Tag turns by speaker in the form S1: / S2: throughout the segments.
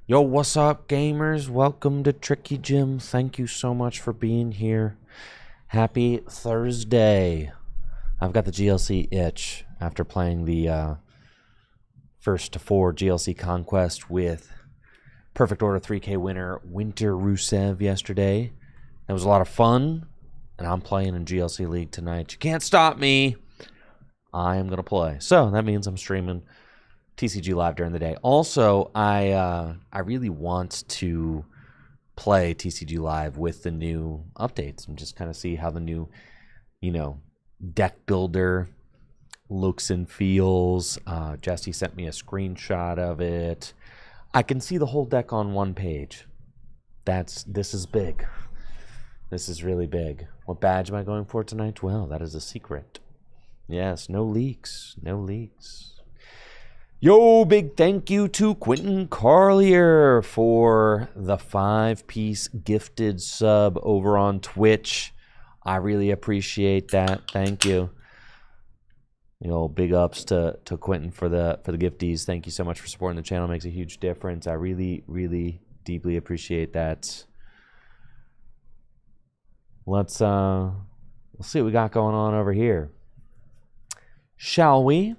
S1: Yo, what's up, gamers? Welcome to Tricky Jim. Thank you so much for being here. Happy Thursday. I've got the GLC itch after playing the first to four GLC Conquest with Perfect Order 3K winner Winter Rusev yesterday. That was a lot of fun, and I'm playing in GLC League tonight. You can't stop me. I am going to play. So that means I'm streaming TCG Live during the day. Also, I really want to play TCG Live with the new updates and just kind of see how the new, deck builder looks and feels. Jesse sent me a screenshot of it. I can see the whole deck on one page. This is big. This is really big. What badge am I going for tonight? Well, that is a secret. Yes, no leaks. No leaks. Yo, big thank you to Quentin Carlier for the 5-piece gifted sub over on Twitch. I really appreciate that. Thank you. Big ups to Quentin for the gifties. Thank you so much for supporting the channel. It makes a huge difference. I really, really deeply appreciate that. Let's see what we got going on over here. Shall we?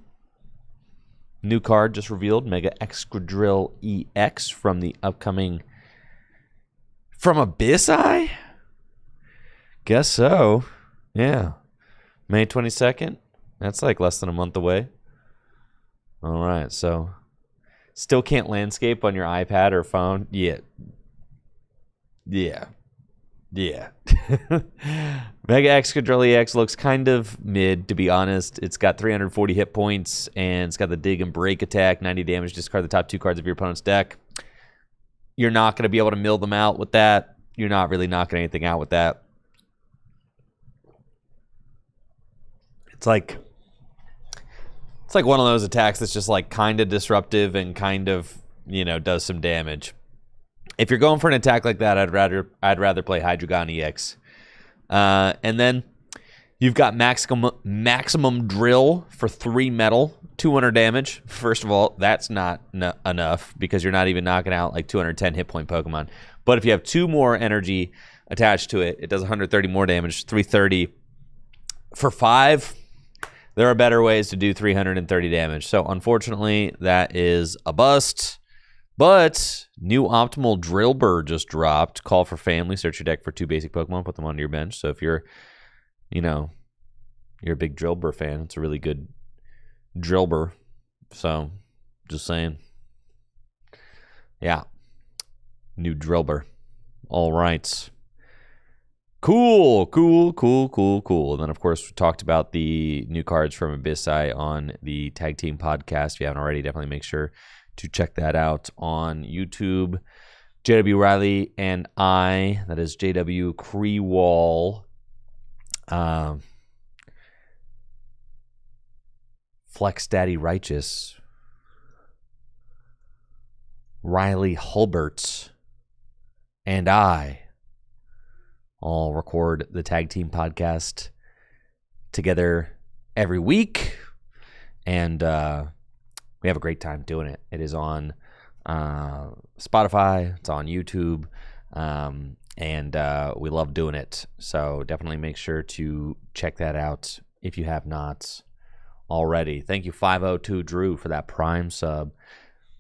S1: New card just revealed, Mega Excadrill EX from the upcoming... From Abyssai? Guess so. Yeah. May 22nd? That's like less than a month away. All right, so... Still can't landscape on your iPad or phone? Yeah. Mega Excadrill EX looks kind of mid, to be honest. It's got 340 hit points, and it's got the dig and break attack, 90 damage. Discard the top 2 cards of your opponent's deck. You're not going to be able to mill them out with that. You're not really knocking anything out with that. It's like one of those attacks that's just like kind of disruptive and kind of, does some damage. If you're going for an attack like that, I'd rather play Hydreigon EX. And then you've got maximum drill for 3 metal, 200 damage. First of all, that's not enough because you're not even knocking out like 210 hit point Pokemon. But if you have 2 more energy attached to it, it does 130 more damage, 330 for 5. There are better ways to do 330 damage. So unfortunately, that is a bust. But new optimal Drillbur just dropped. Call for family. Search your deck for 2 basic Pokemon. Put them onto your bench. So if you're, you're a big Drillbur fan, it's a really good Drillbur. So just saying. Yeah. New Drillbur. All right. Cool. And then, of course, we talked about the new cards from Abyssai on the Tag Team podcast. If you haven't already, definitely make sure to check that out on YouTube. JW Riley and I, that is JW Creewall, Flex Daddy Righteous, Riley Hulberts, and I all record the Tag Team podcast together every week. And we have a great time doing it. It is on Spotify. It's on YouTube. And we love doing it. So definitely make sure to check that out if you have not already. Thank you, 502 Drew, for that Prime sub.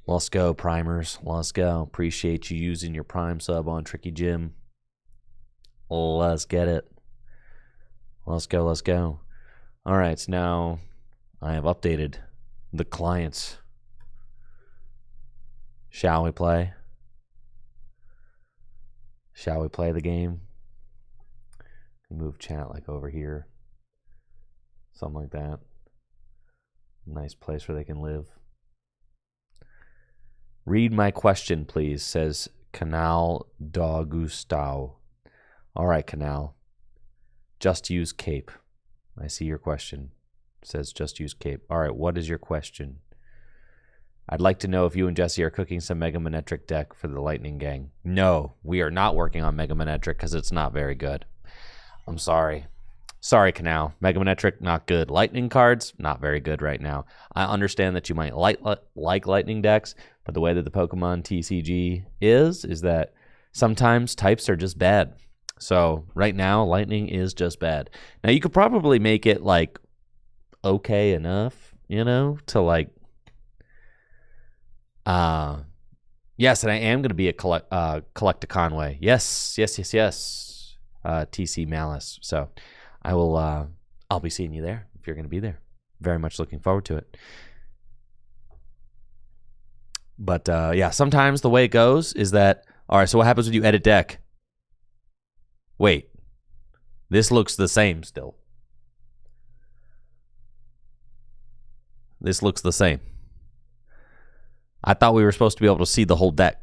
S1: Let's go, Primers. Let's go. Appreciate you using your Prime sub on Tricky Jim. Let's get it. Let's go. All right, so now I have updated the clients. Shall we play? Shall we play the game? Move chat like over here. Something like that. Nice place where they can live. Read my question, please, says Canal D'Augustau. All right, Canal. Just use cape. I see your question. It says just use cape. All right, what is your question? I'd like to know if you and Jesse are cooking some Mega Manetric deck for the Lightning Gang. No, we are not working on Mega Manetric because it's not very good. I'm sorry. Sorry, Canal. Mega Manetric, not good. Lightning cards, not very good right now. I understand that you might like Lightning decks, but the way that the Pokemon TCG is that sometimes types are just bad. So right now, Lightning is just bad. Now, you could probably make it, like, okay enough, you know, to, like... Yes, and I am going to be at Collect-A-Conway. Yes. TC Malice. So... I'll be seeing you there if you're going to be there. Very much looking forward to it. But yeah, sometimes the way it goes is that, all right, so what happens when you edit deck? Wait, this looks the same still. This looks the same. I thought we were supposed to be able to see the whole deck.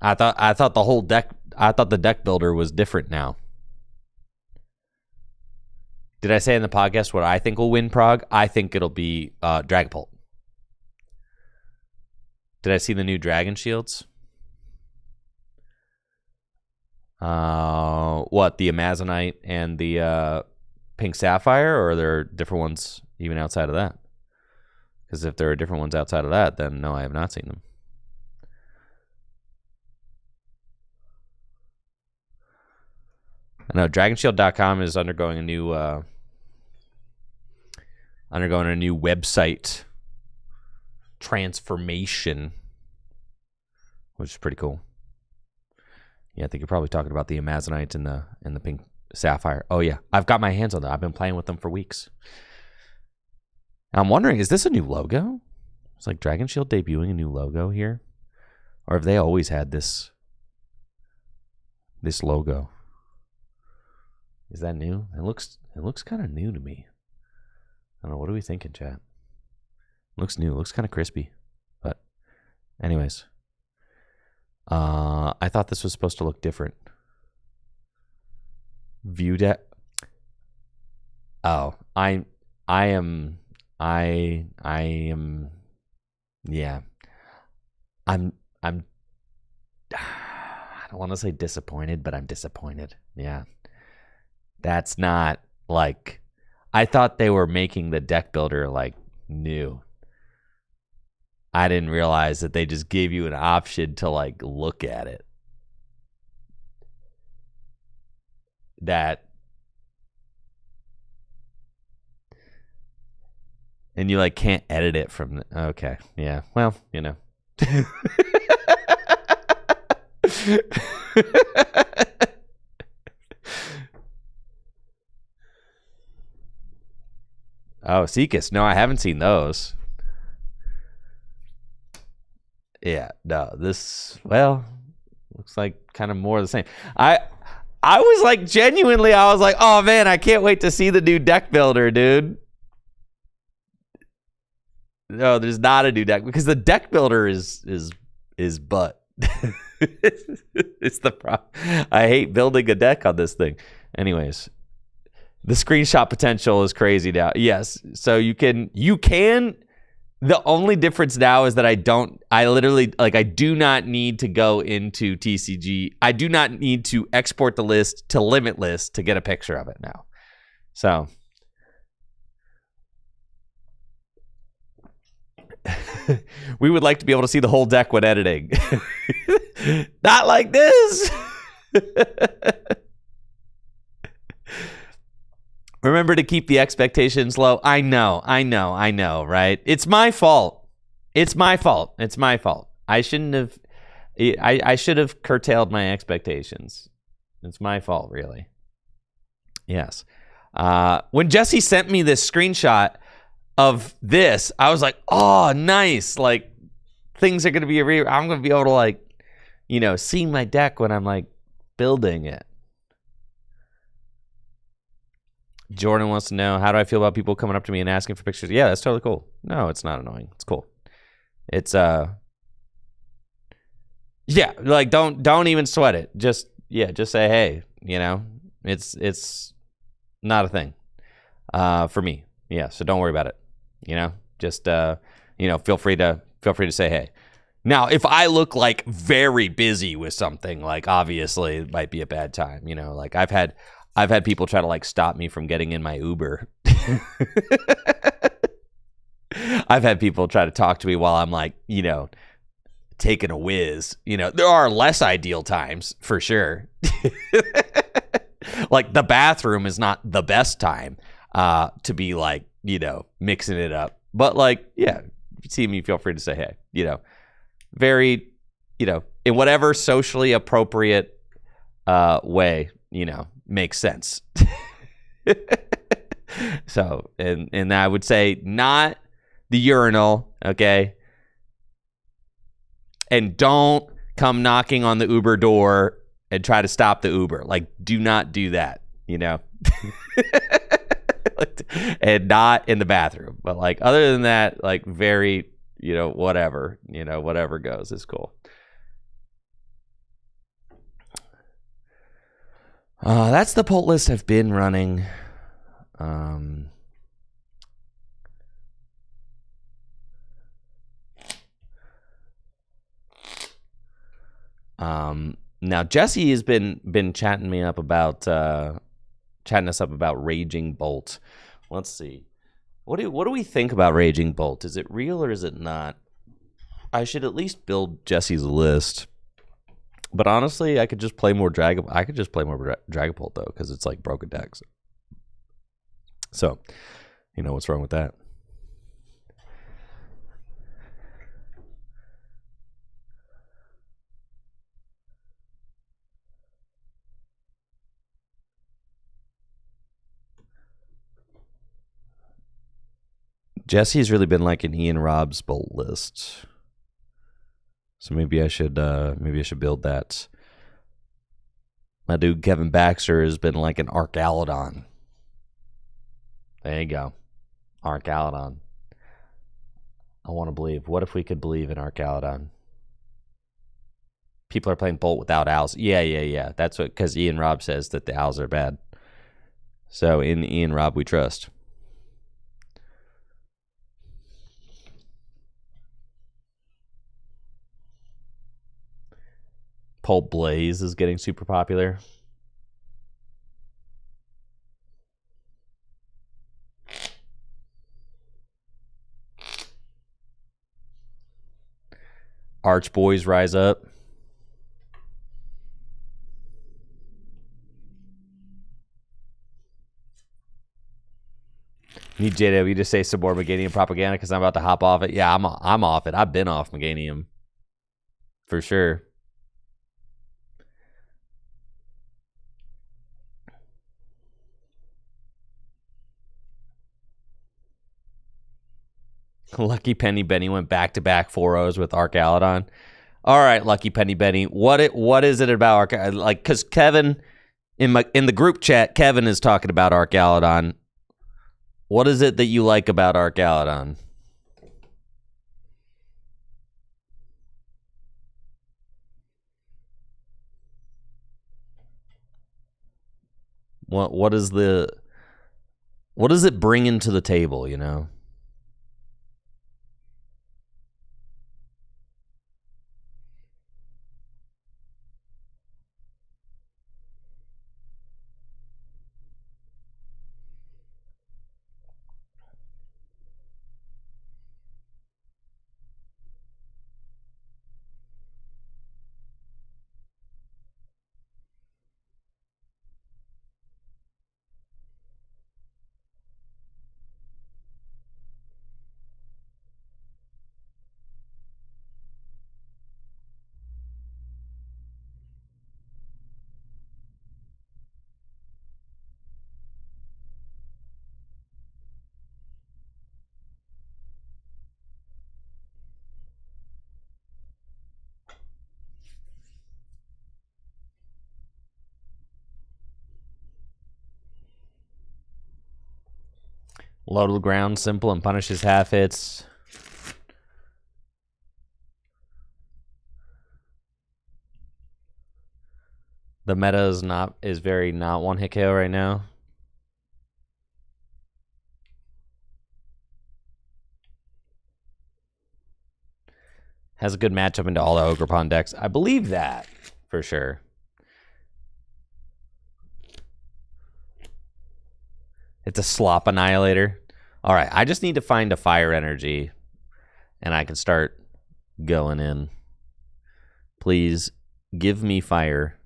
S1: I thought the whole deck, I thought the deck builder was different now. Did I say in the podcast what I think will win Prague? I think it'll be Dragapult. Did I see the new Dragon Shields? What, the Amazonite and the Pink Sapphire, or are there different ones even outside of that? Because if there are different ones outside of that, then no, I have not seen them. I know DragonShield.com is undergoing a new website transformation, which is pretty cool. Yeah, I think you're probably talking about the Amazonite and the Pink Sapphire. Oh yeah, I've got my hands on them. I've been playing with them for weeks. I'm wondering, is this a new logo? It's like Dragon Shield debuting a new logo here, or have they always had this logo? Is that new? It looks kind of new to me. I don't know. What are we thinking, chat? Looks new. Looks kind of crispy. But anyways, I thought this was supposed to look different. View deck. Oh, I am. Yeah. I don't want to say disappointed, but I'm disappointed. Yeah. That's not like, I thought they were making the deck builder like new. I didn't realize that they just gave you an option to like look at it. And you like can't edit it from okay. Yeah. Well, you know. Oh, Seekis. No, I haven't seen those. Yeah, no, this, well, looks like kind of more of the same. I was like, genuinely, I was like, oh man, I can't wait to see the new deck builder, dude. No, there's not a new deck, because the deck builder is butt. It's the problem. I hate building a deck on this thing. Anyways. The screenshot potential is crazy now. Yes. So you can, the only difference now is that I do not need to go into TCG. I do not need to export the list to limit list to get a picture of it now. So. We would like to be able to see the whole deck when editing. Not like this. Remember to keep the expectations low. I know, right? It's my fault. I shouldn't have, I should have curtailed my expectations. It's my fault, really. Yes. When Jesse sent me this screenshot of this, I was like, oh, nice. Like, things are going to be, I'm going to be able to, like, you know, see my deck when I'm, like, building it. Jordan wants to know, how do I feel about people coming up to me and asking for pictures? Yeah, that's totally cool. No, it's not annoying. It's cool. It's yeah, like don't even sweat it. Just say hey, you know. It's not a thing. For me. Yeah, so don't worry about it. You know, just you know, feel free to say hey. Now, if I look like very busy with something, like obviously it might be a bad time, you know, like I've had people try to like stop me from getting in my Uber. I've had people try to talk to me while I'm like, you know, taking a whiz. You know, there are less ideal times for sure. Like the bathroom is not the best time to be like, you know, mixing it up. But like, yeah, if you see me, feel free to say hey, you know. Very, you know, in whatever socially appropriate way, you know, makes sense. So, and I would say not the urinal, okay? And don't come knocking on the Uber door and try to stop the Uber. Like, do not do that, you know? And not in the bathroom. But like, other than that, like very... you know, whatever goes is cool. That's the poll list I've been running. Now Jesse has been chatting us up about Raging Bolt. Let's see. What do we think about Raging Bolt? Is it real or is it not? I should at least build Jesse's list. But honestly, I could just play more Dragapult though, because it's like broken decks. So, you know what's wrong with that? Jesse's really been like an Ian Rob's Bolt list. So maybe I should build that. My dude Kevin Baxter has been like an Arcalodon. There you go. Arcalodon. I want to believe. What if we could believe in Arcalodon? People are playing Bolt without owls. Yeah. That's what, because Ian Rob says that the owls are bad. So in Ian Rob we trust. Pulp Blaze is getting super popular. Arch Boys rise up. Need JW to say some more Meganium propaganda because I'm about to hop off it. Yeah, I'm off it. I've been off Meganium. For sure. Lucky Penny Benny went back-to-back 4-0s with Arcalodon. All right, Lucky Penny Benny. What is it about Arcalodon? Like, because Kevin, in the group chat, Kevin is talking about Arcalodon. What is it that you like about Arcalodon? What does it bring into the table, you know? Low to the ground, simple, and punishes half hits. The meta is very not one hit KO right now. Has a good matchup into all the Ogerpon decks. I believe that for sure. It's a Slop Annihilator. All right, I just need to find a Fire Energy, and I can start going in. Please give me fire.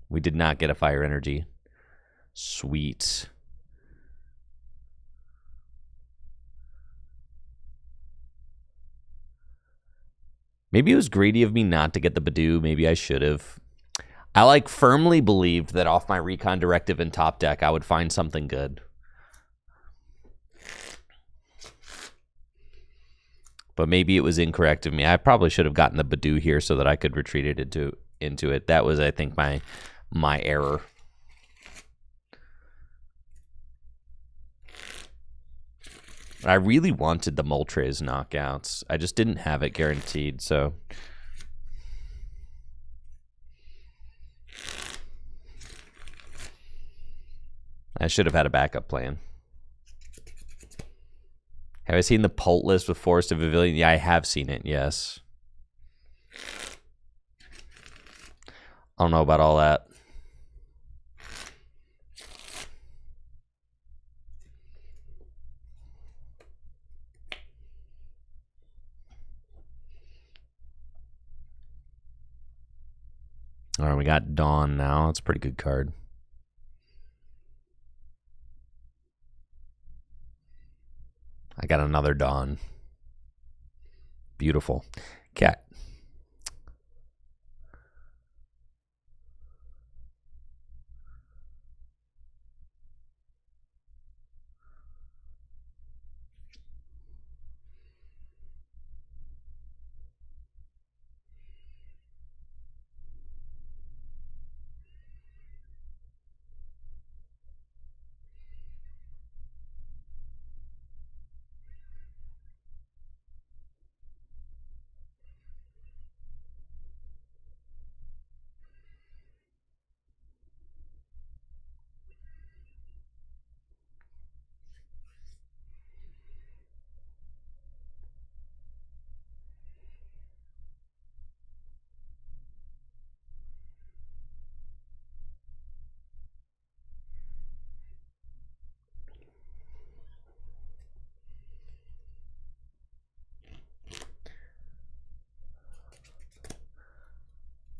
S1: We did not get a Fire Energy. Sweet. Maybe it was greedy of me not to get the Badoo. Maybe I should have. I like firmly believed that off my Recon Directive and top deck, I would find something good. But maybe it was incorrect of me. I probably should have gotten the Badoo here so that I could retreat it into it. That was, I think, my error. I really wanted the Moltres knockouts. I just didn't have it guaranteed, so... I should have had a backup plan. Have I seen the Pult list with Forest of Pavilion? Yeah, I have seen it, yes. I don't know about all that. All right, we got Dawn now. It's a pretty good card. I got another Dawn. Beautiful. Cat.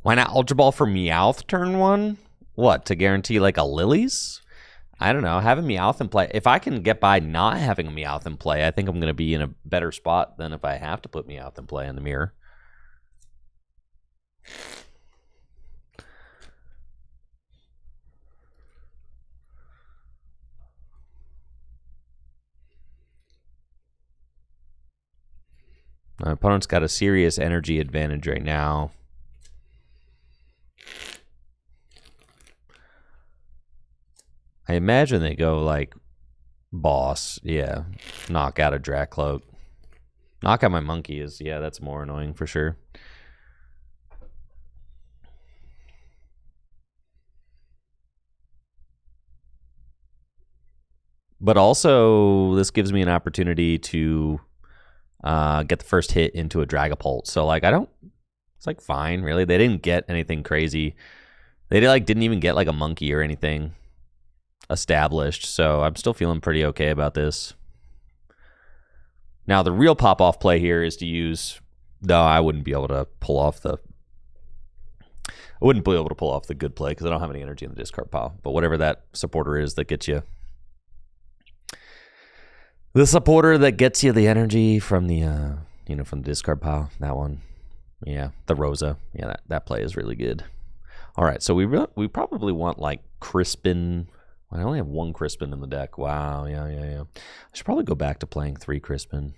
S1: Why not Ultra Ball for Meowth turn 1? What, to guarantee like a Lilies? I don't know. Having Meowth in play. If I can get by not having a Meowth in play, I think I'm going to be in a better spot than if I have to put Meowth in play in the mirror. My opponent's got a serious energy advantage right now. I imagine they go like boss. Yeah. Knock out a Dracloak. Knock out my monkey is, yeah, that's more annoying for sure. But also, this gives me an opportunity to get the first hit into a Dragapult. So, like, it's like fine, really. They didn't get anything crazy. They didn't even get like a monkey or anything established. So I'm still feeling pretty okay about this. Now, the real pop-off play here is to use... No, I wouldn't be able to pull off the... I wouldn't be able to pull off the good play because I don't have any energy in the discard pile. But whatever that supporter is that gets you... The supporter that gets you the energy from the, from the discard pile. That one. Yeah, the Rosa. Yeah, that play is really good. All right, so we probably want, like, Crispin... I only have one Crispin in the deck. Wow, yeah. I should probably go back to playing 3 Crispin.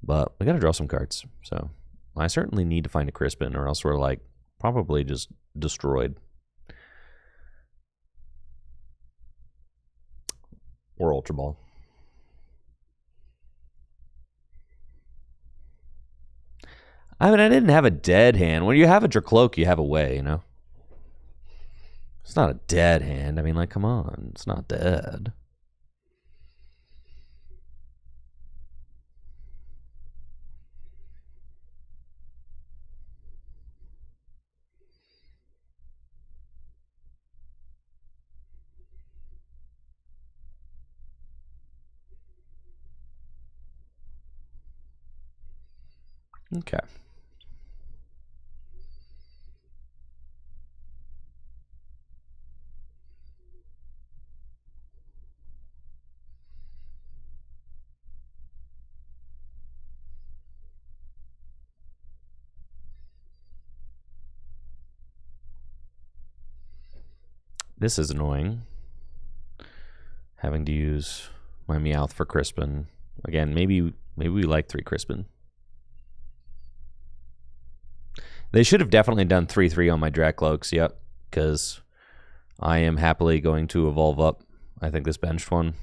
S1: But we got to draw some cards. So I certainly need to find a Crispin or else we're, like, probably just destroyed. Or Ultra Ball. I mean, I didn't have a dead hand. When you have a Dracloak, you have a way, you know? It's not a dead hand. I mean, like, come on. It's not dead. Okay. This is annoying. Having to use my Meowth for Crispin. Again, maybe we like 3 Crispin. They should have definitely done 3/3 on my Dracloaks, yep, because I am happily going to evolve up, I think, this benched one.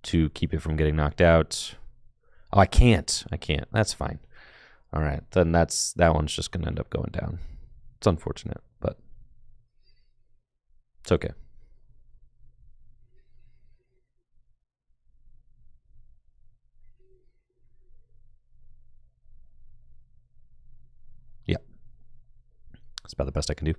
S1: To keep it from getting knocked out. Oh, I can't. That's fine. All right, then that one's just going to end up going down. It's unfortunate, but it's okay. Yeah. That's about the best I can do.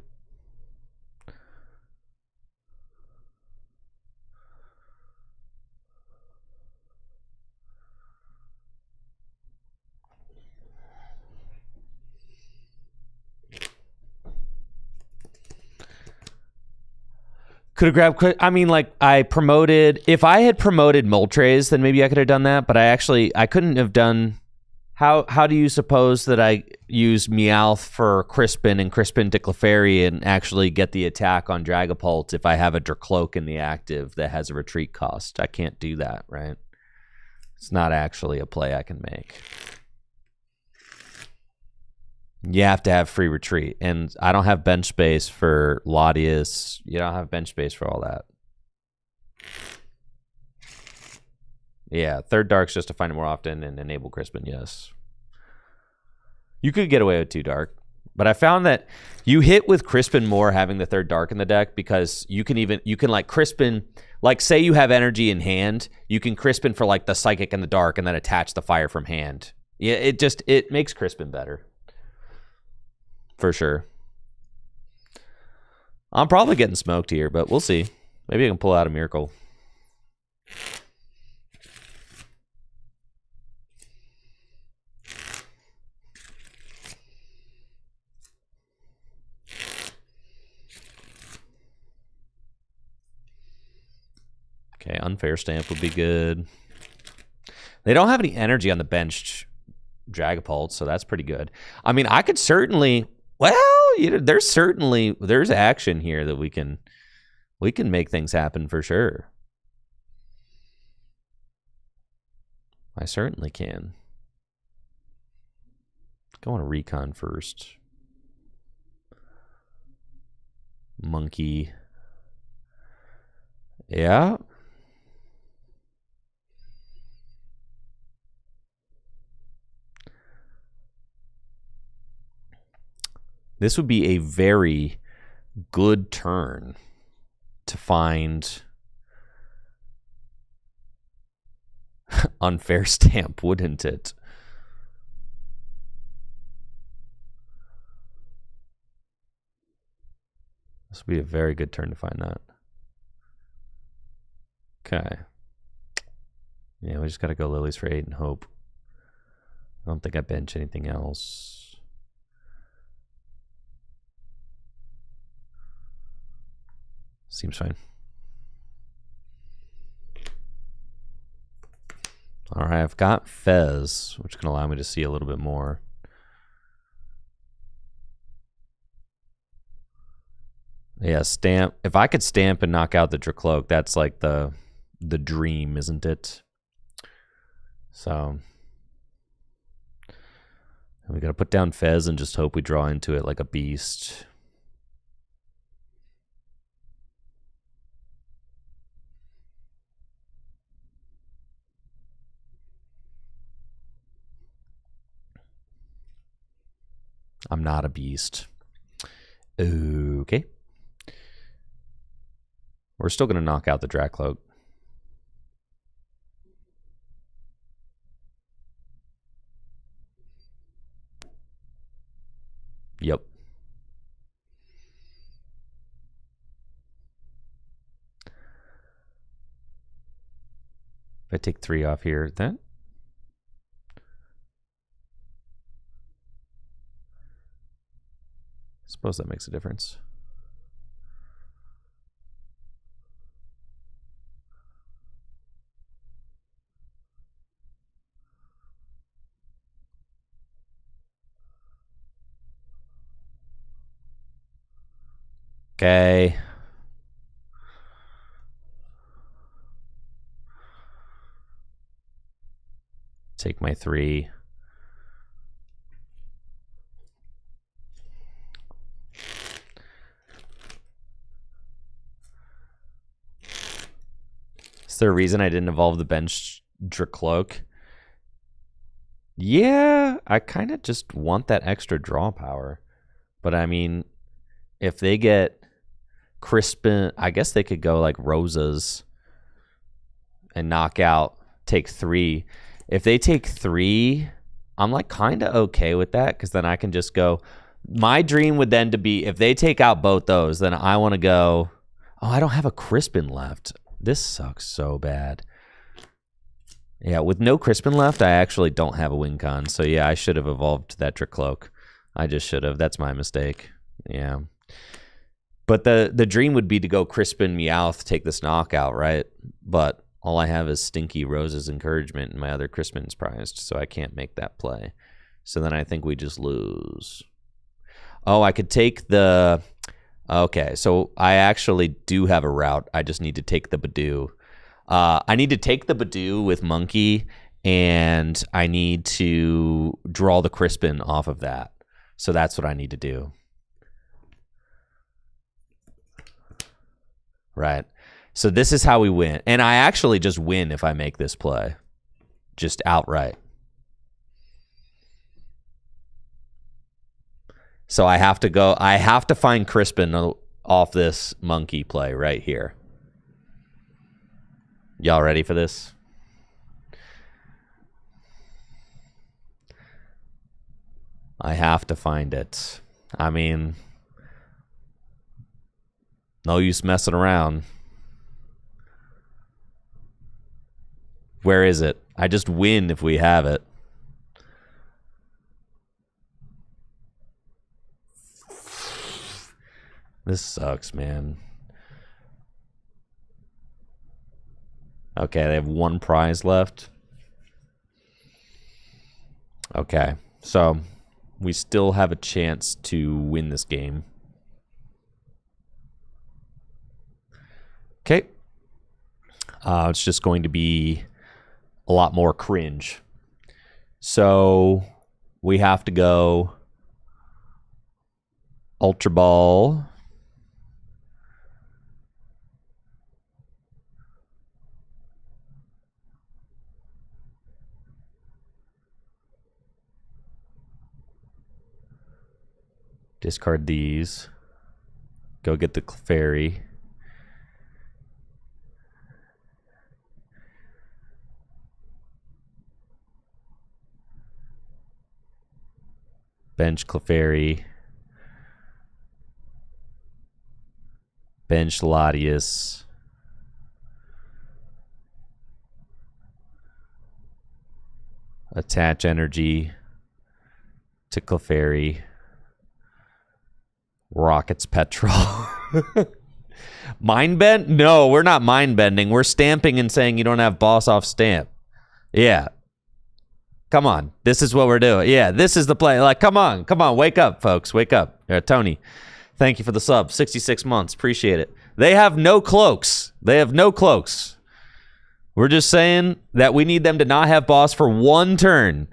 S1: Could have grabbed quick. I mean, like, I promoted. If I had promoted Moltres, then maybe I could have done that. But I couldn't have done. How do you suppose that I use Meowth for Crispin and Crispin to Clefairy and actually get the attack on Dragapult if I have a Dracloak in the active that has a retreat cost? I can't do that, right? It's not actually a play I can make. You have to have free retreat, and I don't have bench space for Latias. You don't have bench space for all that. Yeah, third Dark's just to find it more often and enable Crispin, yes. You could get away with 2 Dark, but I found that you hit with Crispin more having the third Dark in the deck because you can like Crispin, like say you have energy in hand, you can Crispin for like the Psychic and the Dark and then attach the Fire from hand. Yeah, it makes Crispin better. For sure. I'm probably getting smoked here, but we'll see. Maybe I can pull out a miracle. Okay, unfair stamp would be good. They don't have any energy on the benched Dragapult, so that's pretty good. I mean, I could certainly... Well, there's action here that we can make things happen for sure. I certainly can. Go on a recon first. Monkey. Yeah. This would be a very good turn to find unfair stamp, wouldn't it? This would be a very good turn to find that. Okay. Yeah, we just got to go Lilies for 8 and hope. I don't think I bench anything else. Seems fine. All right, I've got Fez, which can allow me to see a little bit more. Yeah, stamp. If I could stamp and knock out the Dracloak, that's like the dream, isn't it? So we got to put down Fez and just hope we draw into it like a beast. I'm not a beast. Okay. We're still going to knock out the Dracloak. Yep. I take 3 off here, then I suppose that makes a difference. Okay. Take my 3. Is there a reason I didn't evolve the bench Dracloak? Yeah, I kind of just want that extra draw power. But I mean, if they get Crispin, I guess they could go like Rosas and knock out, take 3. If they take 3, I'm like kind of okay with that because then I can just go. My dream would then to be if they take out both those, then I want to go. Oh, I don't have a Crispin left. This sucks so bad. Yeah, with no Crispin left, I actually don't have a win con. So yeah, I should have evolved that Dracloak. I just should have. That's my mistake. Yeah. But the dream would be to go Crispin, Meowth, take this knockout, right? But all I have is Stinky Rose's Encouragement, and my other Crispin's prized, so I can't make that play. So then I think we just lose. Oh, I could take the... Okay, so I actually do have a route. I just need to take the Badoo. I need to take the Badoo with Monkey, and I need to draw the Crispin off of that. So that's what I need to do. Right. So this is how we win. And I actually just win if I make this play. Just outright. So I have to find Crispin off this Monkey play right here. Y'all ready for this? I have to find it. I mean, no use messing around. Where is it? I just win if we have it. This sucks, man. Okay, they have 1 prize left. Okay, so we still have a chance to win this game. Okay. It's just going to be a lot more cringe. So we have to go Ultra Ball. Discard these. Go get the Clefairy. Bench Clefairy. Bench Latias. Attach energy to Clefairy. Rockets Petrol. Mind bend? No, we're not mind bending. We're stamping and saying you don't have boss off stamp. Yeah. Come on. This is what we're doing. Yeah, this is the play. Like, come on. Wake up, folks. Wake up. Tony, thank you for the sub. 66 months. Appreciate it. They have no cloaks. We're just saying that we need them to not have boss for 1 turn.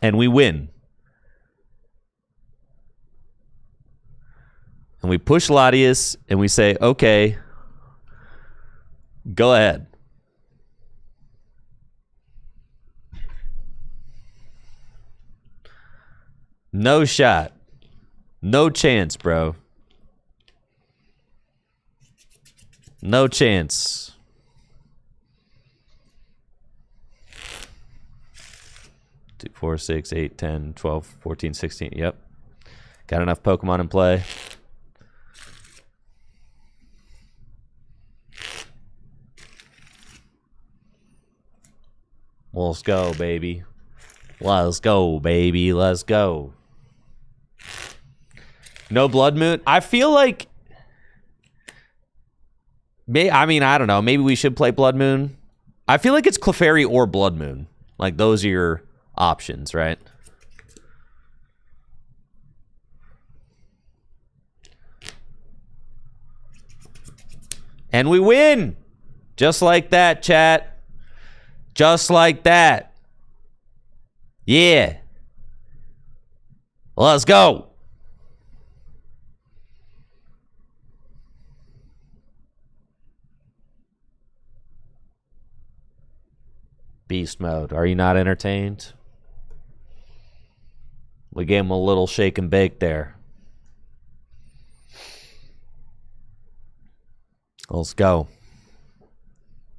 S1: And we win. And we push Latias, and we say, okay, go ahead. No shot. No chance, bro. No chance. Two, 4, 6, 8, 10, 12, 14, 16. Yep. Got enough Pokemon in play. Well, let's go, baby. Let's go, baby. Let's go. No Blood Moon. I feel like... I mean, I don't know. Maybe we should play Blood Moon. I feel like it's Clefairy or Blood Moon. Like, those are your options, right? And we win! Just like that, chat. Just like that. Yeah. Let's go. Beast mode. Are you not entertained? We gave him a little shake and bake there. Let's go. A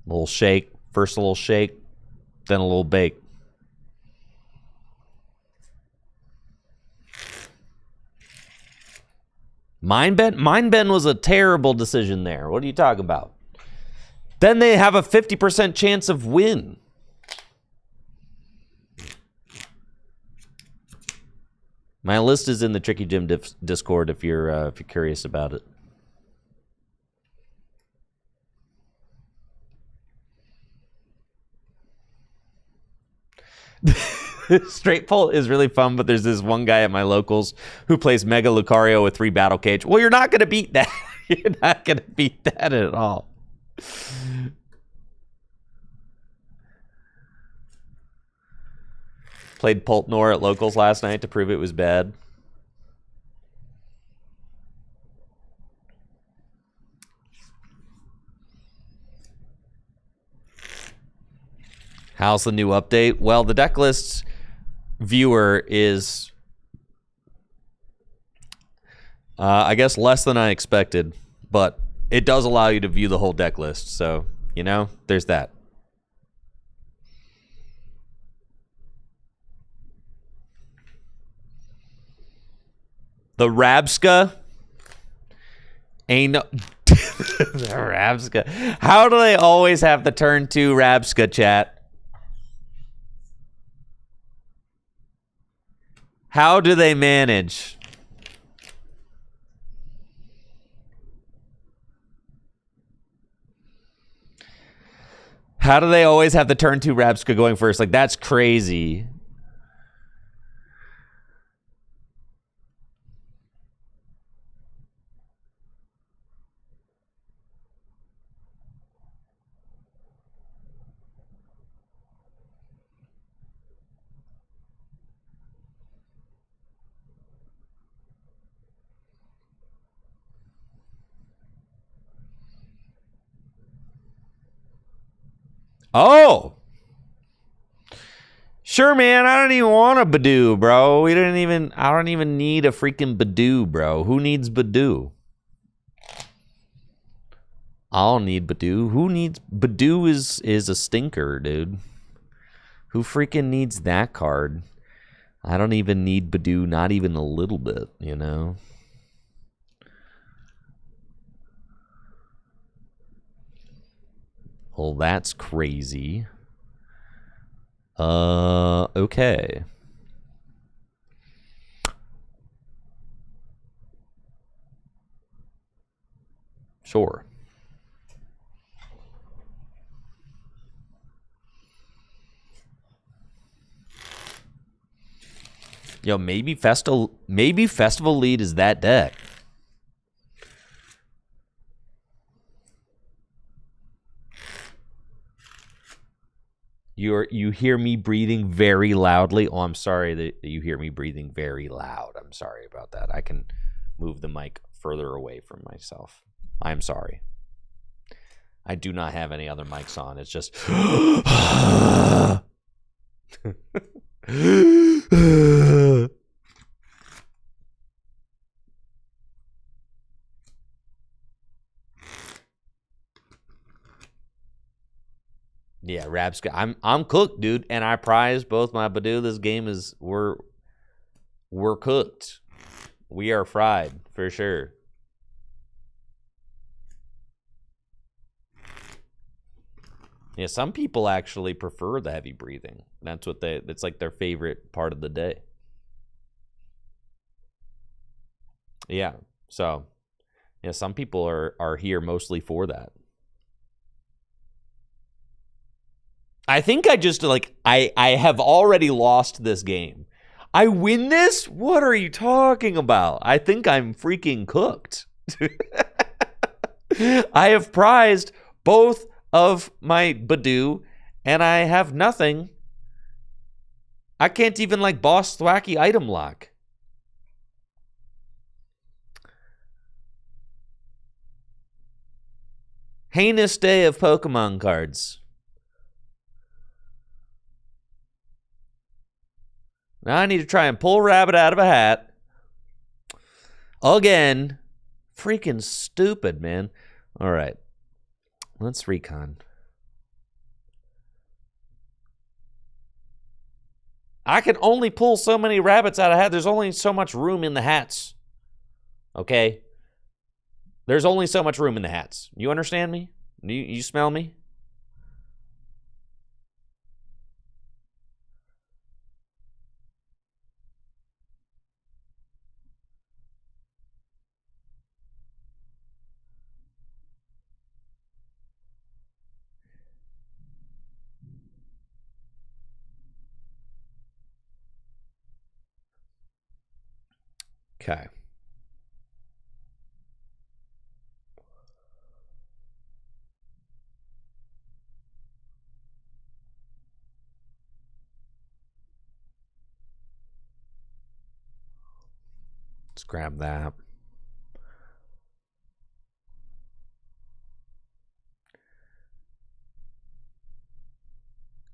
S1: little shake. First a little shake, then a little bake. Mind Bend was a terrible decision there. What are you talking about? Then they have a 50% chance of win. My list is in the Tricky Gym Discord if you're curious about it. Straight pull is really fun, but there's this one guy at my locals who plays Mega Lucario with 3 Battle Cage. Well, you're not going to beat that. You're not going to beat that at all. Played Poltnor at locals last night to prove it was bad. How's the new update? Well, the deck list viewer is, I guess, less than I expected, but it does allow you to view the whole deck list. So, you know, there's that. The Rabska ain't no... The Rabska. How do they always have the turn 2 Rabska, chat? How do they manage? How do they always have the turn 2 Rabska going first? Like, that's crazy. Oh! Sure, man. I don't even want a Badoo, bro. I don't even need a freaking Badoo, bro. Who needs Badoo? I don't need Badoo. Who needs... Badoo is a stinker, dude. Who freaking needs that card? I don't even need Badoo, not even a little bit, you know? Well, that's crazy. Okay. Sure. Yo, maybe Festival Lead is that deck. You hear me breathing very loudly. Oh, I'm sorry that you hear me breathing very loud. I'm sorry about that. I can move the mic further away from myself. I'm sorry. I do not have any other mics on. It's just... Yeah, Rabska. I'm cooked, dude, and I prize both my Badoo. This game is we're cooked. We are fried for sure. Yeah, some people actually prefer the heavy breathing. It's like their favorite part of the day. Yeah. So, yeah, some people are here mostly for that. I think I just like I have already lost this game. I win this? What are you talking about? I think I'm freaking cooked. I have prized both of my Badoo, and I have nothing. I can't even like boss Thwacky item lock. Heinous day of Pokemon cards. Now I need to try and pull rabbit out of a hat. Again. Freaking stupid, man. All right. Let's recon. I can only pull so many rabbits out of hat. There's only so much room in the hats. Okay? There's only so much room in the hats. You understand me? You smell me? Okay. Let's grab that.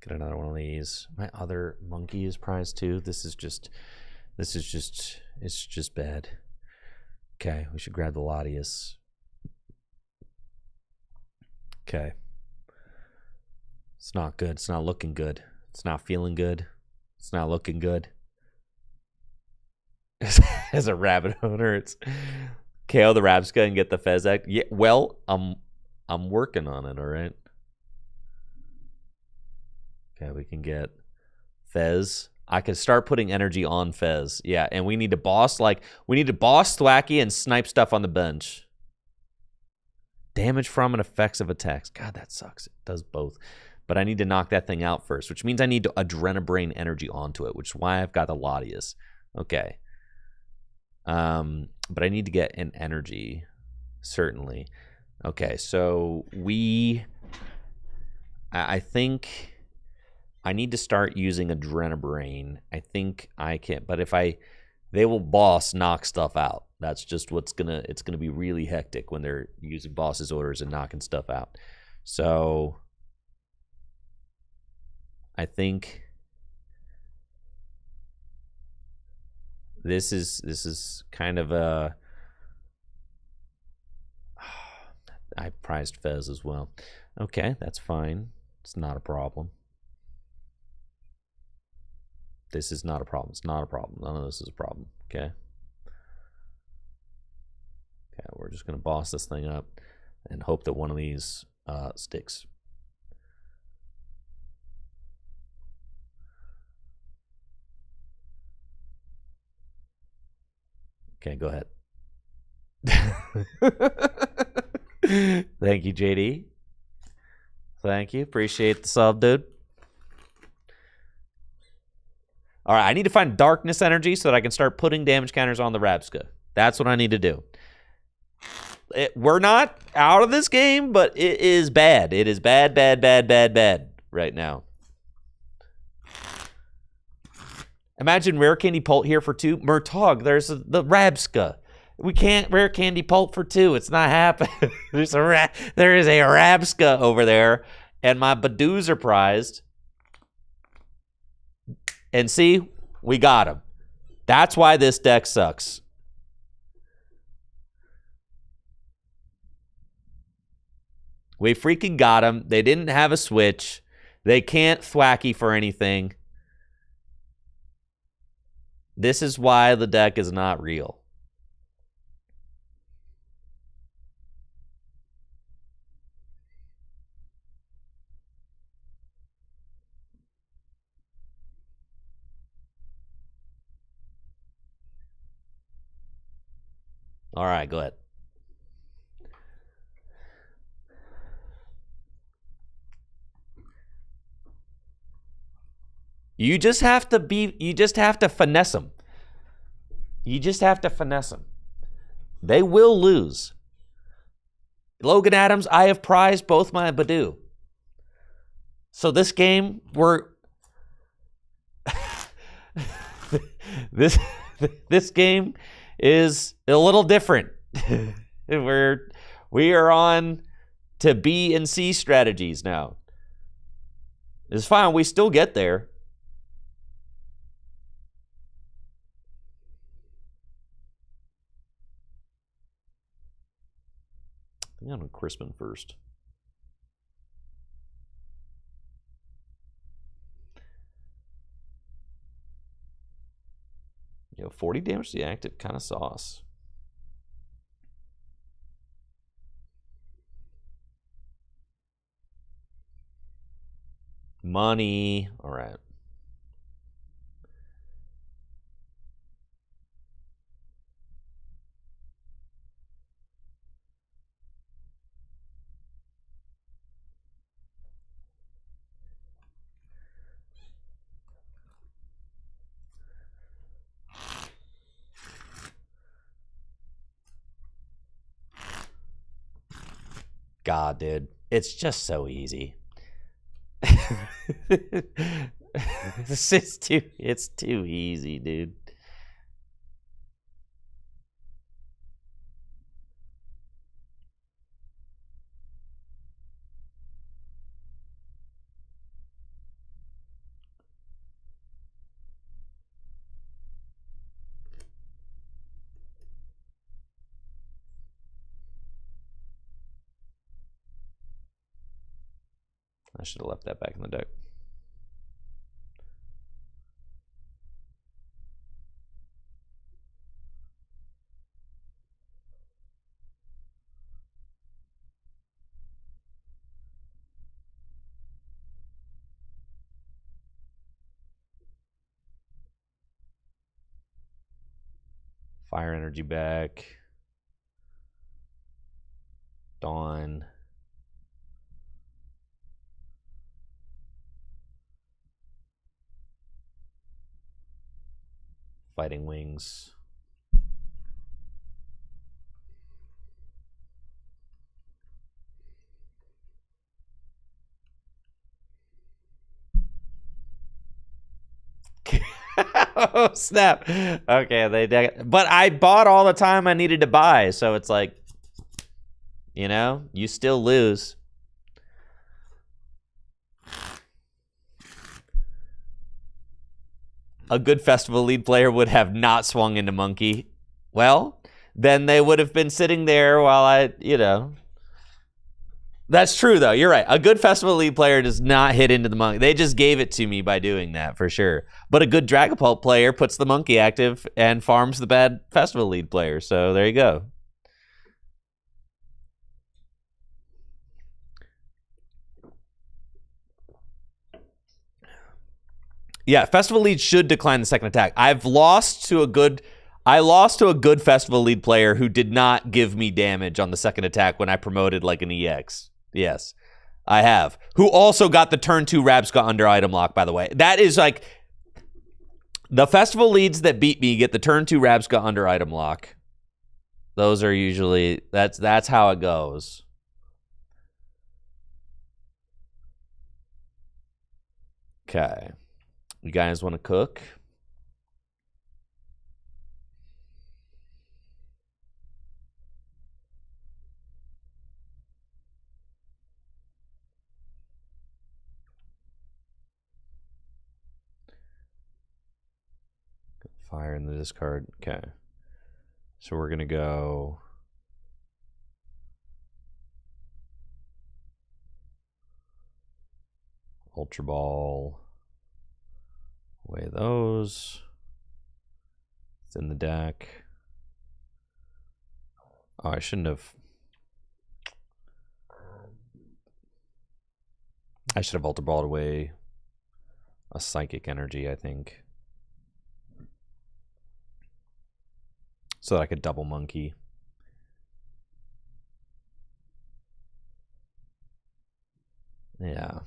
S1: Get another one of these. My other monkey is prized too. It's just bad. Okay, we should grab the Latias. Okay. It's not good. It's not looking good. It's not feeling good. It's not looking good. As a rabbit owner, it's KO the Rapska and get the Fezek. Yeah, well, I'm working on it, all right? Okay, we can get Fez. I can start putting energy on Fez. Yeah, and we need to boss Thwacky and snipe stuff on the bench. Damage from and effects of attacks. God, that sucks. It does both. But I need to knock that thing out first, which means I need to Adrenabrain energy onto it, which is why I've got the Latias. Okay. But I need to get an energy, certainly. Okay, so I think I need to start using Adrenabrain. I think I can, but they will boss knock stuff out. That's just it's gonna be really hectic when they're using boss's orders and knocking stuff out. So I think this is kind of a I prized Fez as well. Okay, that's fine. It's not a problem. This is not a problem. It's not a problem. None of this is a problem. Okay. Okay, we're just gonna boss this thing up and hope that one of these sticks. Okay, go ahead. Thank you, JD. Thank you. Appreciate the sub, dude. All right, I need to find darkness energy so that I can start putting damage counters on the Rabska. That's what I need to do. We're not out of this game, but it is bad. It is bad, bad, bad, bad, bad right now. Imagine Rare Candy Pult here for 2. Murtog, there's the Rabska. We can't Rare Candy Pult for 2. It's not happening. There is a Rabska over there, and my Badoos are prized. And see, we got him. That's why this deck sucks. We freaking got him. They didn't have a switch. They can't Thwacky for anything. This is why the deck is not real. All right, go ahead. You just have to finesse them. You just have to finesse them. They will lose. Logan Adams, I have prized both my Badoo. So this game, this game is a little different. We are on to B and C strategies now. It's fine. We still get there. I think I'm going to Crispin first. You know, 40 damage to the active, kind of sauce. Money. All right. God, dude. It's just so easy. It's too easy, dude. I should have left that back in the deck. Fire energy back. Dawn. Fighting wings. Oh, snap. Okay, but I bought all the time I needed to buy, so it's like, you know, you still lose. A good festival lead player would have not swung into Monkey. Well, then they would have been sitting there while I, you know. That's true, though. You're right. A good festival lead player does not hit into the monkey. They just gave it to me by doing that, for sure. But a good Dragapult player puts the monkey active and farms the bad festival lead player. So there you go. Yeah, festival lead should decline the second attack. I lost to a good festival lead player who did not give me damage on the second attack when I promoted like an EX. Yes, I have. Who also got the turn 2 Rabsca under item lock, by the way. That is like the festival leads that beat me get the turn 2 Rabsca under item lock. Those are usually that's how it goes. Okay. You guys want to cook? Fire in the discard. Okay. So we're going to go Ultra Ball. Away those. It's in the deck. Oh, I shouldn't have. I should have Ultra Balled away a Psychic Energy, I think. So that I could double Monkey. Yeah.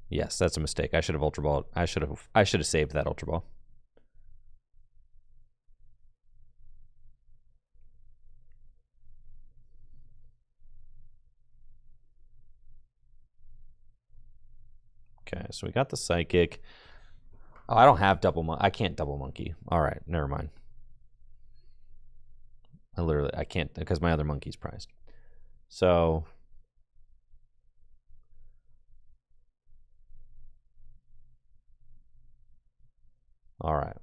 S1: Yes, that's a mistake. I should have Ultra Ball. I should have saved that Ultra Ball. Okay, so we got the Psychic. Oh, I don't have double monkey. I can't double monkey. All right, never mind. I can't because my other monkey's prized. So all right.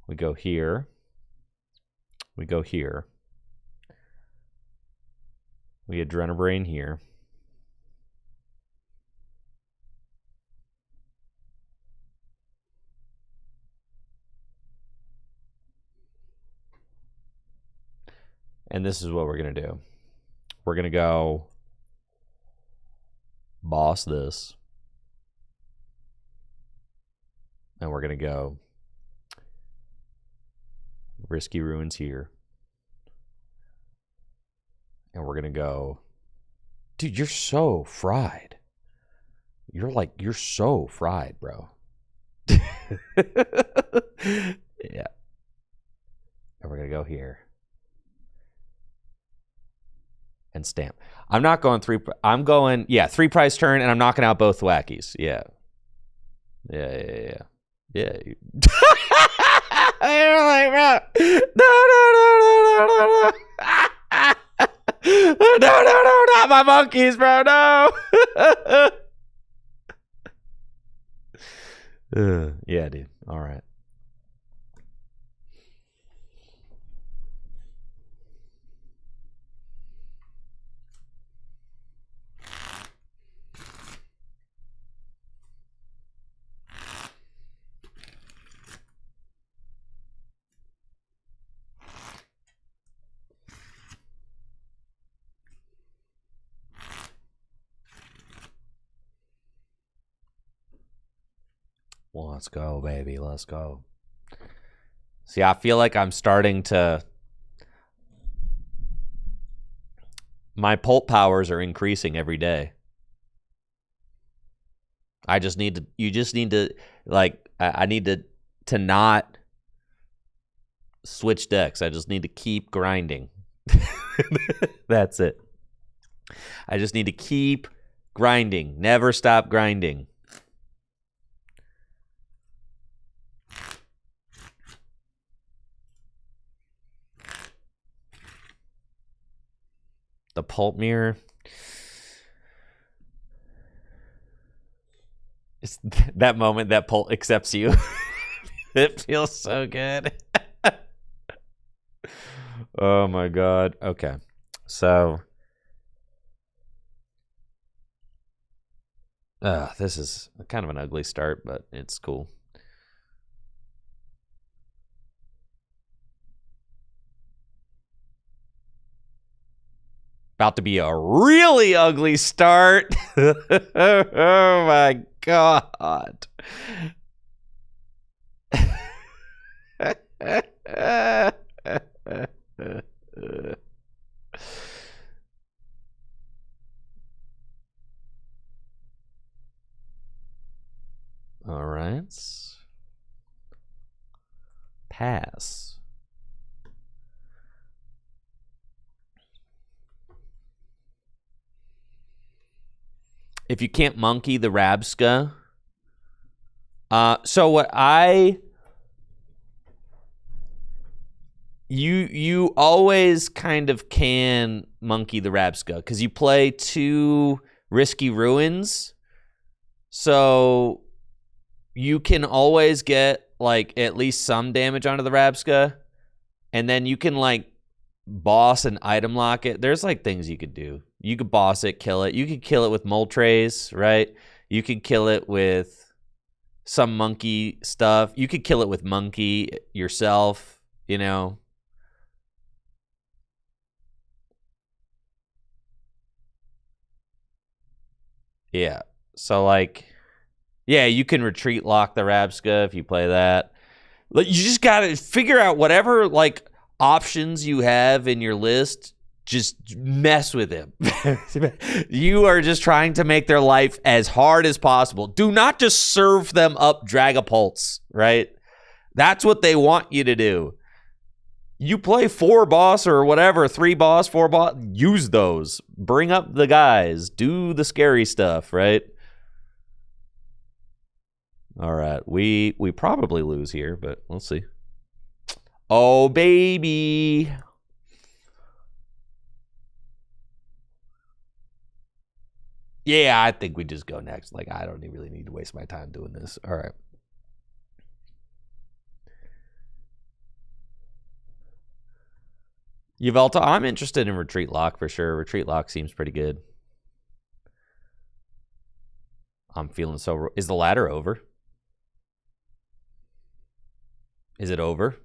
S1: We go here. We go here. We Adrenabrain here. And this is what we're going to do. We're going to go boss this. And we're going to go Risky Ruins here. And we're going to go... Dude, you're so fried. You're so fried, bro. Yeah. And we're going to go here. And stamp. I'm not going three. I'm going, yeah, 3 prize turn, and I'm knocking out both wackies. Yeah. Yeah. You're like, bro. No. No, not my monkeys, bro. No. Yeah, dude. All right. Let's go, baby. Let's go. See, I feel like I'm starting to... My pulp powers are increasing every day. I just need to... You just need to... Like, I need to not switch decks. I just need to keep grinding. That's it. I just need to keep grinding. Never stop grinding. The pulp mirror. It's that moment that pulp accepts you. It feels so good. Oh my god. Okay. So this is kind of an ugly start, but it's cool. About to be a really ugly start. Oh my god. All right. Pass. If you can't monkey the Rabska. So what you always kind of can monkey the Rabska because you play 2 Risky Ruins. So you can always get like at least some damage onto the Rabska. And then you can like boss and item lock it. There's like things you could do. You could boss it, kill it. You could kill it with Moltres, right? You could kill it with some monkey stuff. You could kill it with monkey yourself, you know. Yeah. So like, yeah, you can retreat lock the Rabska if you play that. You just got to figure out whatever like options you have in your list. just mess with him. You are just trying to make their life as hard as possible. Do not just serve them up Dragapults, right? That's what they want you to do. You play 4 boss or whatever, 3 boss, 4 boss, use those. Bring up the guys. Do the scary stuff, right? All right. We probably lose here, but we'll see. Oh, baby. Yeah, I think we just go next. Like, I don't really need to waste my time doing this. All right. Yvelta, I'm interested in Retreat Lock for sure. Retreat Lock seems pretty good. I'm feeling so... Is the ladder over? Is it over?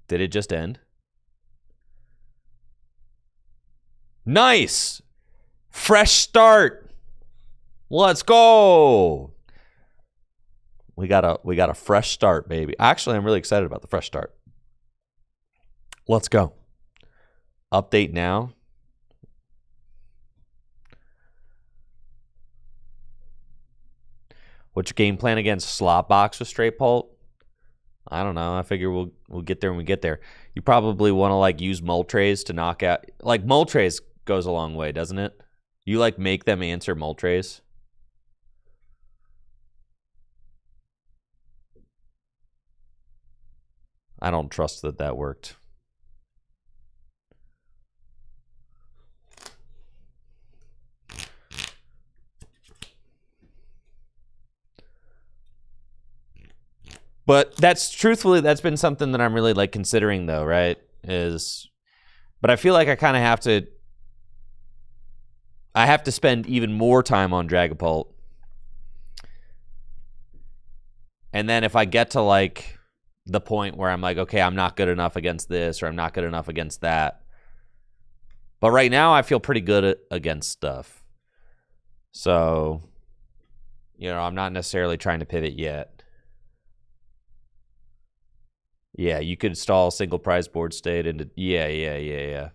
S1: Did it just end? Nice! Fresh start! Let's go! We got a fresh start, baby. Actually, I'm really excited about the fresh start. Let's go. Update now. What's your game plan against Slopbox with Straight Pult? I don't know. I figure we'll get there when we get there. You probably want to like use Moltres to knock out. Like Moltres goes a long way, doesn't it? You like make them answer Moltres. I don't trust that worked. But that's truthfully, that's been something that I'm really like considering though, right? But I feel like I kind of have to spend even more time on Dragapult. And then if I get to like the point where I'm like, okay, I'm not good enough against this or I'm not good enough against that. But right now I feel pretty good against stuff. So, I'm not necessarily trying to pivot yet. Yeah, you could stall single prize board state into... Yeah.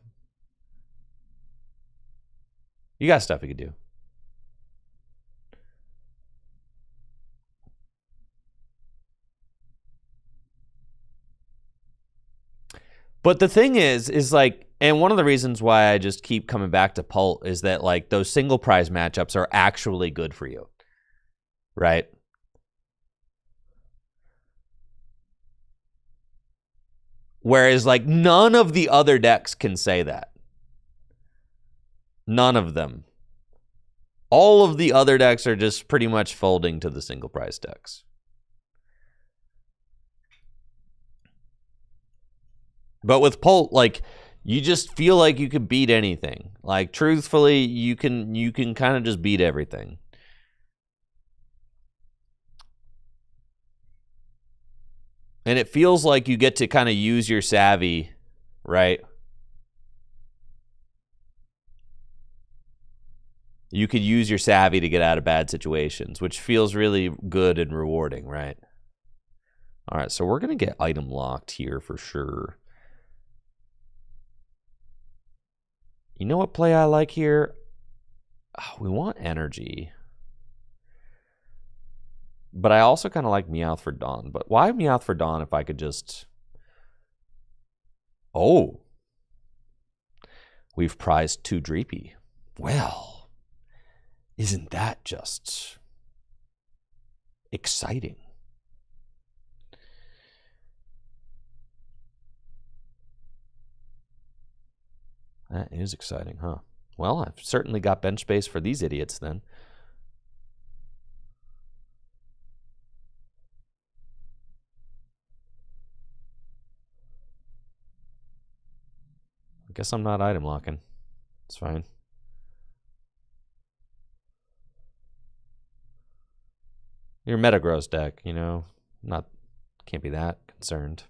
S1: You got stuff you could do. But the thing is like, and one of the reasons why I just keep coming back to Pult is that like those single prize matchups are actually good for you, right? Whereas like none of the other decks can say that. None of them. All of the other decks are just pretty much folding to the single prize decks. But with Pult, like, you just feel like you could beat anything. Like, truthfully, you can kind of just beat everything. And it feels like you get to kind of use your savvy, right? You could use your savvy to get out of bad situations, which feels really good and rewarding, right? All right, so we're going to get item locked here for sure. You know what play I like here? Oh, we want energy. But I also kind of like Meowth for Dawn. But why Meowth for Dawn if I could just... Oh. We've prized 2 Dreepy. Well, isn't that just exciting? That is exciting, huh? Well, I've certainly got bench space for these idiots then. I guess I'm not item locking. It's fine. Your Metagross deck, can't be that concerned.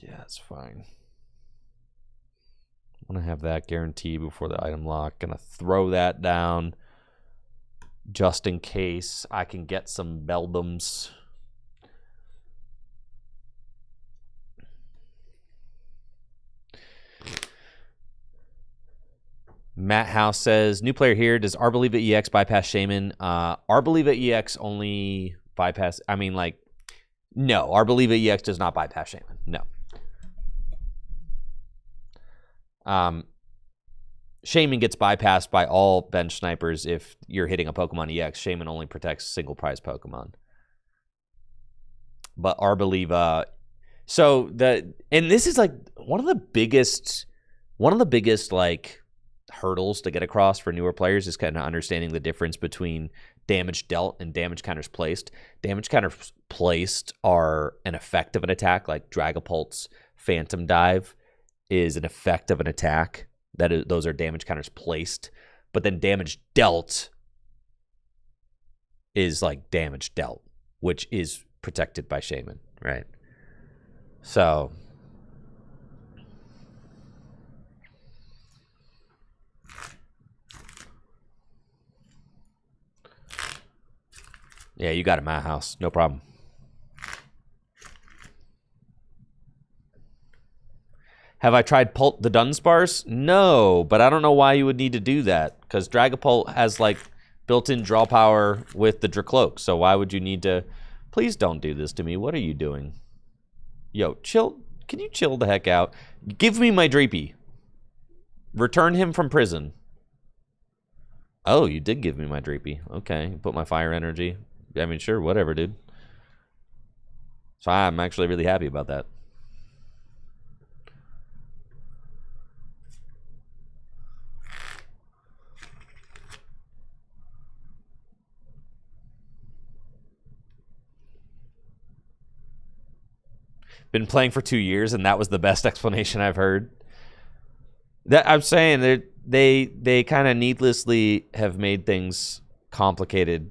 S1: Yeah, that's fine. I'm going to have that guarantee before the item lock. Going to throw that down just in case I can get some Beldums. Matt House says, new player here. Does Arboliva EX bypass Shaman? Arboliva EX only bypass... I mean, like, no. Arboliva EX does not bypass Shaman. No. Shaman gets bypassed by all bench snipers if you're hitting a Pokemon EX. Shaman only protects single prize Pokemon. But Arboliva... So, and this is, like, one of the biggest, like... hurdles to get across for newer players is kind of understanding the difference between damage dealt and damage counters placed. Damage counters placed are an effect of an attack, like Dragapult's Phantom Dive is an effect of an attack. Those are damage counters placed. But then damage dealt is like damage dealt, which is protected by Shaman, right? So... yeah, you got it, my house. No problem. Have I tried Pult the Dunsparce? No, but I don't know why you would need to do that. Because Dragapult has, like, built-in draw power with the Dracloak. So why would you need to... Please don't do this to me. What are you doing? Yo, chill. Can you chill the heck out? Give me my Dreepy. Return him from prison. Oh, you did give me my Dreepy. Okay, put my Fire Energy... I mean, sure, whatever, dude. So I'm actually really happy about that. Been playing for 2 years, and that was the best explanation I've heard. That I'm saying they kind of needlessly have made things complicated.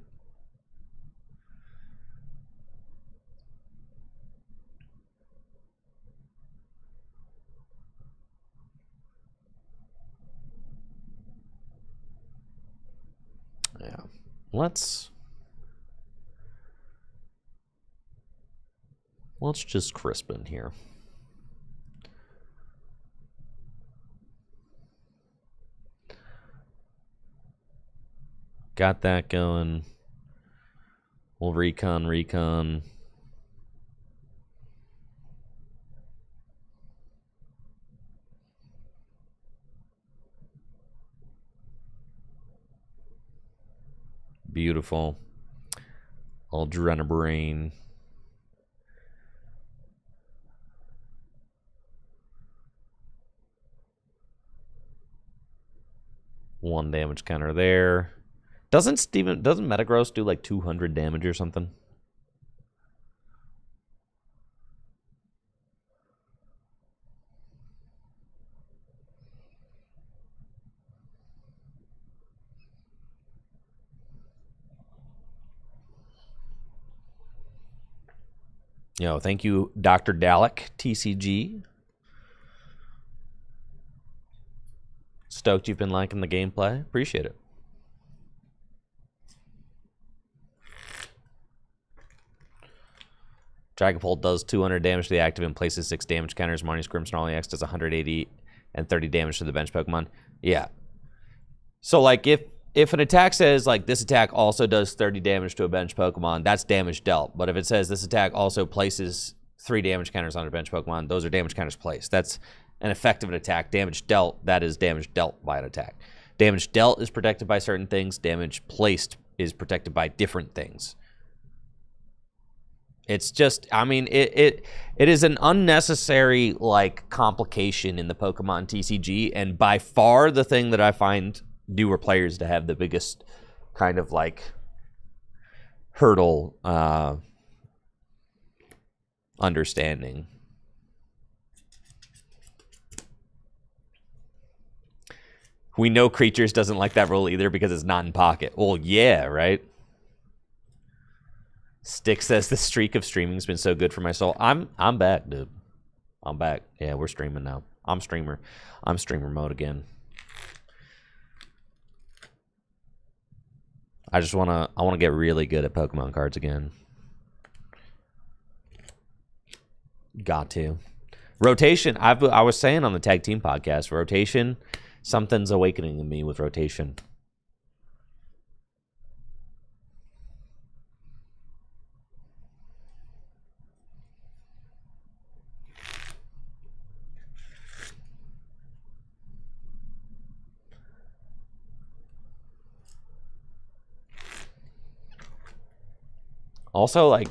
S1: Yeah, let's just Crispin here. Got that going. We'll recon. Beautiful. Adrenabrain. One damage counter there. Doesn't Metagross do like 200 damage or something? Yo, thank you, Dr. Dalek, TCG. Stoked you've been liking the gameplay. Appreciate it. Dragapult does 200 damage to the active and places 6 damage counters. Marnie's Grimmsnarl EX does 180 and 30 damage to the bench Pokemon. Yeah. So, like, if an attack says, like, this attack also does 30 damage to a bench Pokemon, that's damage dealt. But if it says this attack also places 3 damage counters on a bench Pokemon, those are damage counters placed. That's an effect of an attack. Damage dealt, that is damage dealt by an attack. Damage dealt is protected by certain things. Damage placed is protected by different things. It's just, I mean, it is an unnecessary, like, complication in the Pokemon TCG, and by far the thing that I find newer players to have the biggest kind of, like, hurdle understanding. We know Creatures doesn't like that rule either because it's not in pocket. Well, yeah, right? Stick says the streak of streaming's been so good for my soul. I'm back, dude. I'm back. Yeah, we're streaming now. I'm streamer. I'm streamer mode again. I wanna get really good at Pokemon cards again. Got to. Rotation. I was saying on the tag team podcast, rotation, something's awakening in me with rotation. Also, like,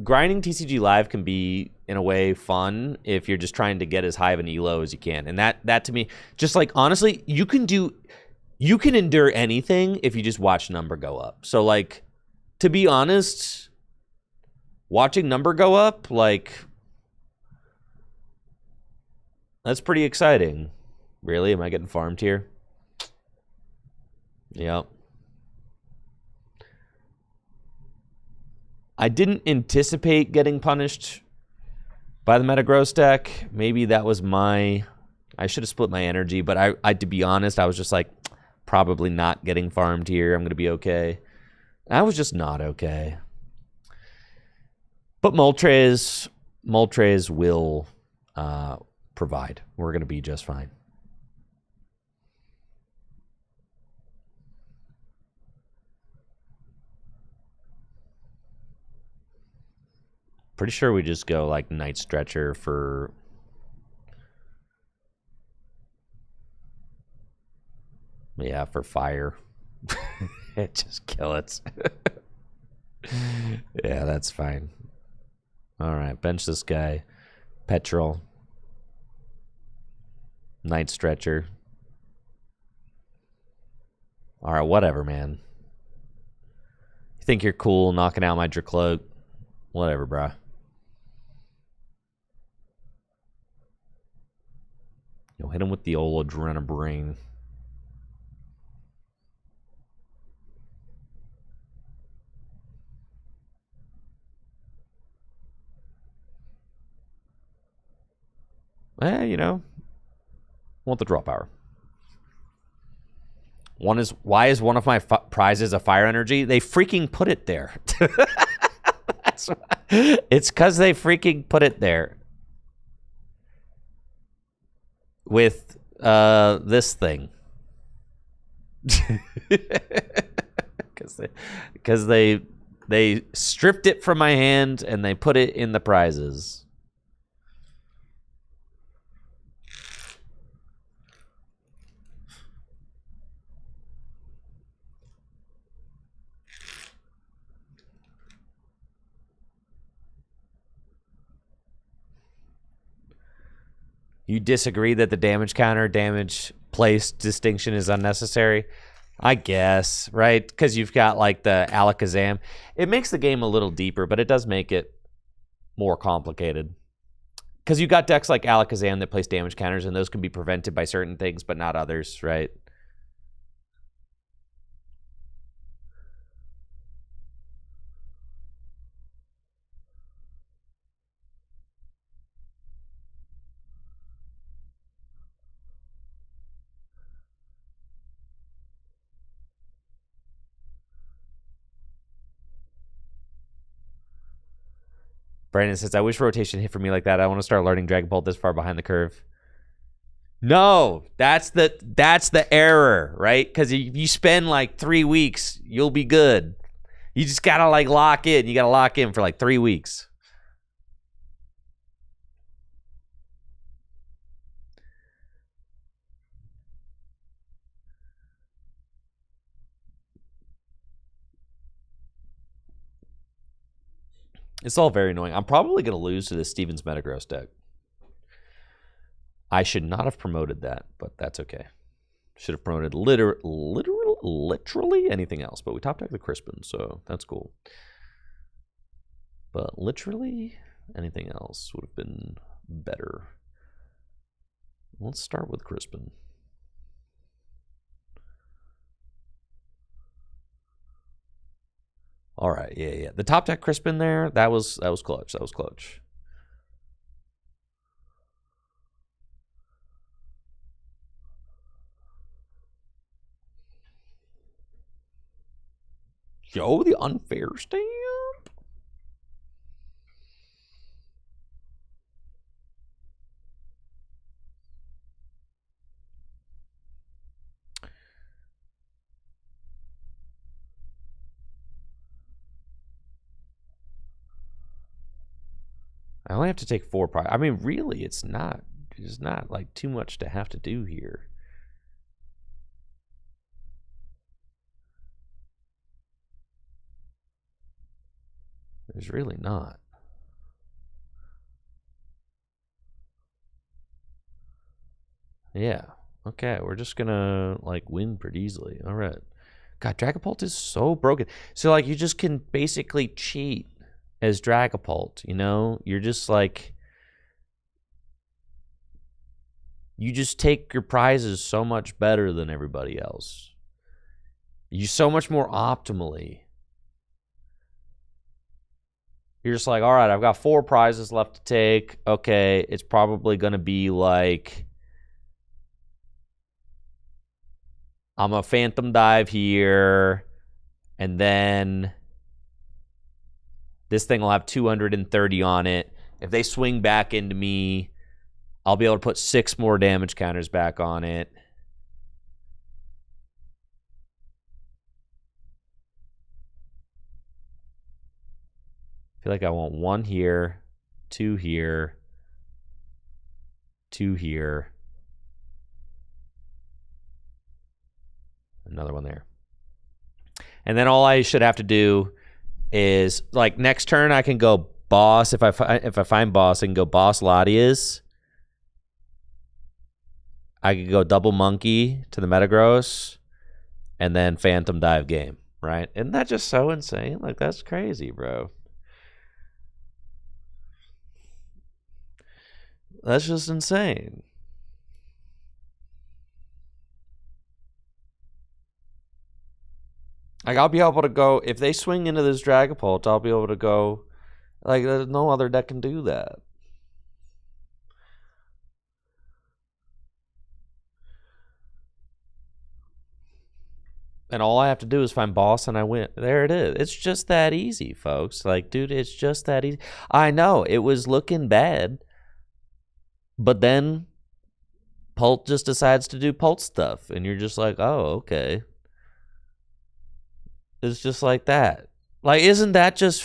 S1: grinding TCG Live can be, in a way, fun if you're just trying to get as high of an elo as you can. And that to me, just like, honestly, you can endure anything if you just watch number go up. So, like, to be honest, watching number go up, like, that's pretty exciting. Really? Am I getting farmed here? Yep. I didn't anticipate getting punished by the Metagross deck. Maybe that was I should have split my energy, but I to be honest, I was just like, probably not getting farmed here. I'm going to be okay. I was just not okay. But Moltres will provide. We're going to be just fine. Pretty sure we just go like Night Stretcher for... Yeah, for fire. Just kill it. Yeah, that's fine. All right, bench this guy. Petrol. Night Stretcher. All right, whatever, man. You think you're cool knocking out my Dracloak? Whatever, bro. You'll hit him with the old Adrenabrain. You know, want the draw power. Why is one of my prizes a fire energy? They freaking put it there. It's because they freaking put it there. With this thing. Because they stripped it from my hand and they put it in the prizes. You disagree that the damage counter, damage place distinction is unnecessary? I guess, right? Because you've got like the Alakazam. It makes the game a little deeper, but it does make it more complicated. Because you got decks like Alakazam that place damage counters, and those can be prevented by certain things, but not others, right? Brandon says, I wish rotation hit for me like that. I want to start learning Dragon Ball this far behind the curve. No, that's the error, right? Because if you spend like 3 weeks, you'll be good. You just gotta like lock in. You gotta lock in for like 3 weeks. It's all very annoying. I'm probably gonna lose to the Stevens Metagross deck. I should not have promoted that, but that's okay. Should have promoted literally anything else, but we top deck the Crispin, so that's cool. But literally anything else would have been better. Let's start with Crispin. All right, yeah. The top deck Crispin there, that was clutch. That was clutch. Yo, the unfair stamp. I only have to take 4 prizes. I mean, really, it's not like too much to have to do here. There's really not. Yeah. Okay, we're just gonna like win pretty easily. All right. God, Dragapult is so broken. So like you just can basically cheat as Dragapult, you know? You're just like you just take your prizes so much better than everybody else. You so much more optimally. You're just like, all right, I've got 4 prizes left to take. Okay, it's probably gonna be like I'm a Phantom Dive here, and then this thing will have 230 on it. If they swing back into me, I'll be able to put 6 more damage counters back on it. I feel like I want 1 here, 2 here, 2 here, another one there. And then all I should have to do is, like, next turn I can go boss. If I find boss, I can go boss Latias. I could go double monkey to the Metagross, and then Phantom Dive game, right? Isn't that just so insane? Like, that's crazy, bro. That's just insane. Like, I'll be able to go, if they swing into this Dragapult, I'll be able to go, like, there's no other deck can do that. And all I have to do is find boss and I win. There it is. It's just that easy, folks. Like, dude, it's just that easy. I know, it was looking bad, but then Pult just decides to do Pult stuff, and you're just like, oh, okay. It's just like that. Like, isn't that just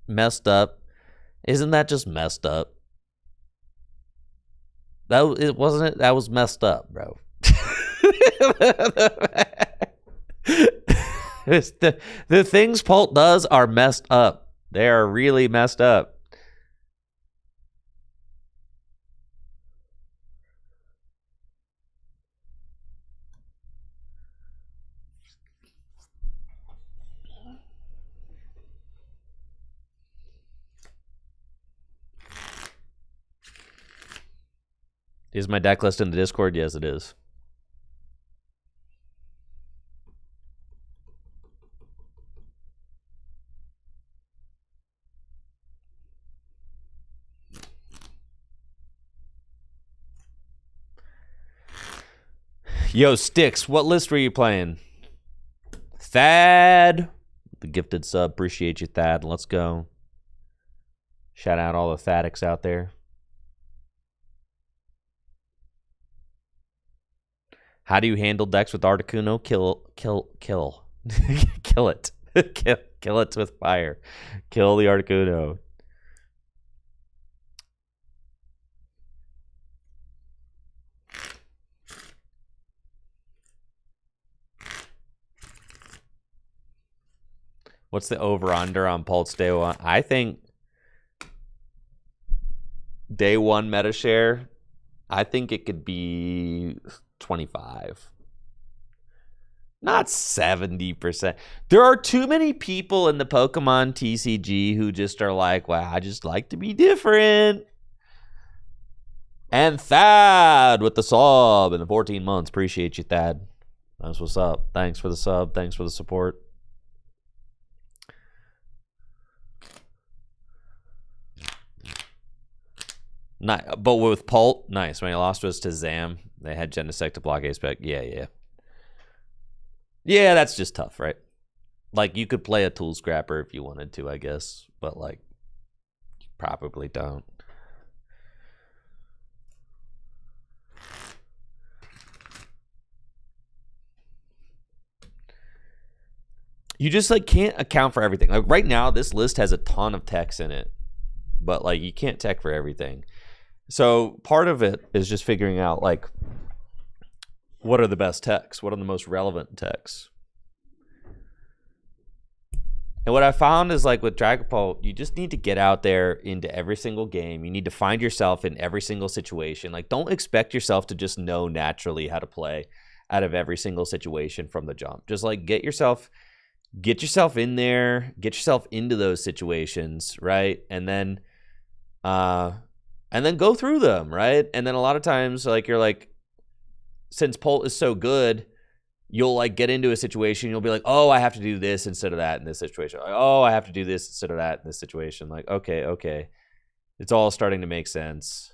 S1: messed up? Isn't that just messed up? That was messed up, bro. the things Pult does are messed up. They are really messed up. Is my deck list in the Discord? Yes, it is. Yo, Sticks, what list were you playing? Thad, the gifted sub. Appreciate you, Thad. Let's go. Shout out all the Thadics out there. How do you handle decks with Articuno? Kill. Kill it. Kill it with fire. Kill the Articuno. What's the over-under on Pulse Day 1? I think Day 1 meta share, I think it could be 25. Not 70%. There are too many people in the Pokemon TCG who just are like, wow, I just like to be different. And Thad with the sub in the 14 months. Appreciate you, Thad. That's what's up. Thanks for the sub. Thanks for the support. But with Pult, nice. When I lost was to Zam. They had Genesect to block Ace Spec. Yeah. Yeah, that's just tough, right? Like, you could play a Tool Scrapper if you wanted to, I guess. But, like, you probably don't. You just, like, can't account for everything. Like, right now, this list has a ton of techs in it. But, like, you can't tech for everything. So, part of it is just figuring out, like, what are the best techs? What are the most relevant techs? And what I found is, like, with Dragapult, you just need to get out there into every single game. You need to find yourself in every single situation. Like, don't expect yourself to just know naturally how to play out of every single situation from the jump. Just, like, get yourself in there, get yourself into those situations, right? And then go through them, right? And then a lot of times, like, you're like, since Pult is so good, you'll, like, get into a situation, you'll be like, oh, I have to do this instead of that in this situation. Like, oh, I have to do this instead of that in this situation. Like, okay. It's all starting to make sense.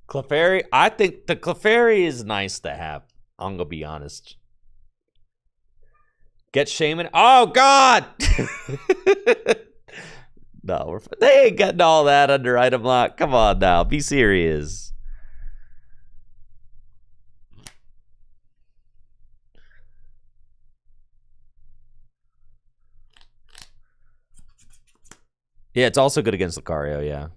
S1: Clefairy, I think the Clefairy is nice to have. I'm gonna be honest. Get Shaman. Oh God! No, they ain't getting all that under item lock. Come on now, be serious. Yeah, it's also good against Lucario. Yeah.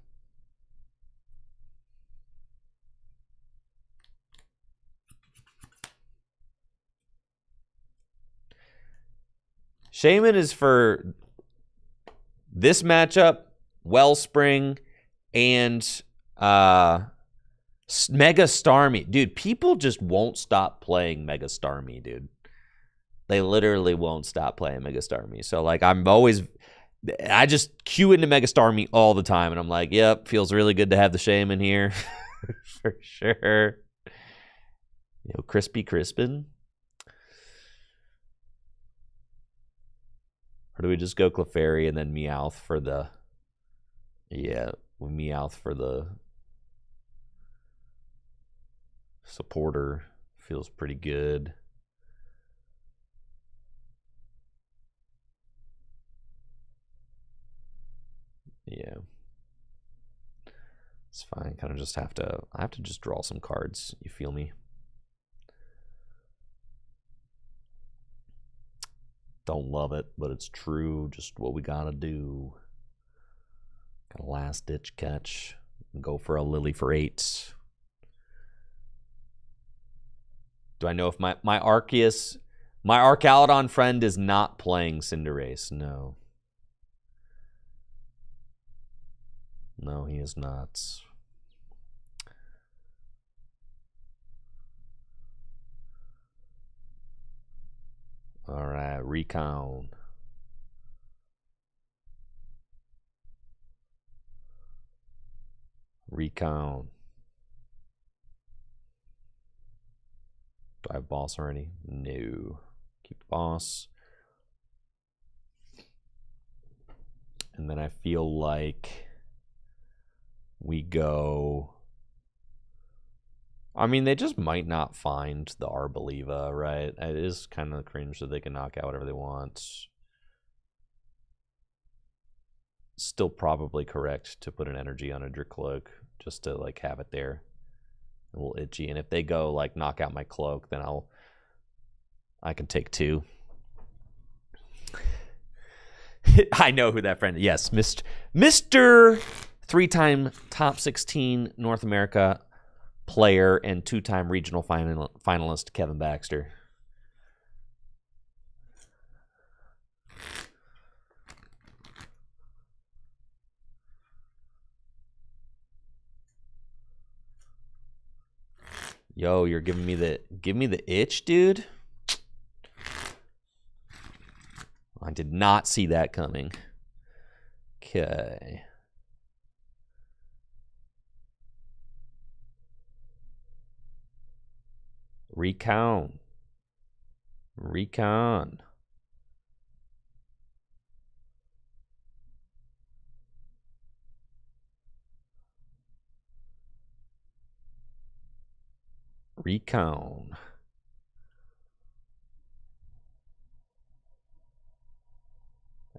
S1: Shaman is for this matchup, Wellspring, and Mega Starmie. Dude, people just won't stop playing Mega Starmie, dude. They literally won't stop playing Mega Starmie. So, like, I just queue into Mega Starmie all the time, and I'm like, yep, feels really good to have the Shaman here. For sure. Crispy Crispin. Or do we just go Clefairy and then Meowth for the... Yeah, Meowth for the supporter. Feels pretty good. Yeah. It's fine. Kind of just I have to just draw some cards. You feel me? Don't love it, but it's true. Just what we gotta do. Got a last ditch catch. Go for a Lily for 8. Do I know if my Arceus, my Archaludon friend is not playing Cinderace? No. No, he is not. All right, recount. Recount. Do I have boss already? No. Keep the boss. And then I feel like we go... I mean, they just might not find the Arboliva, right? It is kind of cringe that they can knock out whatever they want. Still probably correct to put an energy on a Dracloak just to, like, have it there. A little itchy. And if they go, like, knock out my cloak, then I can take 2. I know who that friend is. Yes, Mr. 3-time top 16 North America player and 2-time regional finalist Kevin Baxter. Yo, you're giving me the itch, dude. I did not see that coming. Okay. Recon. Recon. Recon.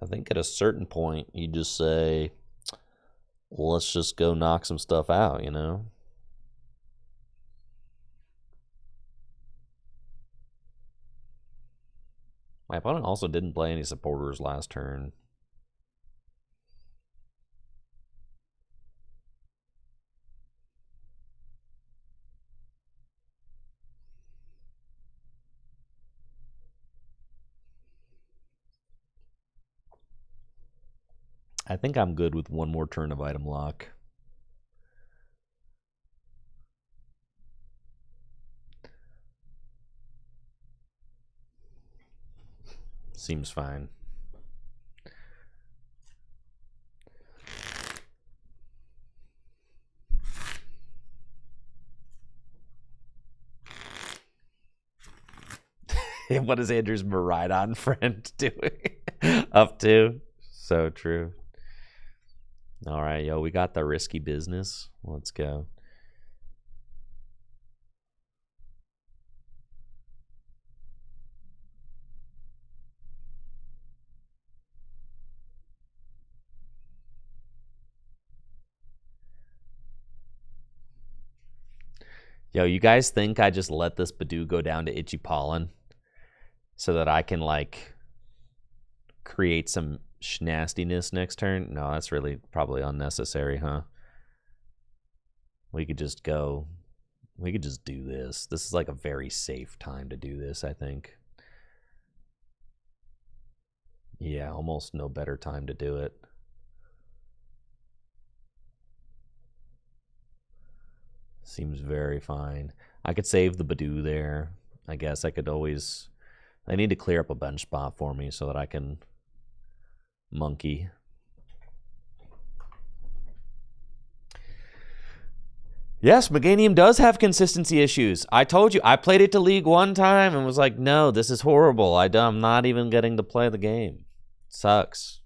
S1: I think at a certain point, you just say, well, let's just go knock some stuff out, you know? My opponent also didn't play any supporters last turn. I think I'm good with one more turn of item lock. Seems fine. What is Andrew's Maridon friend doing? Up to? So true. All right, yo, we got the risky business. Let's go. Yo, you guys think I just let this Badoo go down to Itchy Pollen so that I can, like, create some nastiness next turn? No, that's really probably unnecessary, huh? We could just go. We could just do this. This is like a very safe time to do this, I think. Yeah, almost no better time to do it. Seems very fine. I could save the Badoo there. I guess I could always... I need to clear up a bench spot for me so that I can monkey. Yes, Meganium does have consistency issues. I told you, I played it to League one time and was like, no, this is horrible. I'm not even getting to play the game. It sucks.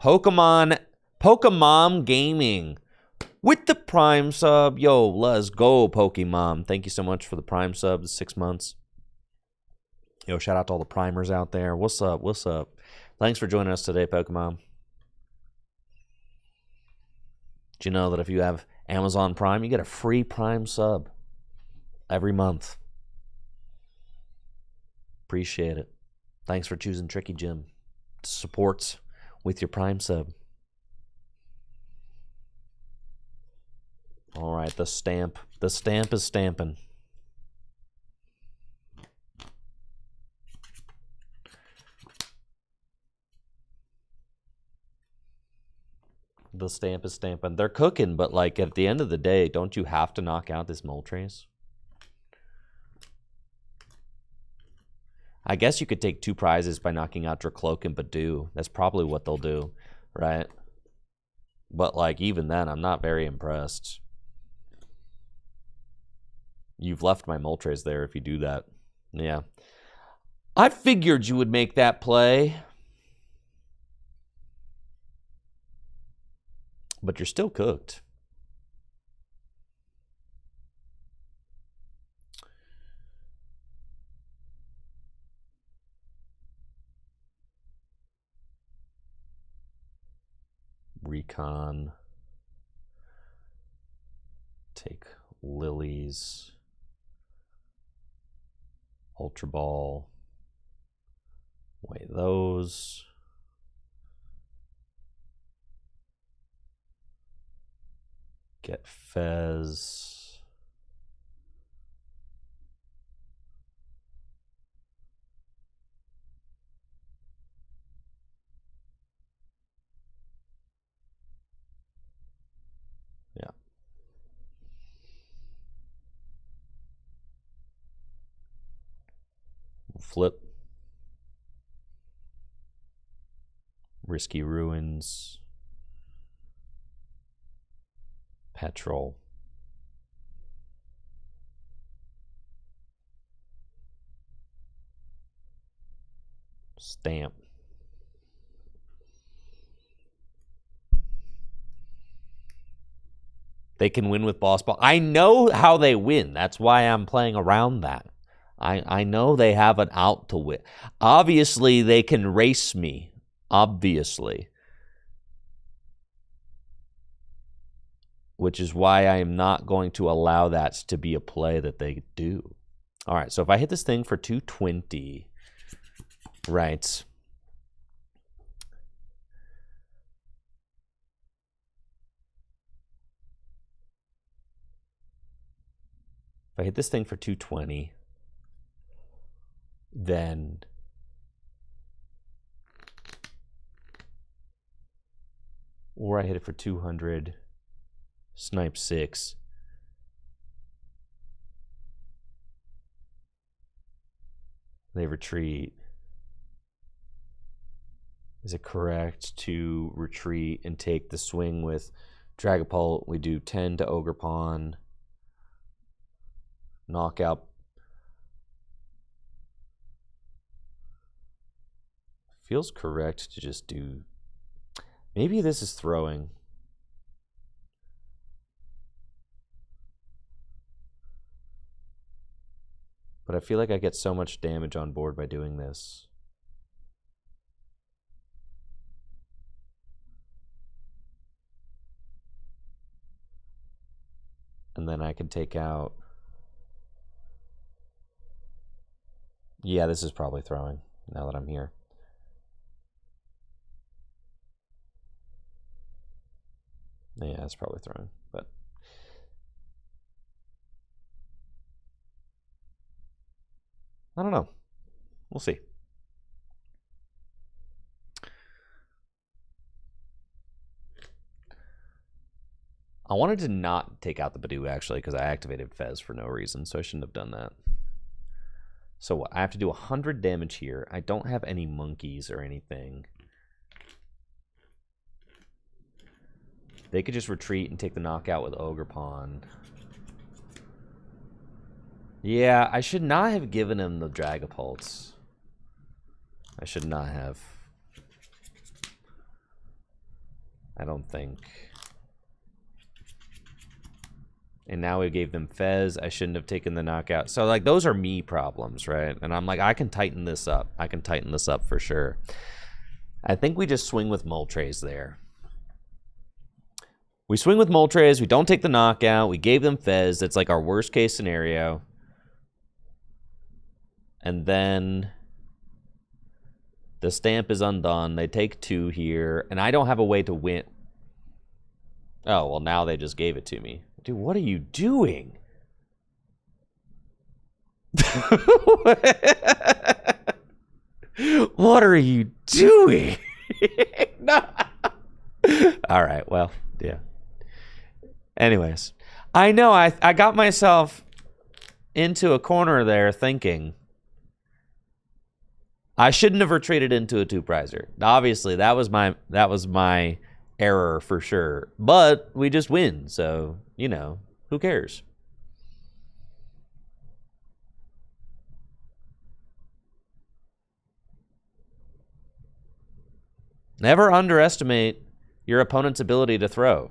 S1: Pokemon Gaming with the Prime sub. Yo, let's go, Pokemon. Thank you so much for the Prime sub, the 6 months. Yo, shout out to all the primers out there. What's up? What's up? Thanks for joining us today, Pokemon. Do you know that if you have Amazon Prime, you get a free Prime sub every month? Appreciate it. Thanks for choosing Tricky Jim. Supports with your Prime sub. All right, the stamp. The stamp is stamping. The stamp is stamping. They're cooking, but like at the end of the day, don't you have to knock out this Moltres? I guess you could take 2 prizes by knocking out Dracloak and Badoo. That's probably what they'll do, right? But like even then, I'm not very impressed. You've left my Moltres there if you do that. Yeah. I figured you would make that play. But you're still cooked. Recon. Take Lilies. Ultra Ball. Weigh those. Get Fez. Flip. Risky Ruins. Petrol. Stamp. They can win with boss ball. I know how they win. That's why I'm playing around that. I know they have an out to win. Obviously, they can race me. Obviously. Which is why I am not going to allow that to be a play that they do. All right, so if I hit this thing for 220, right. If I hit this thing for 220, then or I hit it for 200, snipe 6. They retreat. Is it correct to retreat and take the swing with Dragapult? We do 10 to Ogre Pawn. Knockout. Feels correct to just do... Maybe this is throwing. But I feel like I get so much damage on board by doing this. And then I can take out... Yeah, this is probably throwing, now that I'm here. Yeah, it's probably throwing, but... I don't know. We'll see. I wanted to not take out the Badoo, actually, because I activated Fez for no reason, so I shouldn't have done that. So what? I have to do 100 damage here. I don't have any monkeys or anything. They could just retreat and take the knockout with Ogre Pawn. Yeah, I should not have given him the Dragapults. I should not have. I don't think. And now we gave them Fez. I shouldn't have taken the knockout. So, like, those are me problems, right? And I'm like, I can tighten this up. I can tighten this up for sure. I think we just swing with Moltres there. We swing with Moltres. We don't take the knockout. We gave them Fez. That's like our worst case scenario. And then the stamp is undone. They take 2 here. And I don't have a way to win. Oh, well, now they just gave it to me. Dude, what are you doing? What are you doing? No. All right, well, yeah. Anyways, I know I got myself into a corner there thinking I shouldn't have retreated into a 2-prizer. Obviously, that was my error for sure. But we just win, so, you know, who cares? Never underestimate your opponent's ability to throw.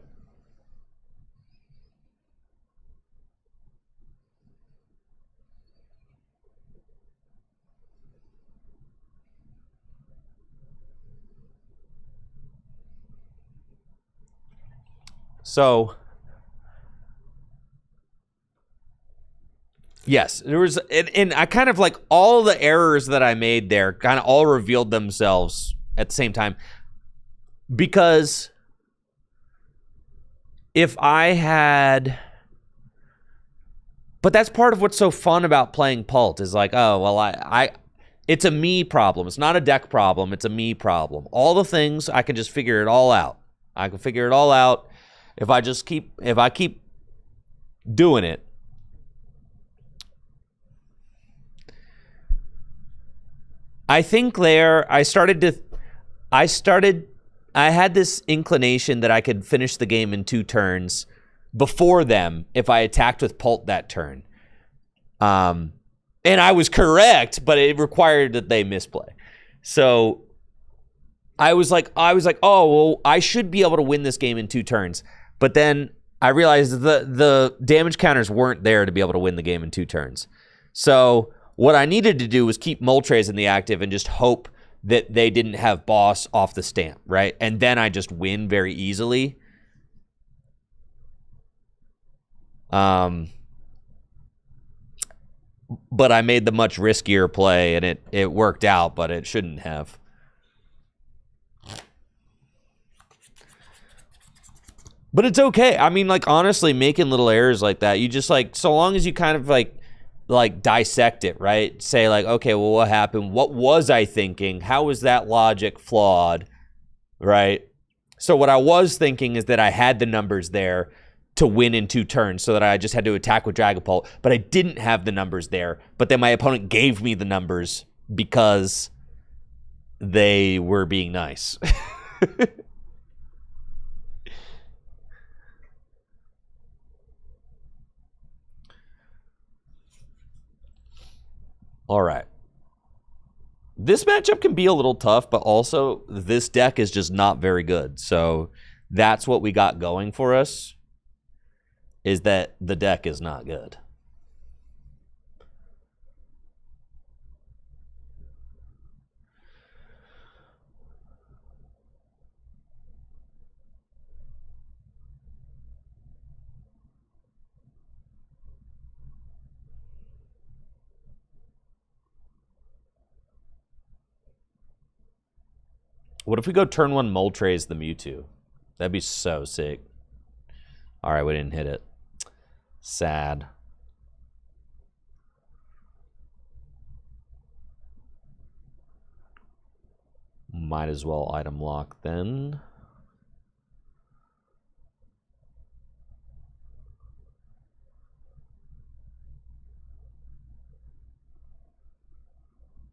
S1: So, yes, there was, and I kind of like all the errors that I made there kind of all revealed themselves at the same time. Because if I had, but that's part of what's so fun about playing Pult is like, oh, well, it's a me problem. It's not a deck problem. It's a me problem. All the things, I can just figure it all out. I can figure it all out. If I keep doing it. I think I had this inclination that I could finish the game in 2 turns before them if I attacked with Pult that turn. And I was correct, but it required that they misplay. So I was like, oh, well, I should be able to win this game in 2 turns. But then I realized the damage counters weren't there to be able to win the game in 2 turns. So what I needed to do was keep Moltres in the active and just hope that they didn't have boss off the stamp, right? And then I just win very easily. But I made the much riskier play, and it worked out, but it shouldn't have. But it's okay. I mean, like, honestly, making little errors like that, you just, like, so long as you kind of, like dissect it, right? Say, like, okay, well, what happened? What was I thinking? How was that logic flawed, right? So what I was thinking is that I had the numbers there to win in 2 turns so that I just had to attack with Dragapult, but I didn't have the numbers there. But then my opponent gave me the numbers because they were being nice. All right. This matchup can be a little tough, but also this deck is just not very good. So that's what we got going for us, is that the deck is not good. What if we go turn 1 Moltres the Mewtwo? That'd be so sick. All right, we didn't hit it. Sad. Might as well item lock then.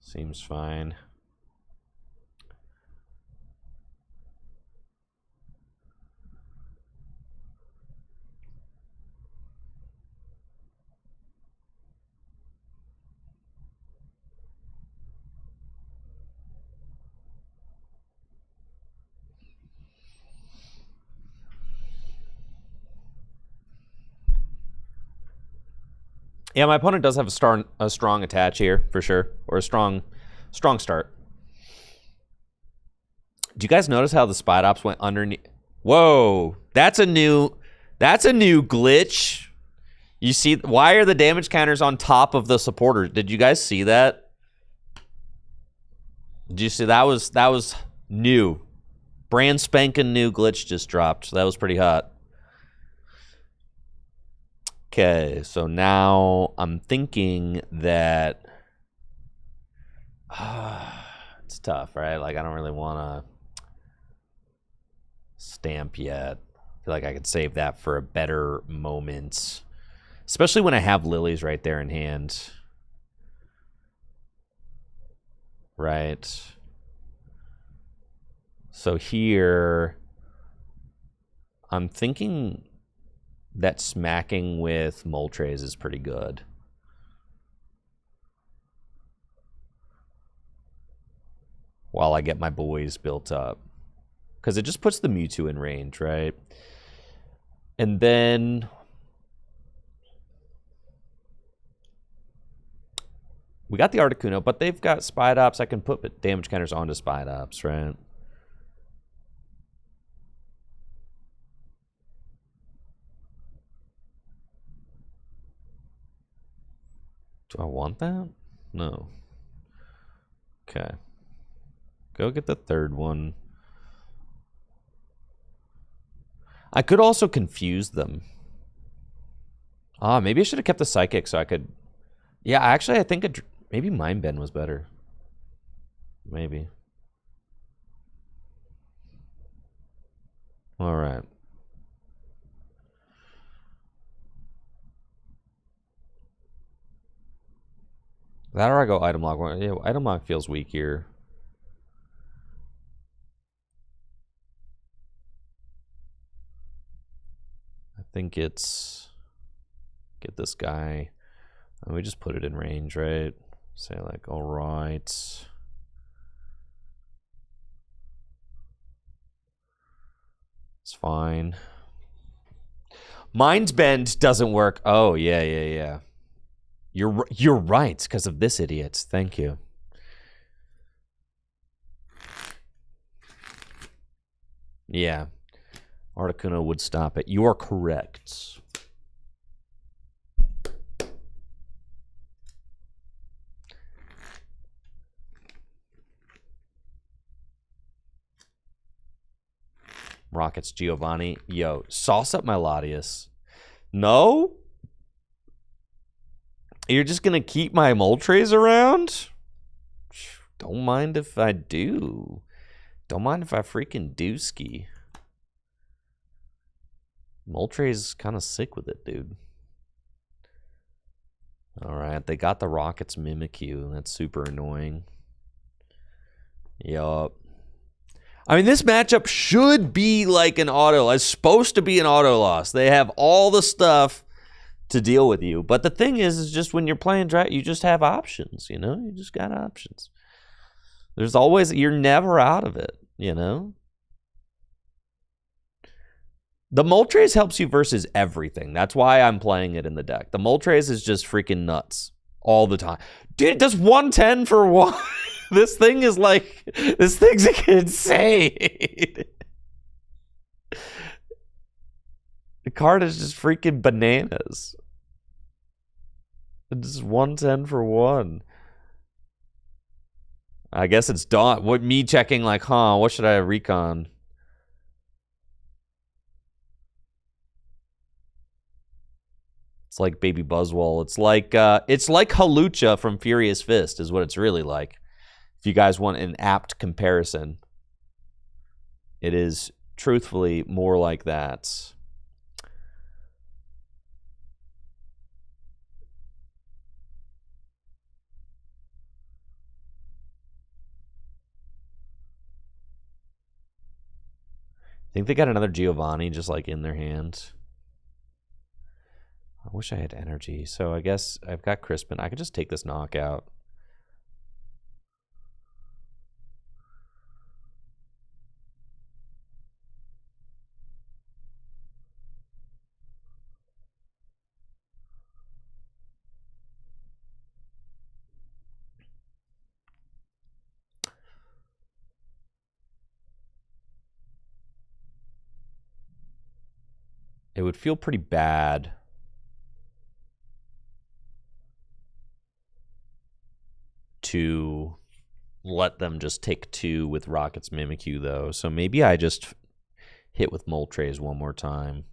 S1: Seems fine. Yeah, my opponent does have a strong attach here, for sure. Or a strong start. Do you guys notice how the Spidops went underneath? Whoa, that's a new glitch. You see, why are the damage counters on top of the supporters? Did you guys see that? Did you see that was new. Brand spanking new glitch just dropped. That was pretty hot. Okay, so now I'm thinking that it's tough, right? Like, I don't really want to stamp yet. I feel like I could save that for a better moment, especially when I have lilies right there in hand. Right. So here, I'm thinking that smacking with Moltres is pretty good. While I get my boys built up. Because it just puts the Mewtwo in range, right? And then we got the Articuno, but they've got Spidops. I can put damage counters onto Spidops, right? Do I want that? No. Okay. Go get the third one. I could also confuse them. Maybe I should have kept the Psychic so I could... Yeah, actually, I think maybe Mind Bend was better. Maybe. All right. That or I go item lock. Yeah, item lock feels weak here. I think it's get this guy. And we just put it in range, right? Say like, all right. It's fine. Mind's Bend doesn't work. Oh, yeah. You're right because of this idiot. Thank you. Yeah. Articuno would stop it. You are correct. Rockets Giovanni. Yo, sauce up Melodius. No? You're just going to keep my Moltres around? Don't mind if I do. Don't mind if I freaking do ski. Moltres is kind of sick with it, dude. Alright, they got the Rockets Mimikyu. That's super annoying. Yup. I mean, this matchup should be like an auto. It's supposed to be an auto loss. They have all the stuff to deal with you. But the thing is just when you're playing draft, you just have options, you know? You just got options. There's always, you're never out of it, you know? The Moltres helps you versus everything. That's why I'm playing it in the deck. The Moltres is just freaking nuts all the time. Dude, it does 110 for one. This thing is like, this thing's insane. The card is just freaking bananas. It's just 110 for one. I guess it's Dawn. What me checking like, what should I recon? It's like Baby Buzzwole. It's like Halucha from Furious Fist is what it's really like. If you guys want an apt comparison, it is truthfully more like that. I think they got another Giovanni just like in their hand. I wish I had energy. So I guess I've got Crispin. I could just take this knockout. It would feel pretty bad to let them just take two with Rocket's Mimikyu, though. So maybe I just hit with Moltres one more time.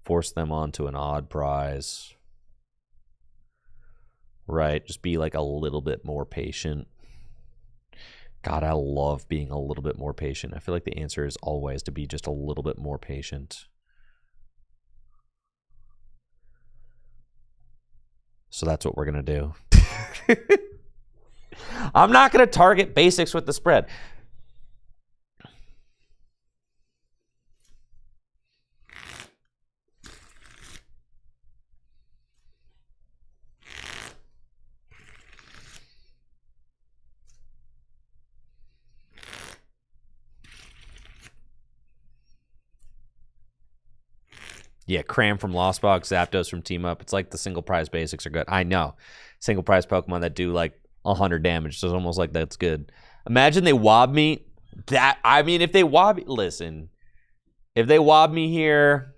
S1: Force them onto an odd prize. Right, just be like a little bit more patient. God, I love being a little bit more patient. I feel like the answer is always to be just a little bit more patient. So that's what we're going to do. I'm not going to target basics with the spread. Yeah, Cram from Lost Box, Zapdos from Team Up. It's like the single prize basics are good. I know. Single prize Pokemon that do like 100 damage. So it's almost like that's good. Imagine they wob me. I mean, if they wob... Listen. If they wob me here...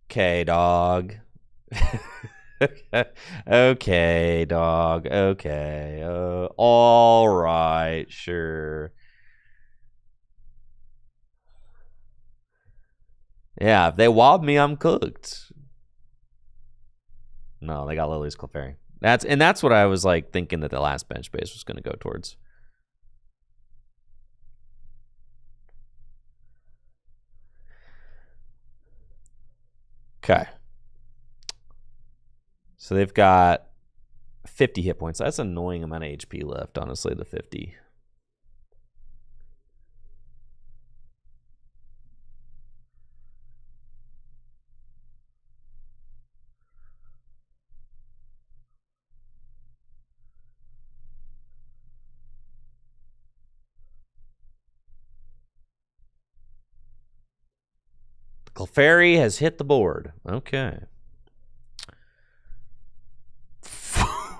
S1: Okay, dog. Okay, dog. Okay. All right. Sure. Yeah, if they wob me, I'm cooked. No, they got Lily's Clefairy. That's what I was like thinking that the last bench base was going to go towards. Okay. So they've got 50 hit points. That's an annoying amount of HP left, honestly, the 50. Clefairy has hit the board. Okay.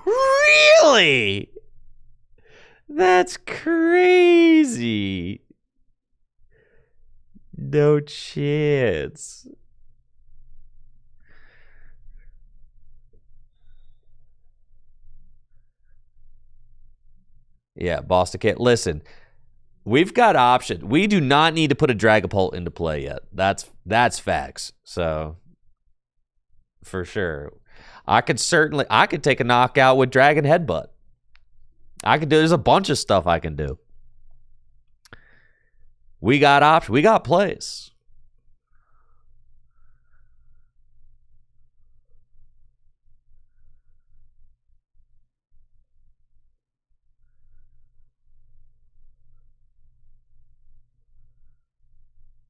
S1: Really? That's crazy. No chance. Yeah, Boston Cat. Listen, we've got options. We do not need to put a Dragapult into play yet. That's facts. So, for sure. I could take a knockout with Dragon Headbutt. There's a bunch of stuff I can do. We got options. We got plays.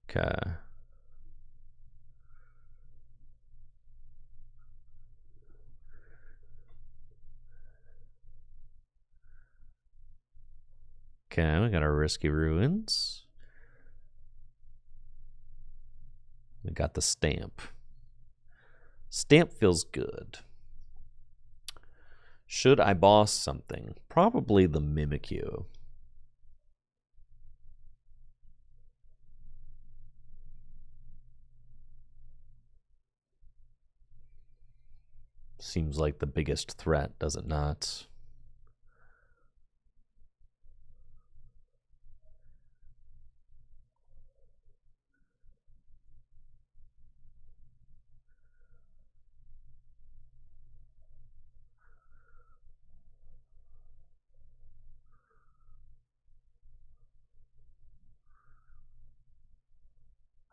S1: Okay. Okay, we got our Risky Ruins. We got the Stamp. Stamp feels good. Should I boss something? Probably the Mimikyu. Seems like the biggest threat, does it not?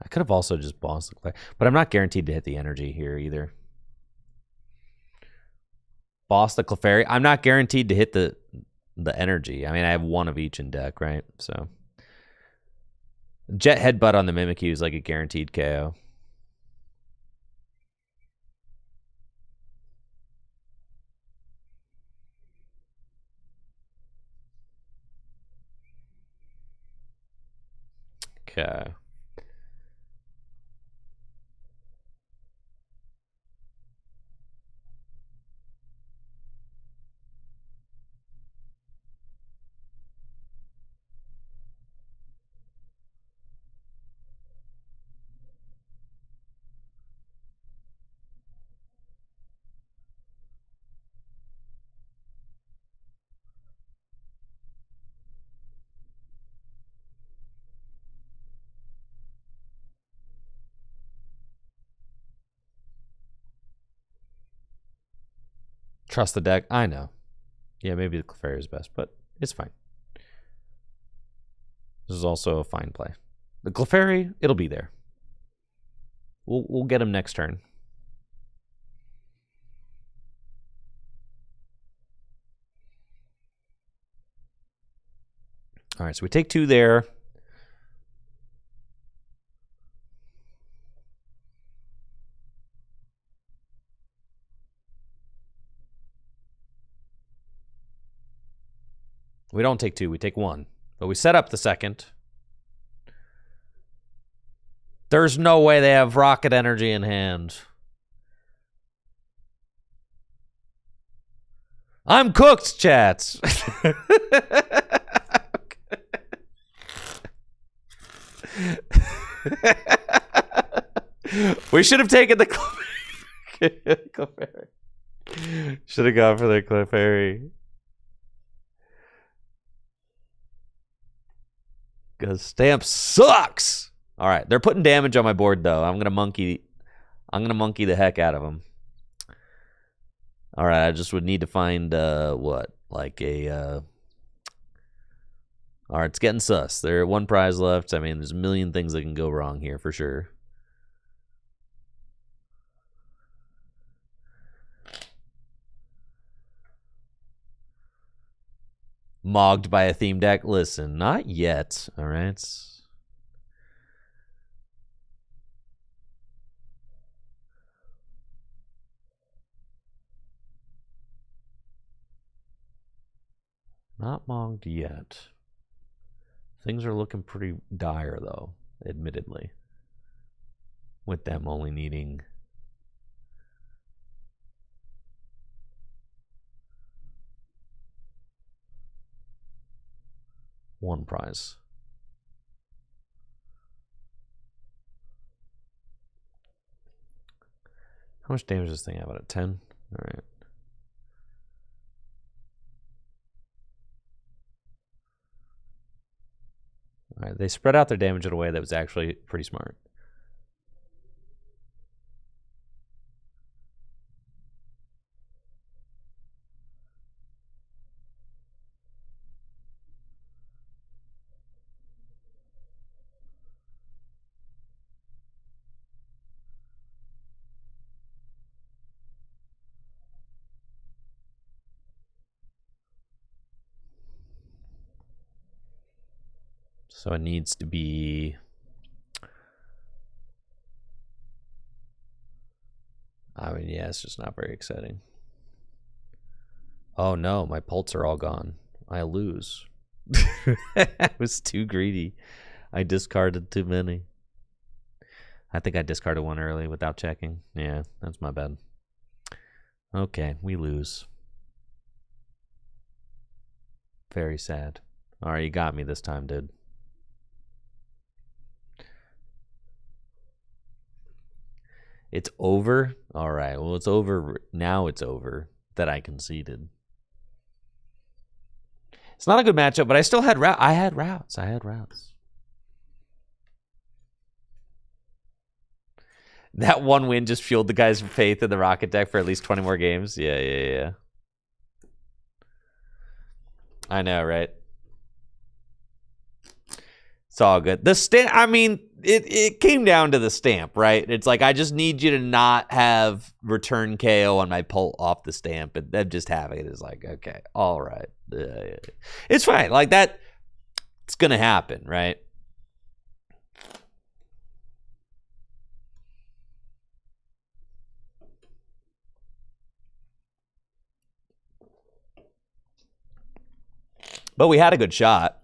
S1: I could have also just bossed the Clefairy, but I'm not guaranteed to hit the energy here either. Boss the Clefairy. I'm not guaranteed to hit the energy. I mean, I have one of each in deck, right? So Jet Headbutt on the Mimikyu is like a guaranteed KO. Okay. Trust the deck. I know. Yeah, maybe the Clefairy is best, but it's fine. This is also a fine play. The Clefairy, it'll be there. We'll get him next turn. All right, so we take 2 there. We don't take 2, we take 1. But we set up the second. There's no way they have Rocket Energy in hand. I'm cooked, chats. We should have taken the Clefairy. Should have gone for the Clefairy. Because Stamp sucks. All right, they're putting damage on my board though. I'm gonna monkey the heck out of them. All right, I just would need to find what, like a. All right, it's getting sus. There are 1 prize left. I mean, there's a million things that can go wrong here for sure. mogged by a theme deck. Listen, not yet, all right? Not mogged yet. Things are looking pretty dire, though, admittedly. With them only needing one prize. How much damage does this thing have on it? 10? All right. All right, they spread out their damage in a way that was actually pretty smart. So it needs to be... I mean, yeah, it's just not very exciting. Oh no, my pults are all gone. I lose. I was too greedy. I discarded too many. I think I discarded one early without checking. Yeah, that's my bad. Okay, we lose. Very sad. All right, you got me this time, dude. It's over? All right, well, it's over. Now it's over that I conceded. It's not a good matchup, but I still had routes. I had routes. That one win just fueled the guy's faith in the Rocket deck for at least 20 more games. Yeah. I know, right? It's all good. The stamp, I mean, it came down to the stamp, right? It's like, I just need you to not have return KO on my pull off the stamp. And them just having it is like, okay, all right. It's fine. Like that, it's going to happen, right? But we had a good shot.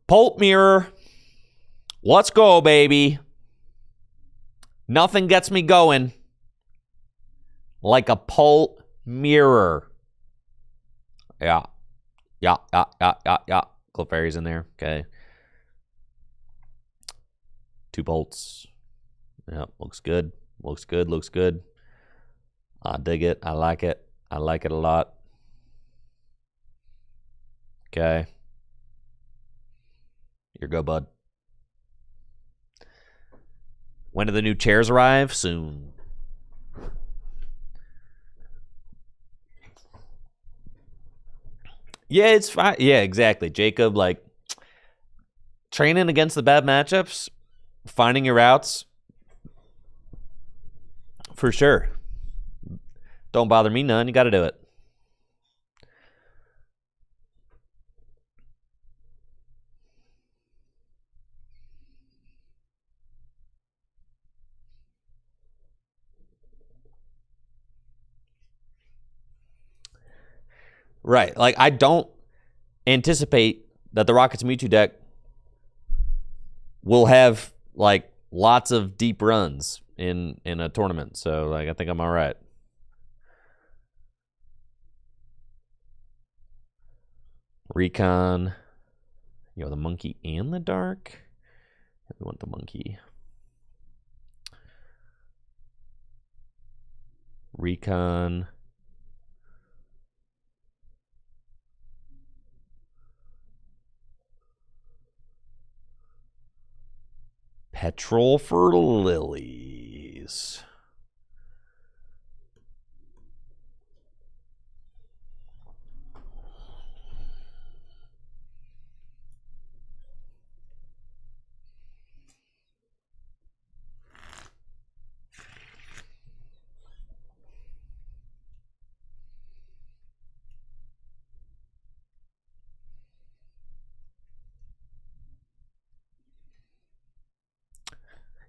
S1: Pulp mirror. Let's go, baby. Nothing gets me going like a pulp mirror. Yeah. Clefairy's in there. Okay. 2 bolts. Yep, looks good. Looks good. I dig it. I like it. I like it a lot. Okay. Here go, bud. When do the new chairs arrive? Soon. Yeah, it's fine. Yeah, exactly. Jacob, like, training against the bad matchups, finding your routes, for sure. Don't bother me none. You got to do it. Right. Like, I don't anticipate that the Rockets Mewtwo deck will have, like, lots of deep runs in a tournament. So, like, I think I'm all right. Recon. You know, the monkey and the dark. We want the monkey. Recon. Petrol for lilies.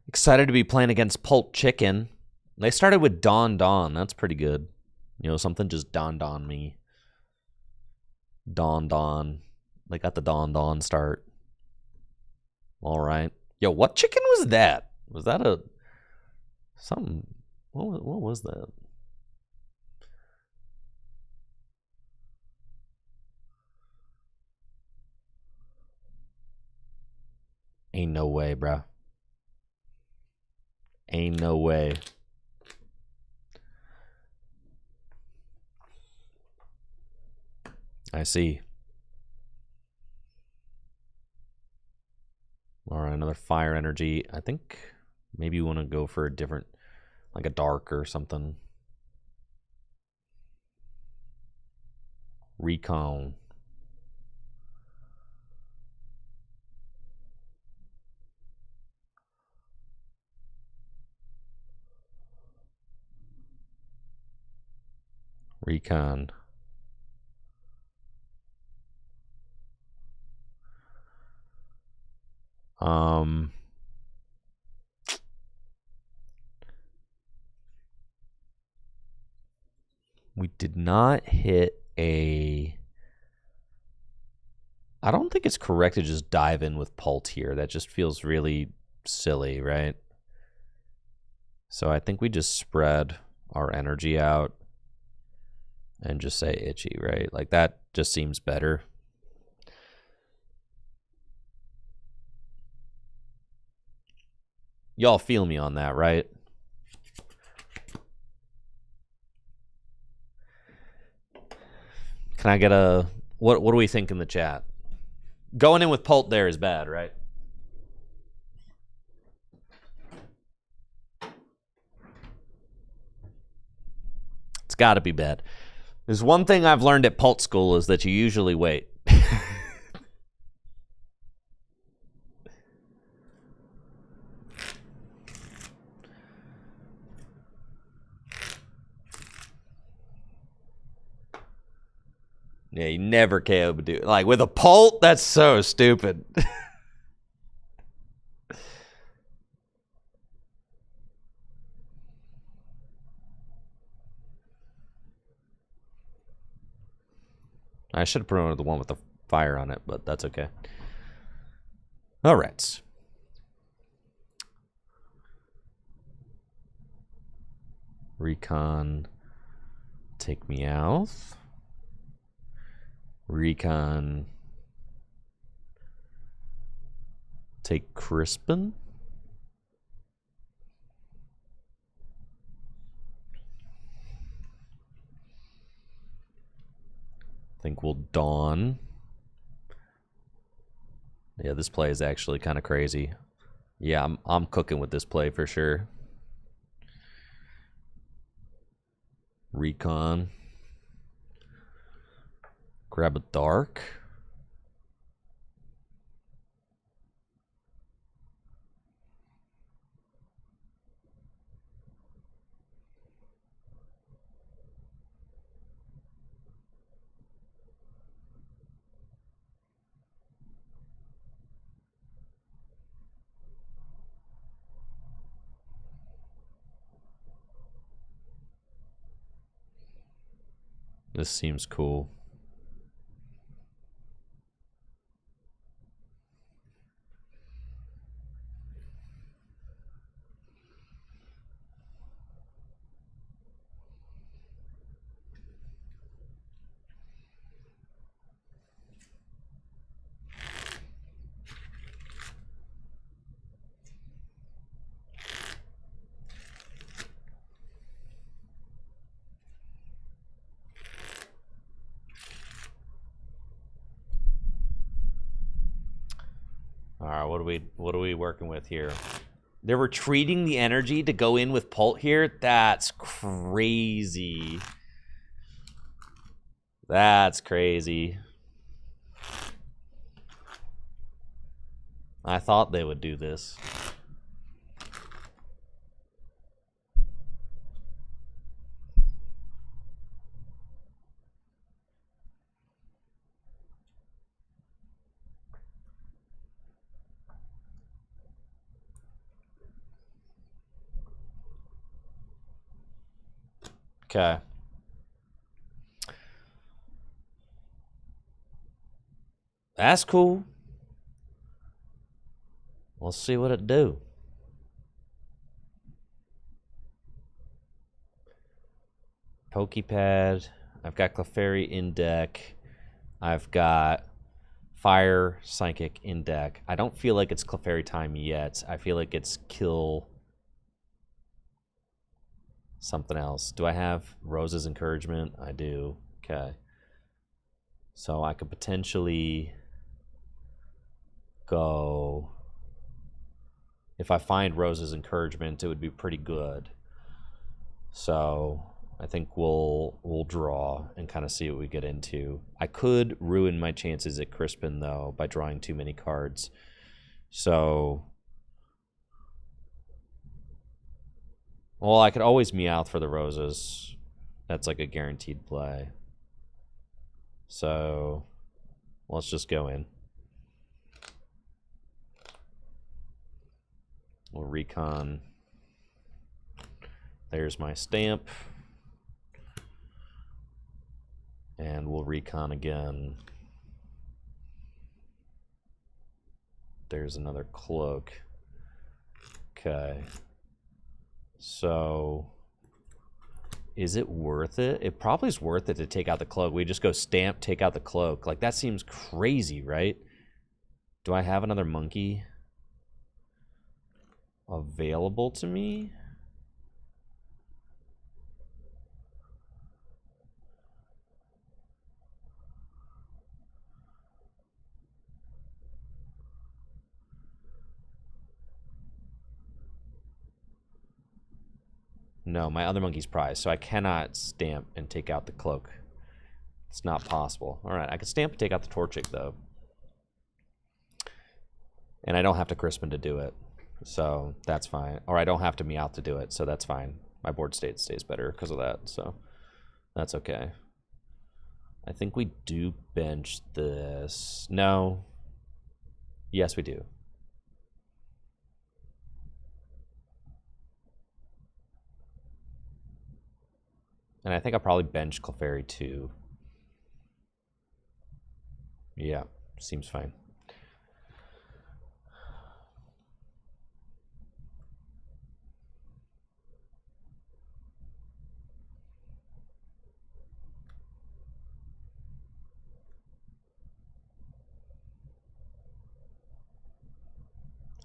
S1: Excited to be playing against Pult Chicken. They started with Dawn Dawn. That's pretty good. You know, something just dawned on me. Dawn Dawn. They got the Dawn Dawn start. All right. Yo, what chicken was that? Was that a... something... What was that? Ain't no way, bro. Ain't no way. I see. All right, another fire energy. I think maybe you want to go for a different, like a dark or something. Recon. Recon. We did not hit a... I don't think it's correct to just dive in with Pult here. That just feels really silly, right? So I think we just spread our energy out and just say itchy, right? Like that just seems better. Y'all feel me on that, right? Can I get a... What do we think in the chat? Going in with Pult there is bad, right? It's got to be bad. There's one thing I've learned at Pult School is that you usually wait. Yeah, you never KO do like with a Pult. That's so stupid. I should have promoted the one with the fire on it, but that's okay. All right. Recon, take me out. Recon, take Crispin. I think we'll Dawn. Yeah, this play is actually kind of crazy. Yeah, I'm cooking with this play for sure. Recon. Grab a dark. This seems cool. All right, what are we working with here? They're retreating the energy to go in with Pult here. That's crazy. That's crazy. I thought they would do this. Okay. That's cool. We'll see what it do. Pokepad. I've got Clefairy in deck. I've got Fire Psychic in deck. I don't feel like it's Clefairy time yet. I feel like it's kill something else. Do I have Rose's Encouragement? I do. Okay. So I could potentially go... If I find Rose's Encouragement, it would be pretty good. So I think we'll draw and kind of see what we get into. I could ruin my chances at Crispin, though, by drawing too many cards. So... Well, I could always Meowth for the Roses. That's like a guaranteed play. So let's just go in. We'll recon. There's my stamp. And we'll recon again. There's another cloak. Okay. So, is it worth it? It probably is worth it to take out the cloak. We just go stamp, take out the cloak. Like, that seems crazy, right? Do I have another monkey available to me? No, my other monkey's prize, so I cannot stamp and take out the cloak. It's not possible. All right, I can stamp and take out the Torchic, though. And I don't have to Crispin to do it, so that's fine. Or I don't have to Meowth to do it, so that's fine. My board state stays better because of that, so that's okay. I think we do bench this. No. Yes, we do. And I think I'll probably bench Clefairy too. Yeah, seems fine.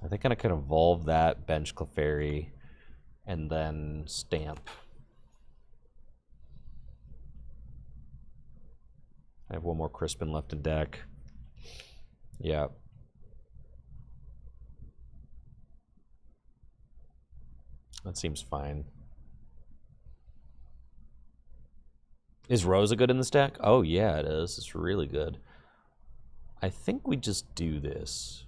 S1: I think I could evolve that, bench Clefairy, and then stamp. I have one more Crispin left in deck. Yeah. That seems fine. Is Rosa good in this deck? Oh, yeah, it is. It's really good. I think we just do this.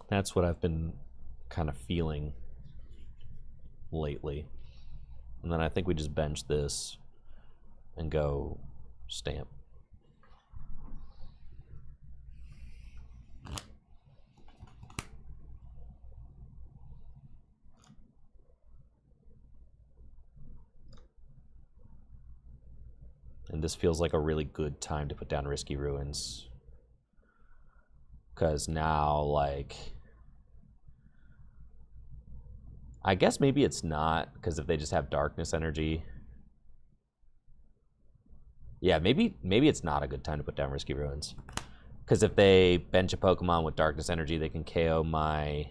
S1: That's what I've been kind of feeling lately. And then I think we just bench this and go stamp. And this feels like a really good time to put down Risky Ruins. Because now, like... I guess maybe it's not, because if they just have Darkness Energy... Yeah, maybe it's not a good time to put down Risky Ruins. Because if they bench a Pokemon with Darkness Energy, they can KO my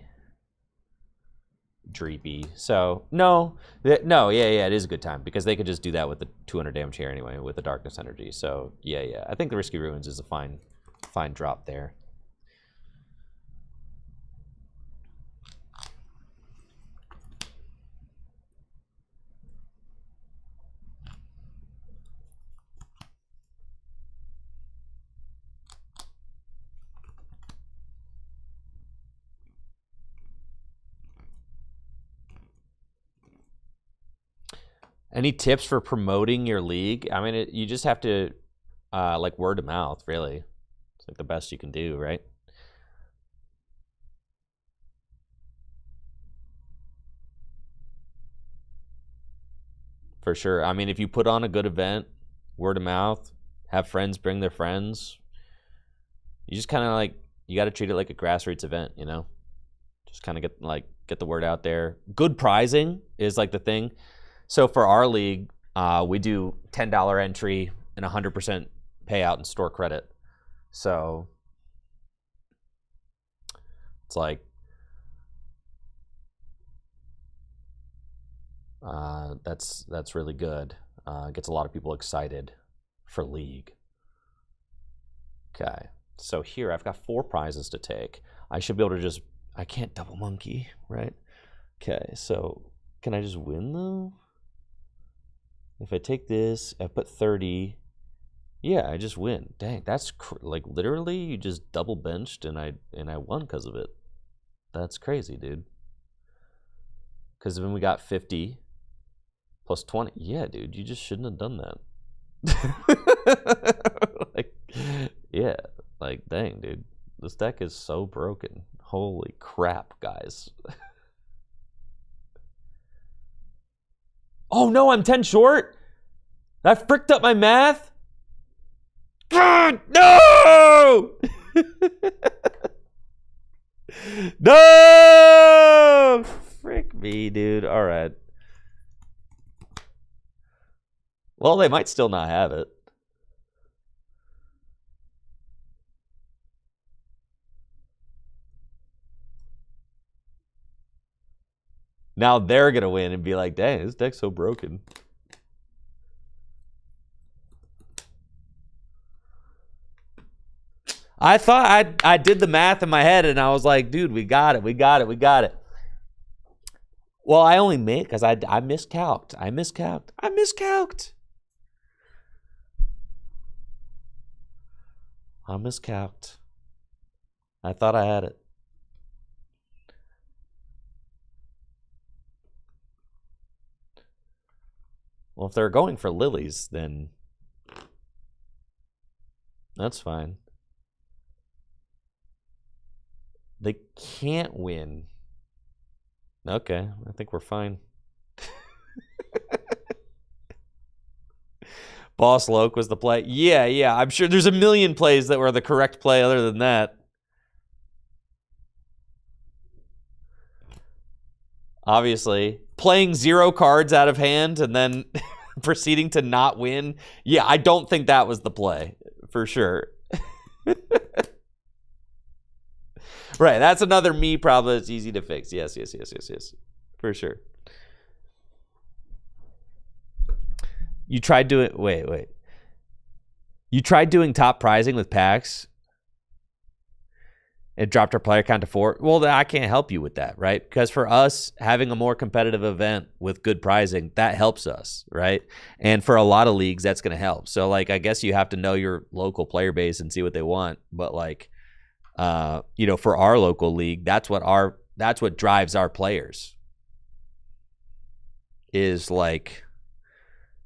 S1: Dreepy. So, no, yeah, it is a good time. Because they could just do that with the 200 damage here anyway, with the Darkness Energy. So, yeah. I think the Risky Ruins is a fine drop there. Any tips for promoting your league? I mean, you just have to, like, word of mouth, really. It's like the best you can do, right? for sure. I mean, if you put on a good event, word of mouth, have friends bring their friends, you just kind of like, you got to treat it like a grassroots event, you know? Just kind of get the word out there. Good prizing is like the thing. So for our league, we do $10 entry and 100% payout in store credit. So it's like, that's really good. Gets a lot of people excited for league. Okay, so here I've got 4 prizes to take. I should be able to just, I can't double monkey, right? Okay, so can I just win though? If I take this, I put 30. Yeah, I just win. Dang, that's like literally you just double benched and I won because of it. That's crazy, dude. Because then we got 50 plus 20. Yeah, dude, you just shouldn't have done that. Like, yeah, like dang, dude, this deck is so broken. Holy crap, guys. Oh no, I'm 10 short. I fricked up my math. God, no! No! Frick me, dude. All right. Well, they might still not have it. Now they're going to win and be like, dang, this deck's so broken. I thought I did the math in my head and I was like, dude, we got it. Well, I only made because I miscalced. I miscalced. I thought I had it. Well, if they're going for lilies, then that's fine. They can't win. Okay, I think we're fine. Boss Loke was the play. Yeah. I'm sure there's a million plays that were the correct play other than that. Obviously, playing 0 cards out of hand and then proceeding to not win. Yeah, I don't think that was the play, for sure. Right, that's another me problem that's easy to fix. Yes. For sure. You tried doing, wait. You tried doing top prizing with packs? It dropped our player count to 4. Well, I can't help you with that, right? Because for us, having a more competitive event with good prizing, that helps us, right? And for a lot of leagues, that's going to help. So, like, I guess you have to know your local player base and see what they want. But, like, you know, for our local league, that's what drives our players. Is, like,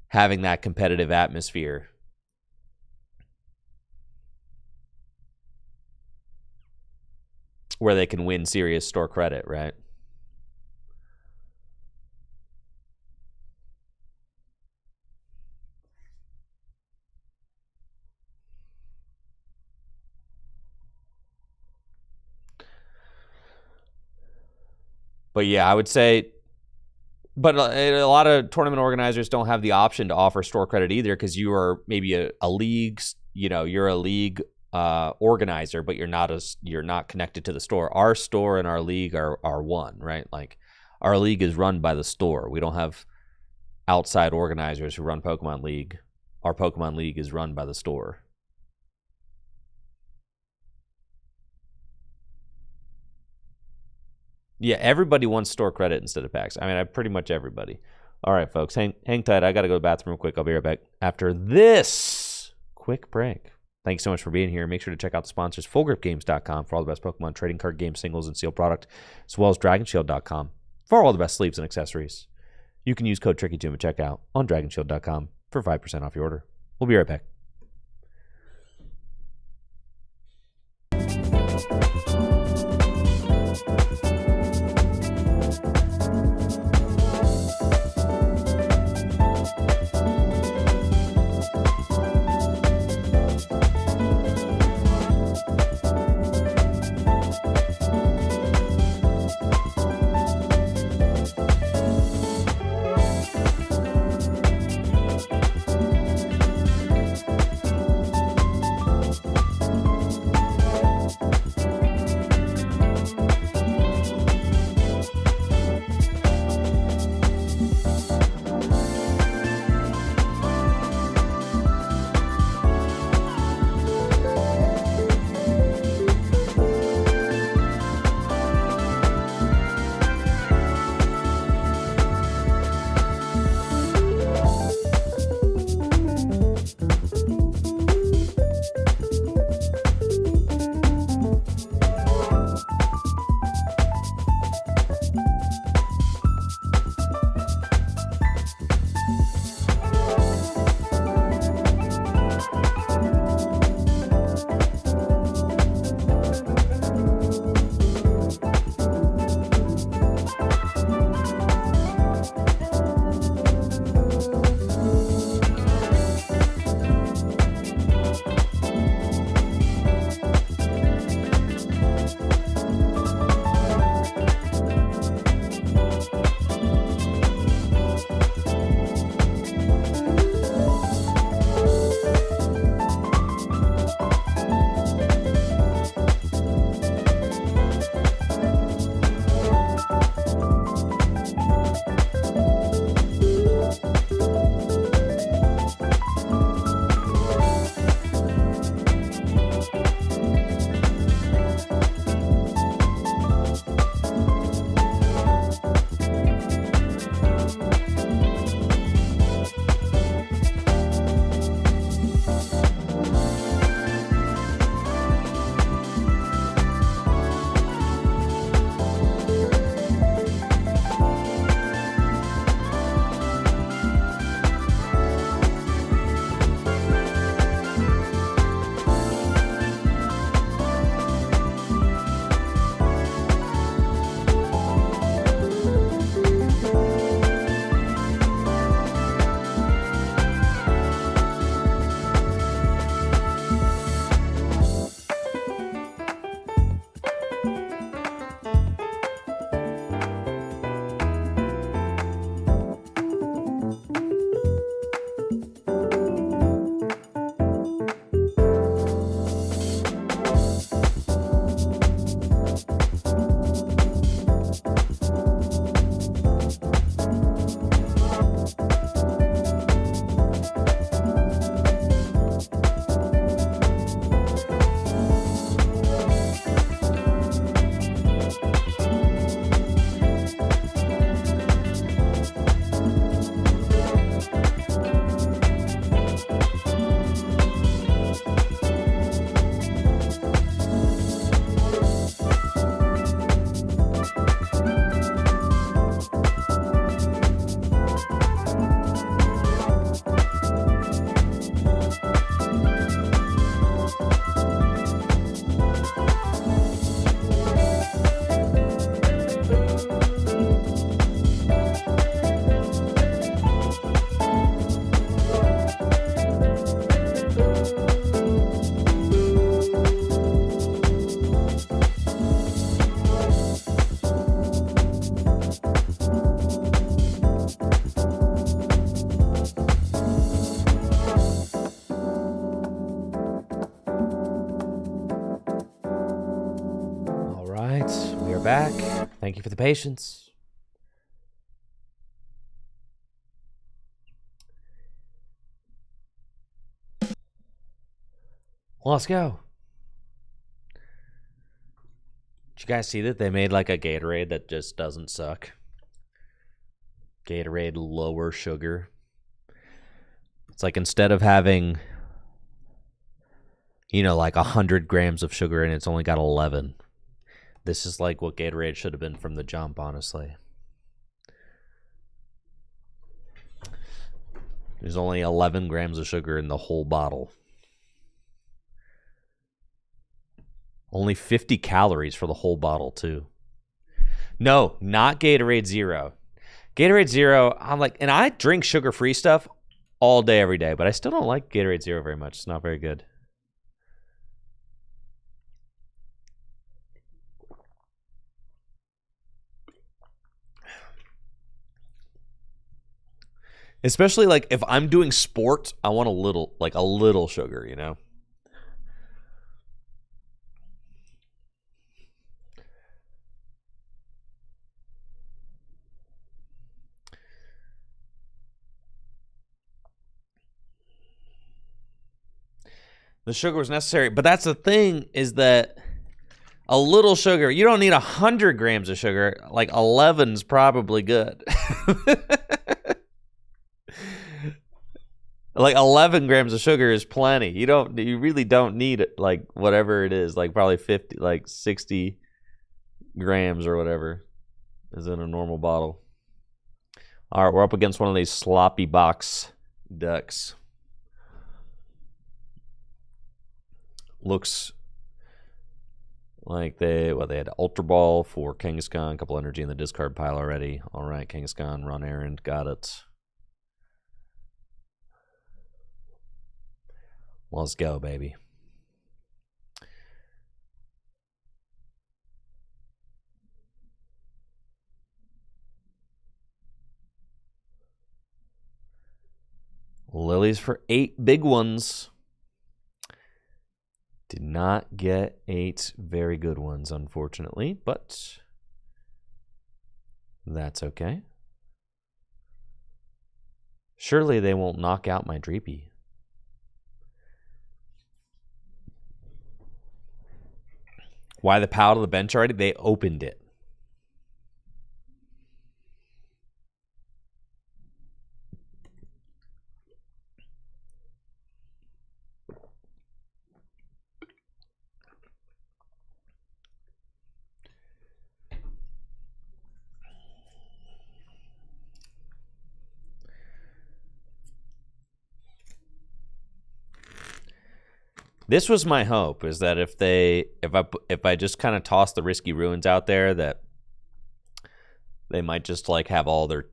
S1: having that competitive atmosphere. Where they can win serious store credit, right? But yeah, I would say, but a lot of tournament organizers don't have the option to offer store credit either because you are maybe a league, you know, you're a league organizer, but you're not connected to the store. Our store and our league are one, right? Like our league is run by the store. We don't have outside organizers who run Pokemon League. Our Pokemon League is run by the store. Yeah, everybody wants store credit instead of packs. I mean, pretty much everybody. All right, folks, hang tight. I got to go to the bathroom real quick. I'll be right back after this quick break. Thanks so much for being here. Make sure to check out the sponsors, FullGripGames.com for all the best Pokemon trading card game singles and sealed product, as well as DragonShield.com for all the best sleeves and accessories. You can use code TrickyJim at checkout on DragonShield.com for 5% off your order. We'll be right back. Thank you for the patience. Let's go. Did you guys see that they made like a Gatorade that just doesn't suck? Gatorade lower sugar. It's like instead of having, you know, like 100 grams of sugar and it's only got 11. This is like what Gatorade should have been from the jump, honestly. There's only 11 grams of sugar in the whole bottle. Only 50 calories for the whole bottle, too. No, not Gatorade Zero. Gatorade Zero, I'm like, and I drink sugar-free stuff all day, every day, but I still don't like Gatorade Zero very much. It's not very good. Especially like if I'm doing sports, I want a little sugar, you know? The sugar was necessary, but that's the thing is that a little sugar, you don't need 100 grams of sugar. Like 11's probably good. Like 11 grams of sugar is plenty. You really don't need it, like whatever it is, like probably 50, like 60 grams or whatever is in a normal bottle. All right, we're up against one of these sloppy box decks. Looks like they had Ultra Ball for Kangaskhan, a couple energy in the discard pile already. All right, Kangaskhan, run errand, got it. Let's go, baby. Lilies for 8 big ones. Did not get 8 very good ones, unfortunately, but that's okay. Surely they won't knock out my Dreepy. Why the pile to the bench already? They opened it. This was my hope, is that if I just kind of toss the risky ruins out there, that they might just like have all their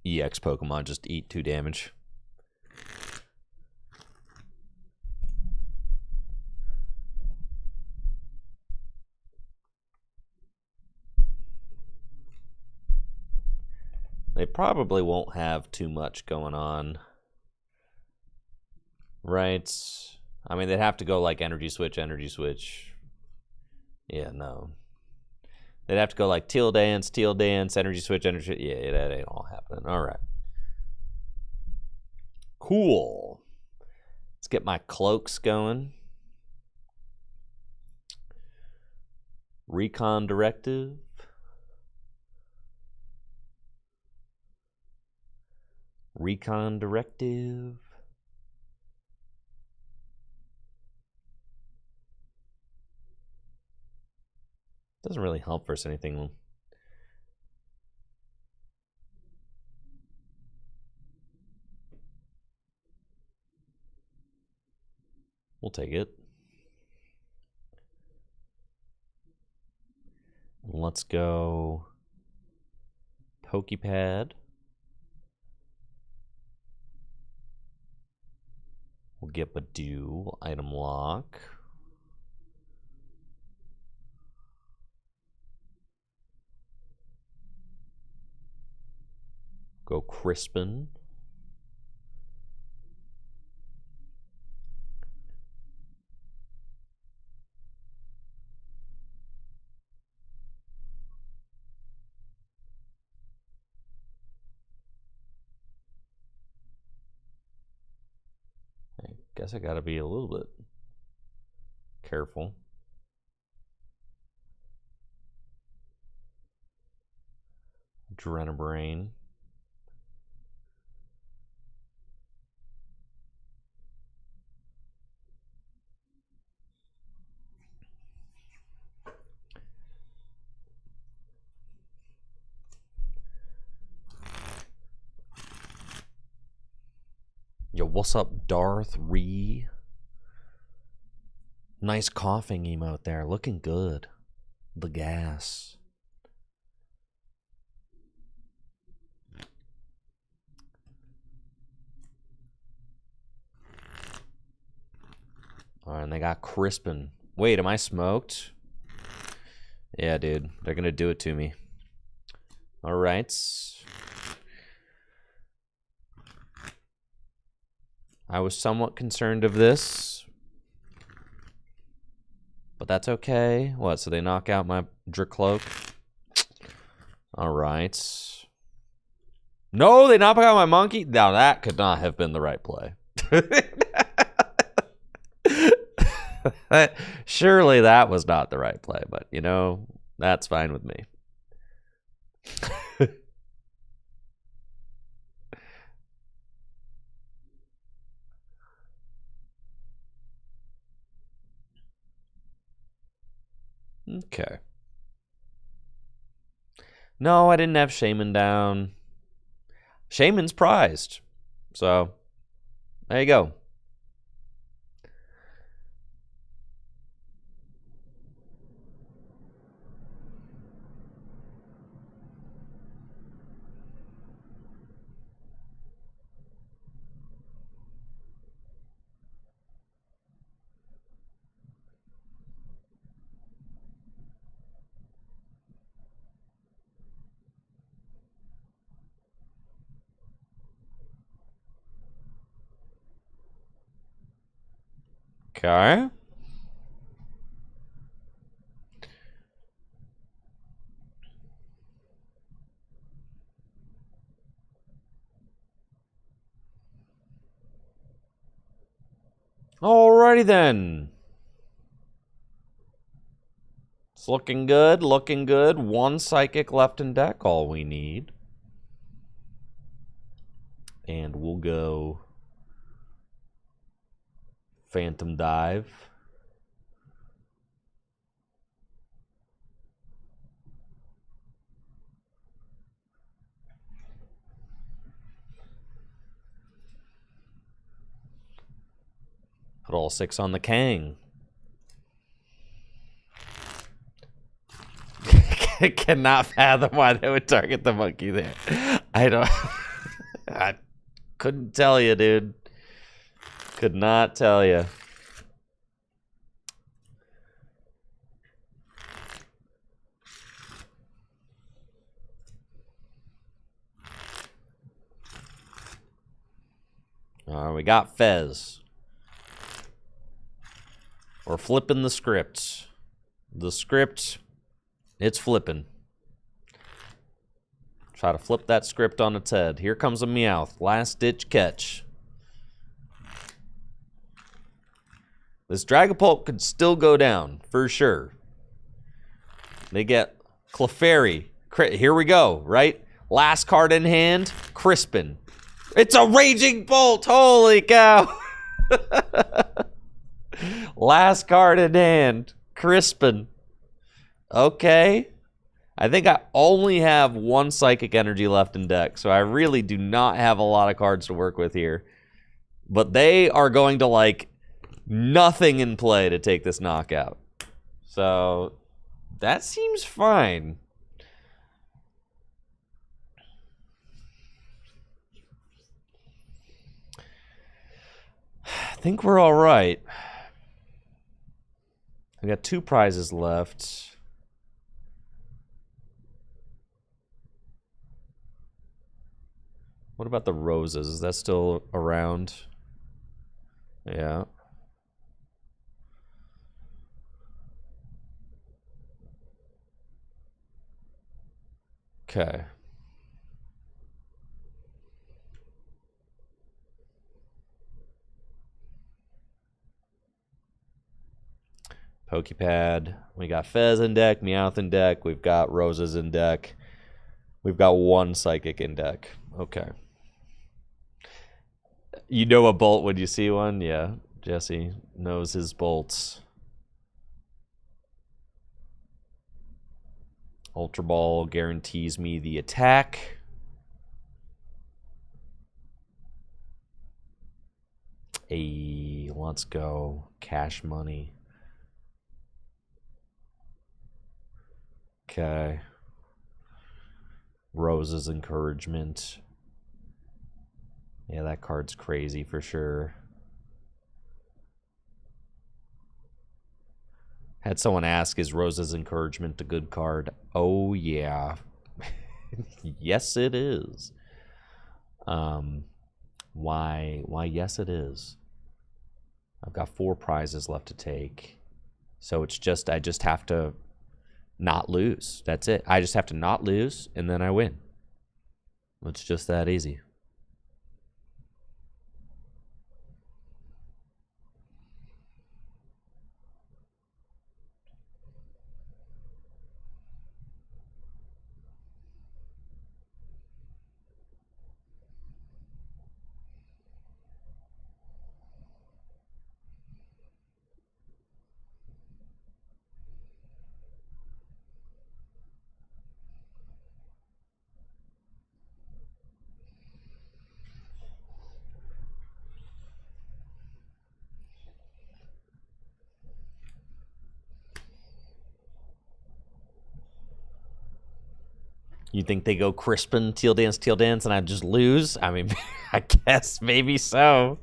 S1: EX Pokemon just eat 2 damage. They probably won't have too much going on, right? I mean, they'd have to go like energy switch. Yeah, no. They'd have to go like teal dance, energy switch. Yeah, that ain't all happening. All right. Cool. Let's get my cloaks going. Recon directive. Recon directive. Doesn't really help versus anything. We'll take it. Let's go Pokepad. We'll get Badoo, item lock. Go Crispin. Guess I gotta be a little bit careful. Adrenabrain. Yo, what's up, Darth Ree? Nice coughing emote there. Looking good. The gas. Alright, and they got Crispin. Wait, am I smoked? Yeah, dude. They're gonna do it to me. Alright. I was somewhat concerned of this. But that's okay. What, so they knock out my Dracloak? Alright. No, they knock out my monkey? Now that could not have been the right play. Surely that was not the right play, but you know, that's fine with me. Okay. No, I didn't have Shaman down. Shaman's prized. So, there you go. Okay. Alrighty then. It's looking good, looking good. One Psychic left in deck, all we need. And we'll go Phantom Dive. Put all 6 on the Kang. I cannot fathom why they would target the monkey there. I don't... I couldn't tell you, dude. Could not tell you. We got Fez. We're flipping the script. The script, it's flipping. Try to flip that script on its head. Here comes a Meowth. Last ditch catch. This Dragapult could still go down, for sure. They get Clefairy. Here we go, right? Last card in hand, Crispin. It's a Raging Bolt! Holy cow! Last card in hand, Crispin. Okay. I think I only have 1 Psychic Energy left in deck, so I really do not have a lot of cards to work with here. But they are going to, like, nothing in play to take this knockout. So, that seems fine. I think we're all right. We got 2 prizes left. What about the roses? Is that still around? Yeah. Okay. Pokepad. We got Fez in deck, Meowth in deck. We've got Roses in deck. We've got one Psychic in deck. Okay. You know a bolt when you see one? Yeah, Jesse knows his bolts. Ultra Ball guarantees me the attack. Hey, let's go. Cash money. Okay. Rose's encouragement. Yeah, that card's crazy for sure. Had someone ask, is Rose's encouragement a good card? Oh, yeah. Yes, it is. Why, yes, it is. I've got 4 prizes left to take. So it's just, I just have to not lose. That's it. I just have to not lose, and then I win. It's just that easy. You think they go Crispin, Teal Dance, and I just lose? I mean, I guess maybe so.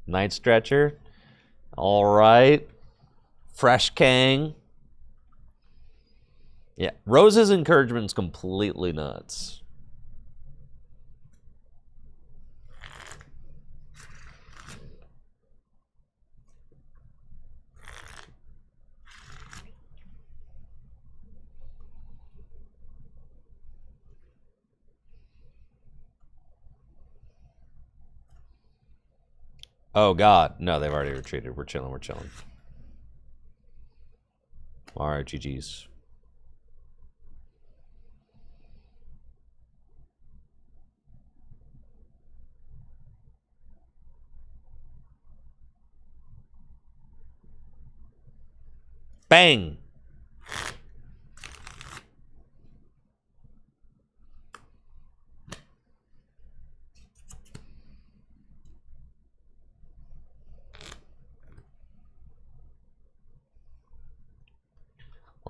S1: Night Stretcher. All right. Fresh Kang. Yeah, Rose's encouragement's completely nuts. Oh, God. No, they've already retreated. We're chilling. We're chilling. All right, GG's. Bang!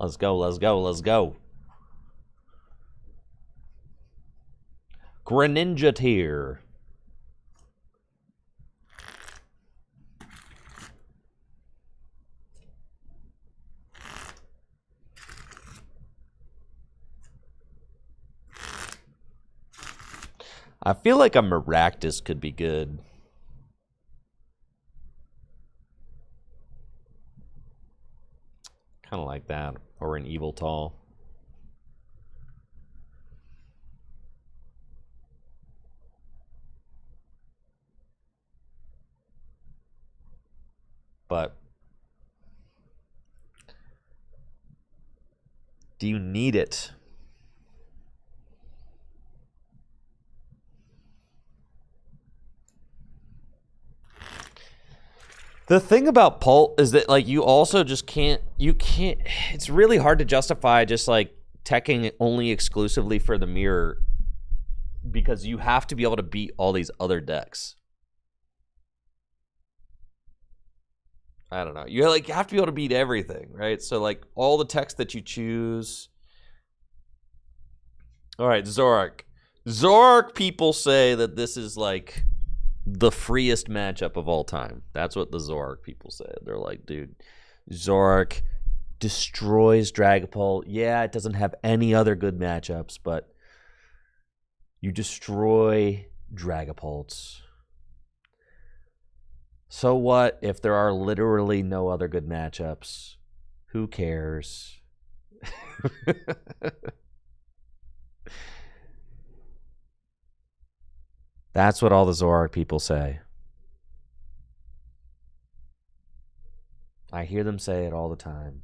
S1: Let's go, let's go, let's go. Greninja tier. I feel like a Maractus could be good. Kind of like that. Or an Evil Tall. But do you need it? The thing about Pult is that, like, you also just can't, it's really hard to justify just, like, teching only exclusively for the mirror because you have to be able to beat all these other decks. I don't know. You, like, have to be able to beat everything, right? So, like, all the techs that you choose. All right, Zorak. Zorak people say that this is, like, the freest matchup of all time. That's what the Zorak people say. They're like, dude, Zorak destroys Dragapult. Yeah, it doesn't have any other good matchups, but you destroy Dragapults. So what if there are literally no other good matchups? Who cares? That's what all the Zoroark people say. I hear them say it all the time.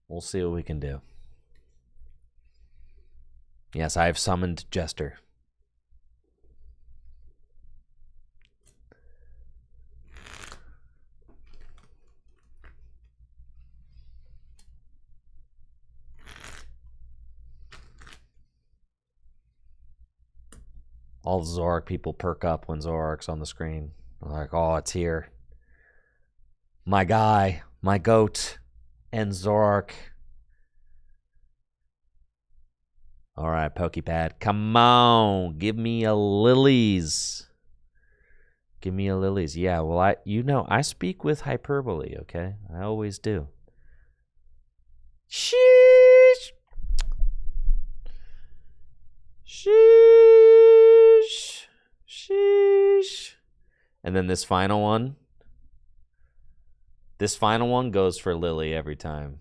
S1: We'll see what we can do. Yes, I have summoned Jester. All the Zoroark people perk up when Zoroark's on the screen. They're like, oh, it's here. My guy, my goat, and Zoroark. All right, Pokepad. Come on. Give me a Lilies. Give me a Lilies. Yeah, well, I speak with hyperbole, okay? I always do. Sheesh. Sheesh. Sheesh. And then this final one. This final one goes for Lily every time.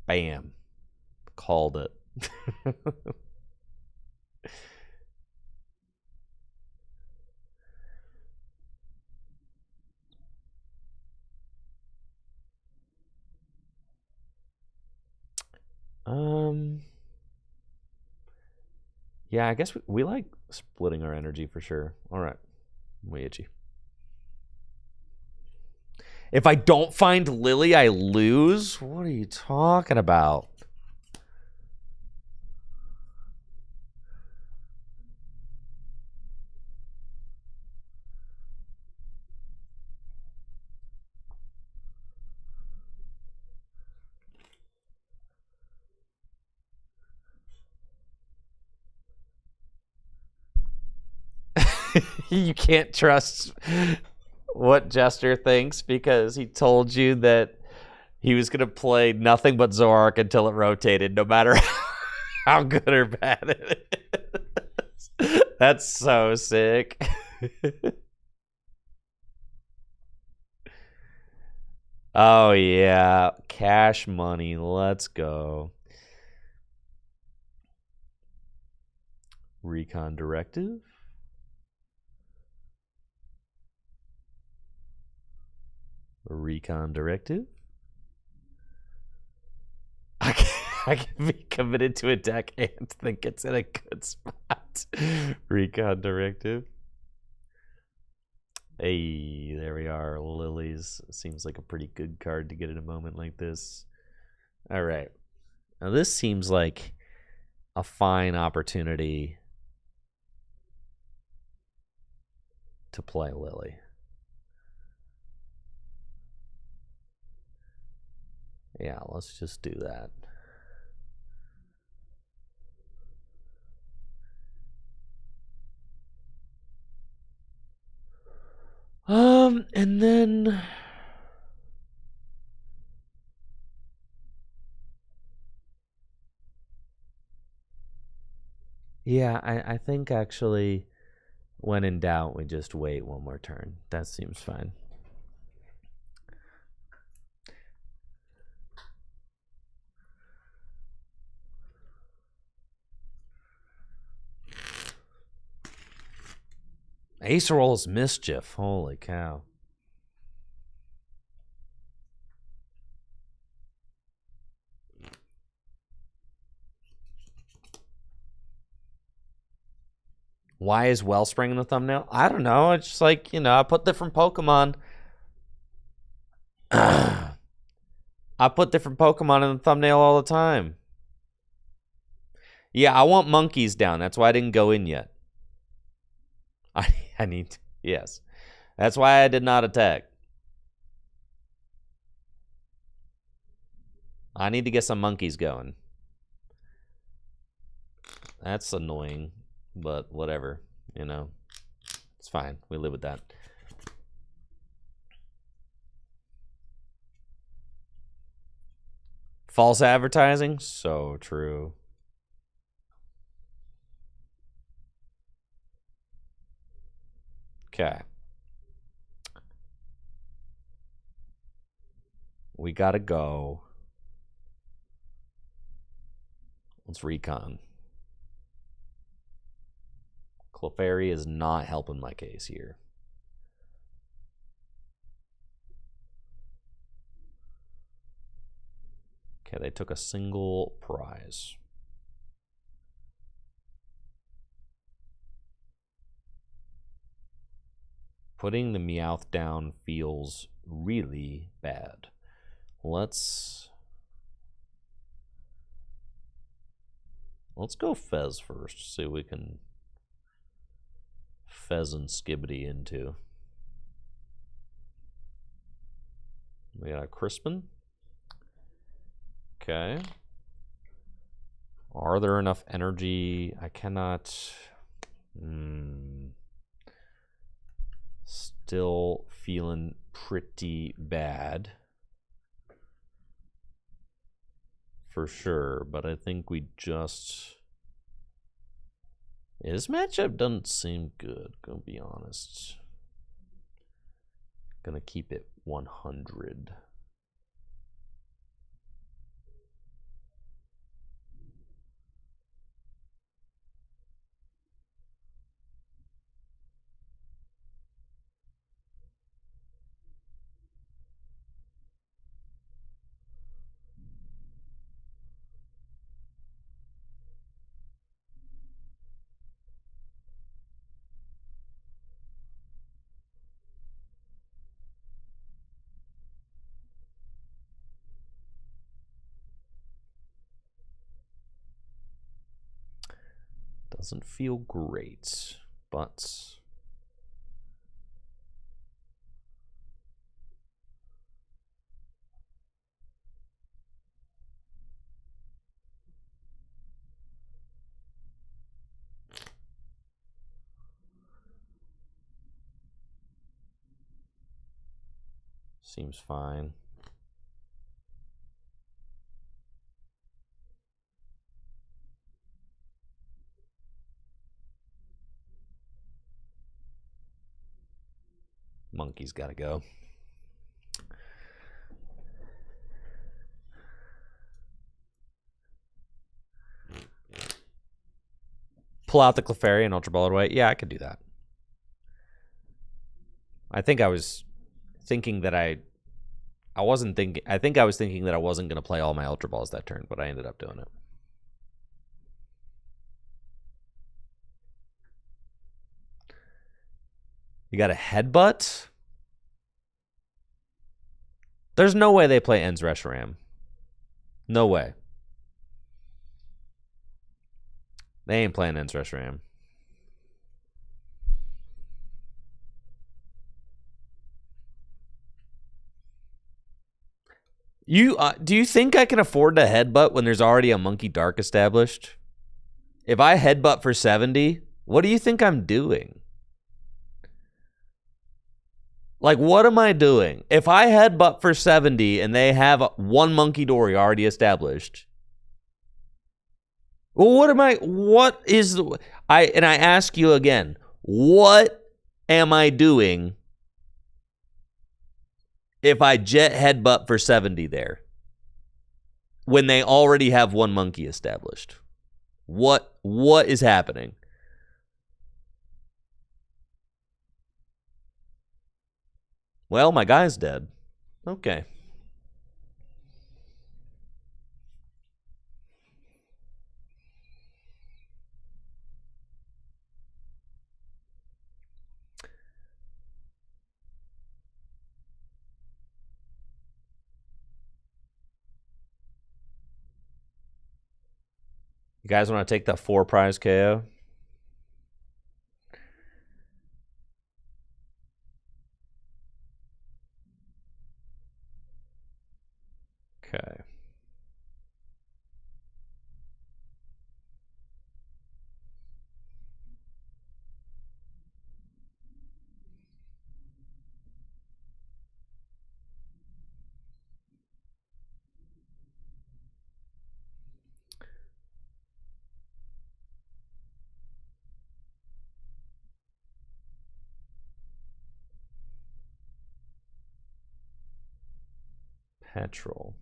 S1: Bam. Called it. Yeah, I guess we like splitting our energy for sure. All right. Way itchy. If I don't find Lily, I lose? What are you talking about? You can't trust what Jester thinks because he told you that he was going to play nothing but Zoroark until it rotated, no matter how good or bad it is. That's so sick. Oh, yeah. Cash money. Let's go. Recon Directive. Recon Directive. I can be committed to a deck and think it's in a good spot. Recon Directive. Hey, there we are. Lilies. Seems like a pretty good card to get in a moment like this. All right. Now this seems like a fine opportunity to play Lily. Yeah, let's just do that. And then yeah, I think actually when in doubt we just wait one more turn. That seems fine. Ace rolls Mischief. Holy cow. Why is Wellspring in the thumbnail? I don't know. It's just like, you know, I put different Pokemon. I put different Pokemon in the thumbnail all the time. Yeah, I want monkeys down. That's why I didn't go in yet. I need to. Yes. That's why I did not attack. I need to get some monkeys going. That's annoying, but whatever, you know. It's fine. We live with that. False advertising? So true. Okay. We gotta go. Let's recon. Clefairy is not helping my case here. Okay, they took a single prize. Putting the Meowth down feels really bad. Let's go Fez first. See what we can Fez and Skibbity into. We got a Crispin. Okay. Are there enough energy? I cannot. Still feeling pretty bad. For sure, but I think we just... This matchup doesn't seem good, gonna be honest. Gonna keep it 100. Doesn't feel great, but seems fine. Monkey's gotta go. Pull out the Clefairy and Ultra Ball it away. Yeah, I could do that. I think I was thinking that I wasn't thinking. I think I was thinking that I wasn't gonna play all my Ultra Balls that turn, but I ended up doing it. You got a Headbutt? There's no way they play Ends Reshiram. No way. They ain't playing Ends Reshiram. Do you think I can afford to headbutt when there's already a Monkey Dark established? If I headbutt for 70, what do you think I'm doing? Like, what am I doing? If I headbutt for 70 and they have one Monkey Dory already established, well, I ask you again, what am I doing if I jet headbutt for 70 there when they already have one monkey established? What is happening? Well, my guy's dead. Okay. You guys want to take that 4 prize KO? Okay. petrol.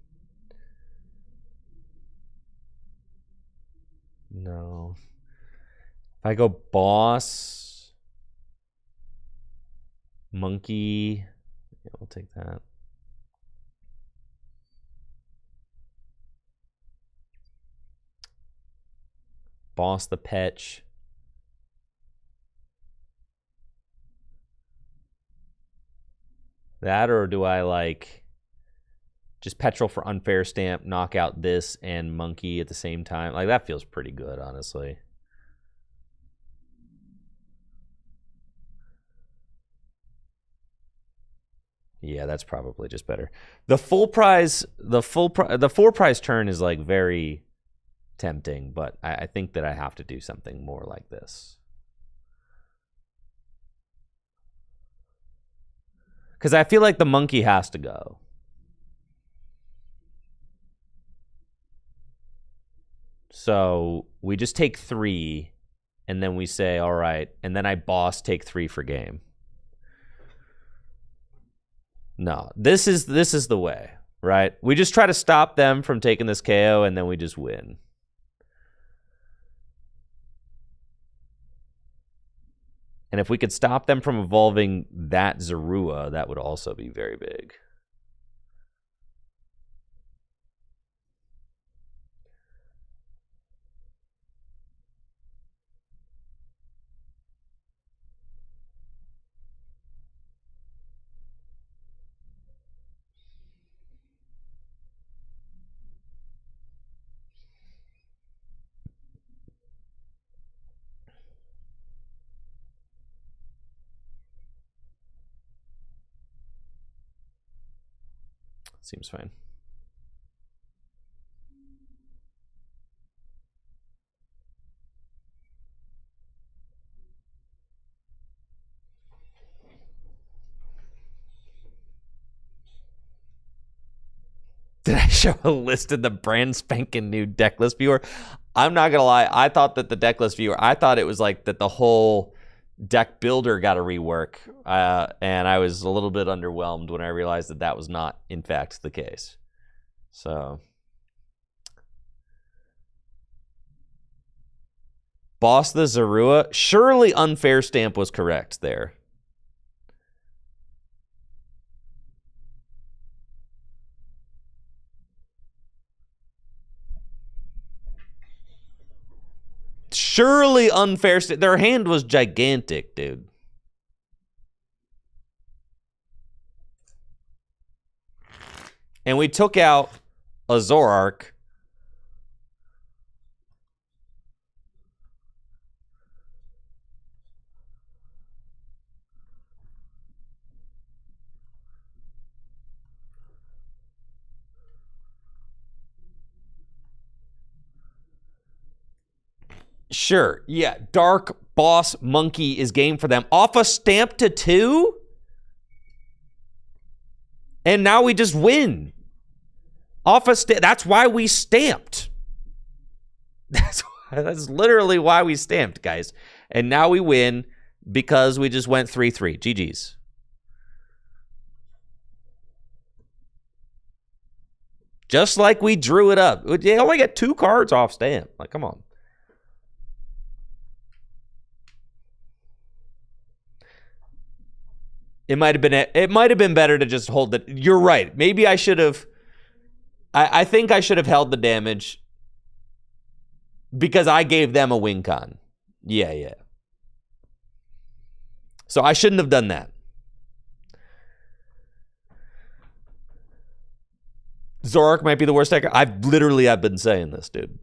S1: No. If I go boss, monkey, yeah, we'll take that. Boss the Petch. That, or do I like just petrol for unfair stamp, knock out this and monkey at the same time? Like, that feels pretty good, honestly. Yeah, that's probably just better. The four prize turn is like very tempting, but I think that I have to do something more like this. Because I feel like the monkey has to go. So we just take 3, and then we say, all right, and then I boss take 3 for game. No, this is the way, right? We just try to stop them from taking this KO, and then we just win. And if we could stop them from evolving that Zorua, that would also be very big. Seems fine. Did I show a list in the brand spanking new deck list viewer? I'm not gonna lie, I thought that the deck list viewer, I thought it was like that the whole deck builder got a rework, and I was a little bit underwhelmed when I realized that that was not, in fact, the case. So, boss the Zorua. Surely unfair stamp was correct there. Surely unfair stamp. Their hand was gigantic, dude. And we took out a Zoroark. Sure, yeah. Dark Boss Monkey is game for them. Off a stamp to 2? And now we just win. Off a stamp. That's why we stamped. That's literally why we stamped, guys. And now we win because we just went 3-3. GG's. Just like we drew it up. They only get 2 cards off stamp. Like, come on. It might have been better to just hold it. You're right. Maybe I should have. I think I should have held the damage because I gave them a win con. Yeah. So I shouldn't have done that. Zoroark might be the worst deck. I've been saying this, dude.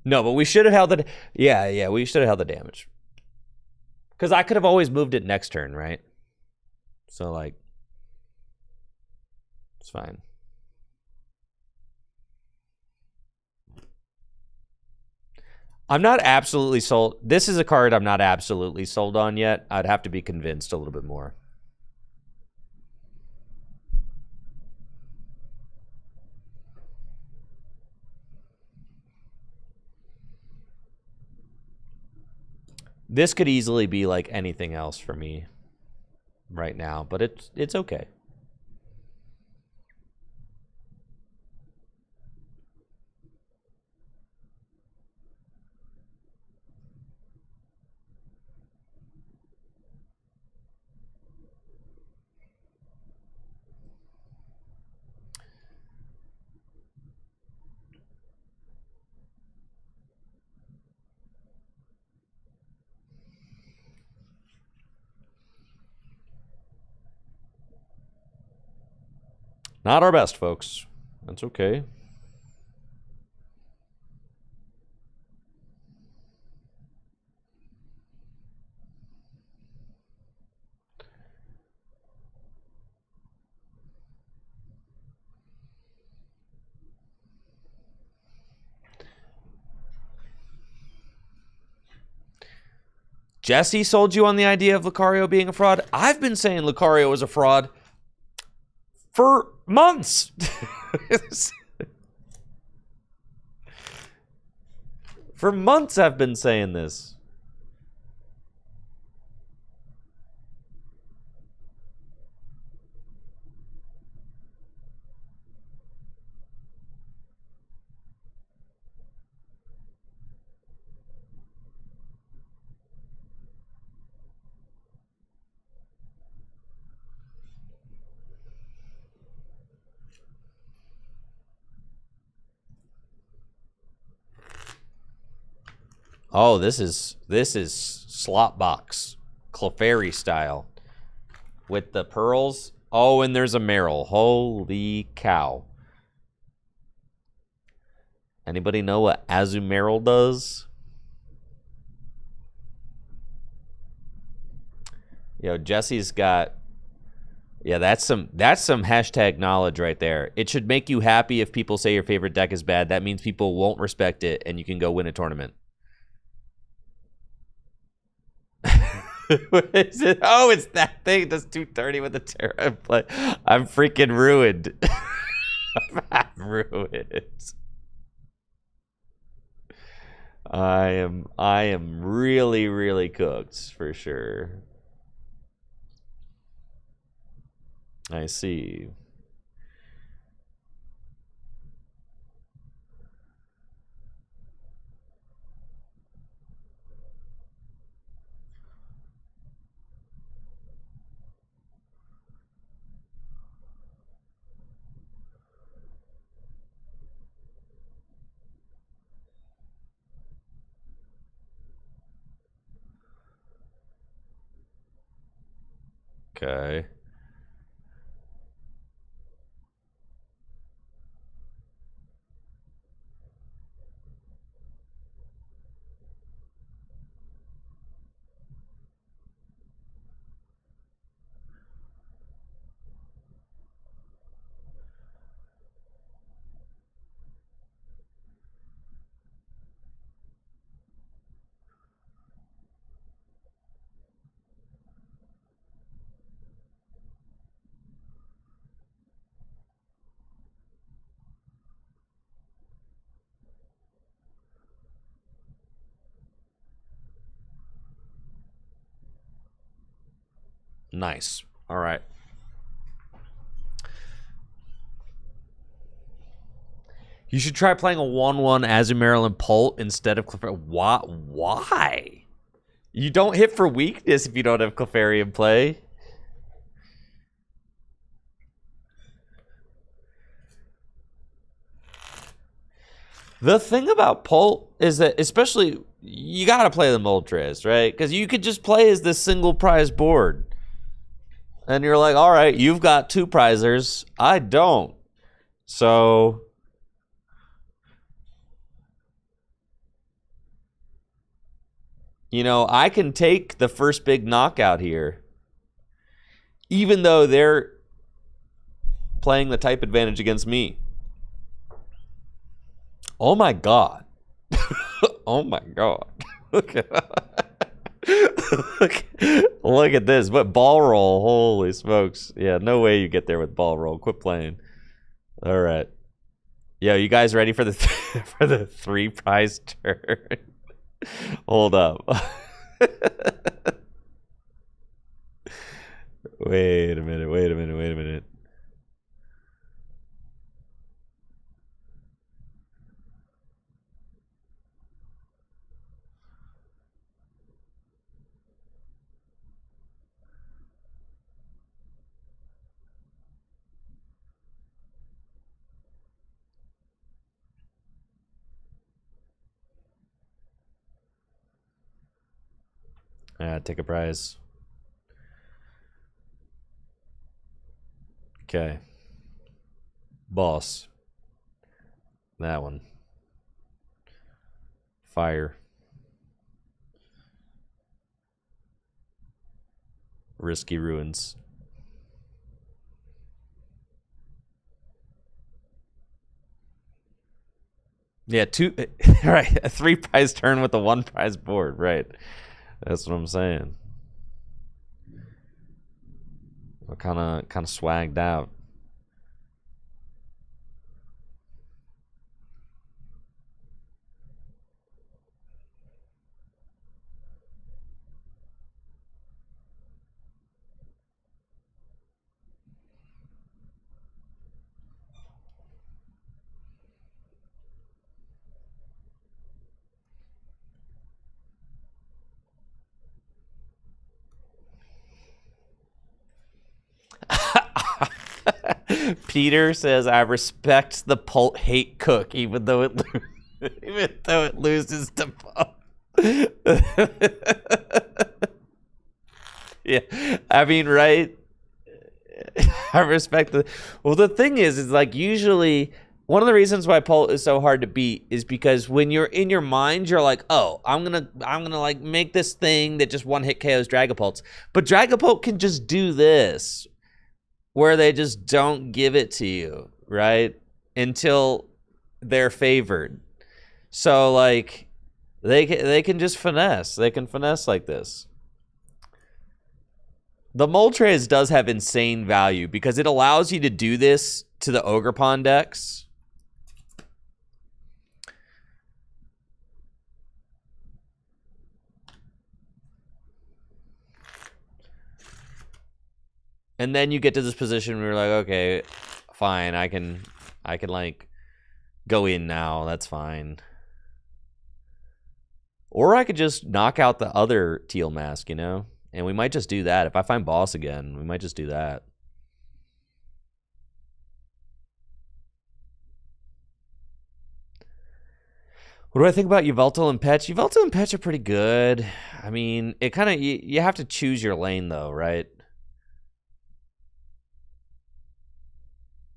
S1: No, but we should have held it. Yeah, we should have held the damage. Because I could have always moved it next turn, right? So, like, it's fine. I'm not absolutely sold. This is a card I'm not absolutely sold on yet. I'd have to be convinced a little bit more. This could easily be like anything else for me right now, but it's okay. Not our best, folks. That's okay. Jesse sold you on the idea of Lucario being a fraud. I've been saying Lucario was a fraud for months. For months I've been saying this. Oh, this is slot box, Clefairy style, with the pearls. Oh, and there's a Meryl. Holy cow! Anybody know what Azumarill does? Yo, Jesse's got. Yeah, that's some hashtag knowledge right there. It should make you happy if people say your favorite deck is bad. That means people won't respect it, and you can go win a tournament. What is it? Oh, it's that thing. It does 230 with the Terra play. I'm freaking ruined. I'm ruined. I am really, really cooked for sure. I see. Okay. Nice. All right. You should try playing a 1/1 Azumarill and Pult instead of Clefairy. Why? You don't hit for weakness if you don't have Clefairy in play. The thing about Pult is that, especially, you got to play the Moltres, right? Because you could just play as this single prize board. And you're like, all right, you've got 2 prizers. I don't. So you know, I can take the first big knockout here, even though they're playing the type advantage against me. Oh my god. Oh my god. Look at look at this. But ball roll. Holy smokes. Yeah, no way you get there with ball roll. Quit playing. All right. Yo, you guys ready for the for the 3 prize turn? Hold up. Wait a minute, wait a minute, wait a minute. Take a prize. Okay. Boss. That one. Fire. Risky Ruins. Yeah, two. Right, a 3-prize turn with a 1-prize board. Right, that's what I'm saying. We're kind of swagged out. Peter says, "I respect the Pult hate cook, even though it loses to Pult." Yeah, I mean, right? I respect the. Well, the thing is like usually one of the reasons why Pult is so hard to beat is because when you're in your mind, you're like, oh, I'm gonna like make this thing that just one hit KOs Dragapults, but Dragapult can just do this, where they just don't give it to you, right? Until they're favored. So like they can just finesse. They can finesse like this. The Moltres does have insane value because it allows you to do this to the Ogerpon decks. And then you get to this position where you're like, okay, fine, I can like go in now. That's fine. Or I could just knock out the other Teal Mask, you know? And we might just do that. If I find boss again, we might just do that. What do I think about Yveltal and Petch? Yveltal and Petch are pretty good. I mean, it kind of, you have to choose your lane though, right?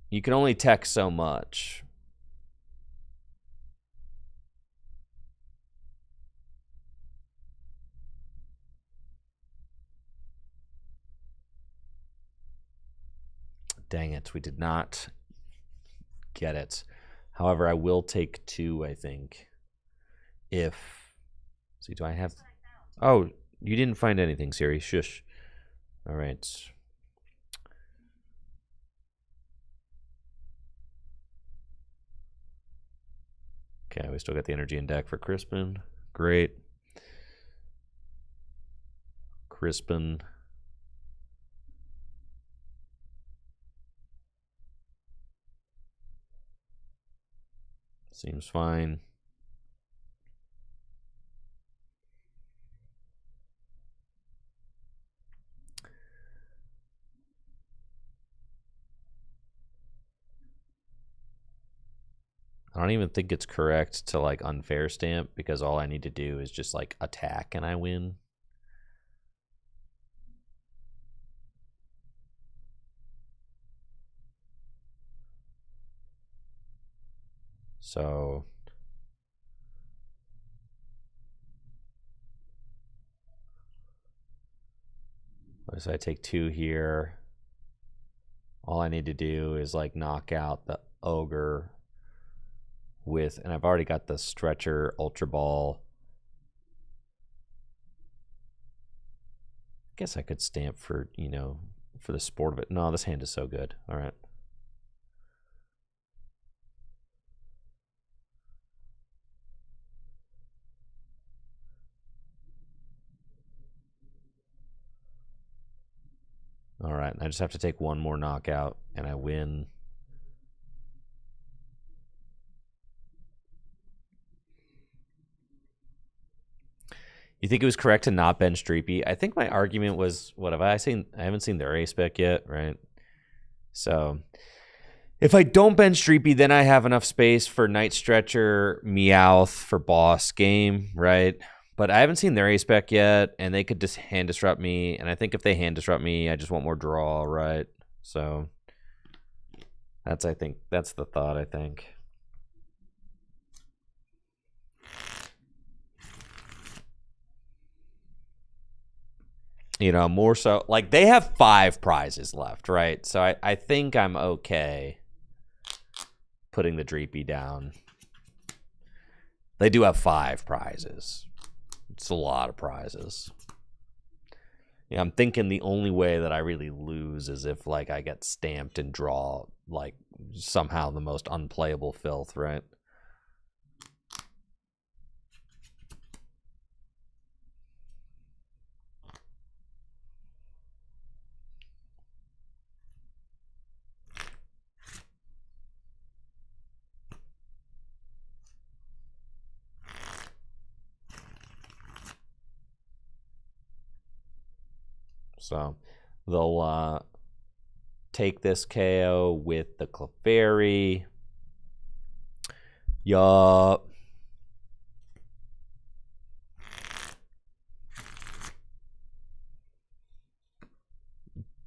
S1: You can only tech so much. Dang it, we did not get it. However, I will take 2, I think. If, see, do I have, oh, you didn't find anything, Siri, shush. All right. Okay, we still got the energy in deck for Crispin. Great. Crispin. Seems fine. I don't even think it's correct to like unfair stamp because all I need to do is just like attack and I win. So let's say I take 2 here. All I need to do is like knock out the ogre with, and I've already got the stretcher ultra ball. I guess I could stamp for, you know, for the sport of it. No, this hand is so good. All right. All right, I just have to take one more knockout, and I win. You think it was correct to not bench Dreepy? I think my argument was, what have I seen? I haven't seen their ace spec yet, right? So if I don't bench Dreepy, then I have enough space for Night Stretcher, Meowth for boss game, right? But I haven't seen their ace spec yet, and they could just hand disrupt me. And I think if they hand disrupt me, I just want more draw, right? So that's, I think, that's the thought, I think. You know, more so, like, they have 5 prizes left, right? So I think I'm okay putting the Dreepy down. They do have 5 prizes. It's a lot of prizes. Yeah, I'm thinking the only way that I really lose is if, like, I get stamped and draw, like, somehow the most unplayable filth, right? So they'll take this KO with the Clefairy. Yup.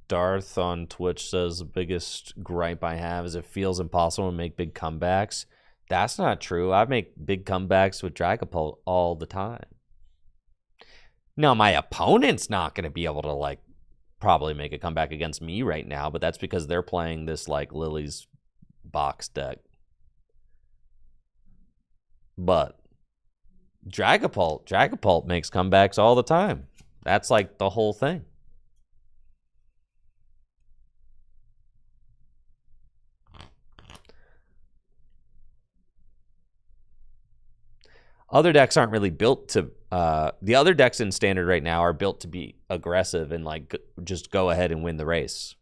S1: Darth on Twitch says the biggest gripe I have is it feels impossible to make big comebacks. That's not true. I make big comebacks with Dragapult all the time. Now, my opponent's not going to be able to, like, probably make a comeback against me right now, but that's because they're playing this, like, Lily's box deck. But Dragapult makes comebacks all the time. That's, like, the whole thing. Other decks aren't really built to the other decks in standard right now are built to be aggressive and, like, just go ahead and win the race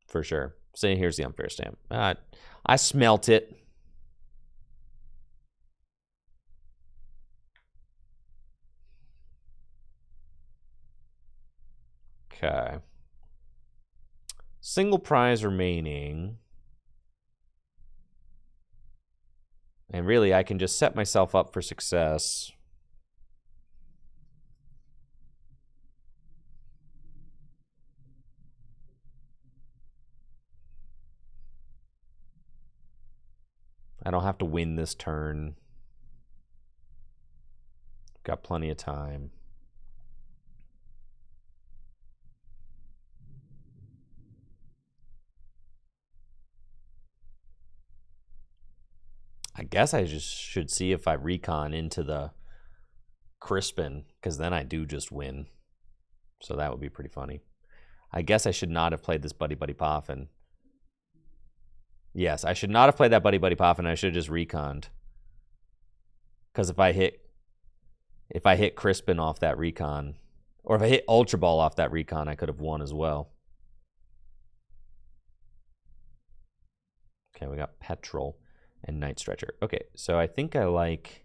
S1: for sure. So here's the unfair stamp. I smelt it. Okay, single prize remaining. And really, I can just set myself up for success. I don't have to win this turn. Got plenty of time. I guess I just should see if I recon into the Crispin, because then I do just win. So that would be pretty funny. I guess I should not have played this Buddy Buddy Poffin. Yes, I should not have played that Buddy Buddy Poffin. I should have just reconned. Because if I hit Crispin off that recon, or if I hit Ultra Ball off that recon, I could have won as well. Okay, we got Petrol and Night Stretcher. Okay, so I think I like...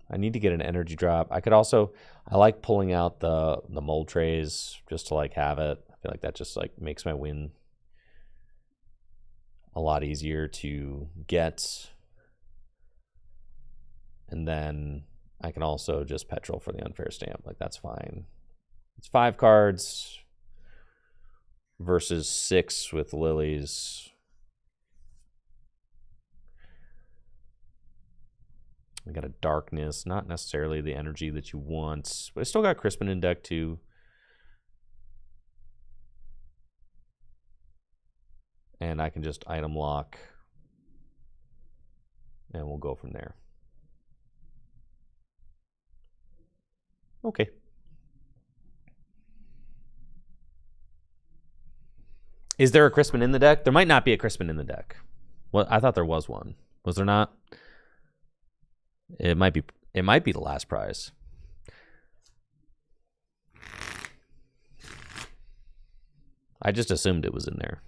S1: I need to get an energy drop. I could also, I like pulling out the mold trays just to, like, have it. I feel like that just, like, makes my win a lot easier to get. And then I can also just Petrol for the unfair stamp. Like, that's fine. It's 5 cards versus 6 with Lily's. We got a darkness, not necessarily the energy that you want, but I still got Crispin in deck too. And I can just item lock, and we'll go from there. Okay. Is there a Crispin in the deck? There might not be a Crispin in the deck. Well, I thought there was one. Was there not? It might be. It might be the last prize. I just assumed it was in there.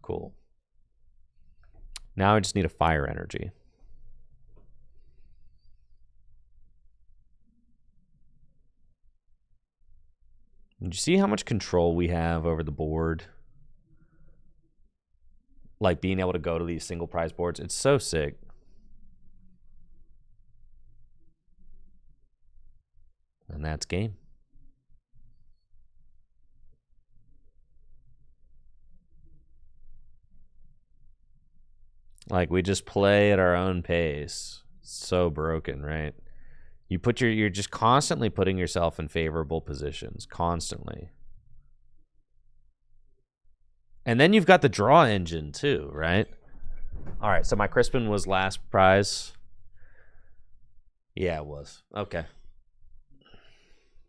S1: Cool. Now I just need a fire energy. Did you see how much control we have over the board? Like being able to go to these single prize boards. It's so sick. And that's game. Like we just play at our own pace. So broken, right? You're just constantly putting yourself in favorable positions, constantly. And then you've got the draw engine too, right? All right, so my Crispin was last prize. Yeah, it was. Okay.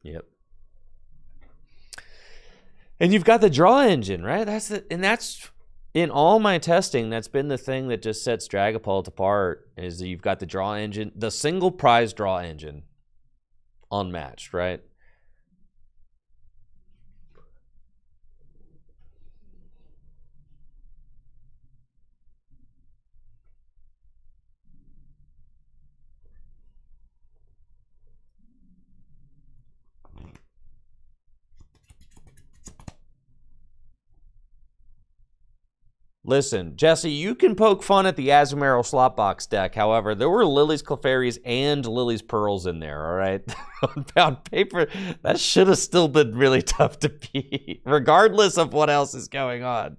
S1: Yep. And you've got the draw engine, right? That's in all my testing, that's been the thing that just sets Dragapult apart, is that you've got the draw engine, the single prize draw engine, unmatched, right? Listen, Jesse, you can poke fun at the Azumarill Slotbox deck. However, there were Lily's Clefairies and Lily's Pearls in there, all right? On paper, that should have still been really tough to beat, regardless of what else is going on.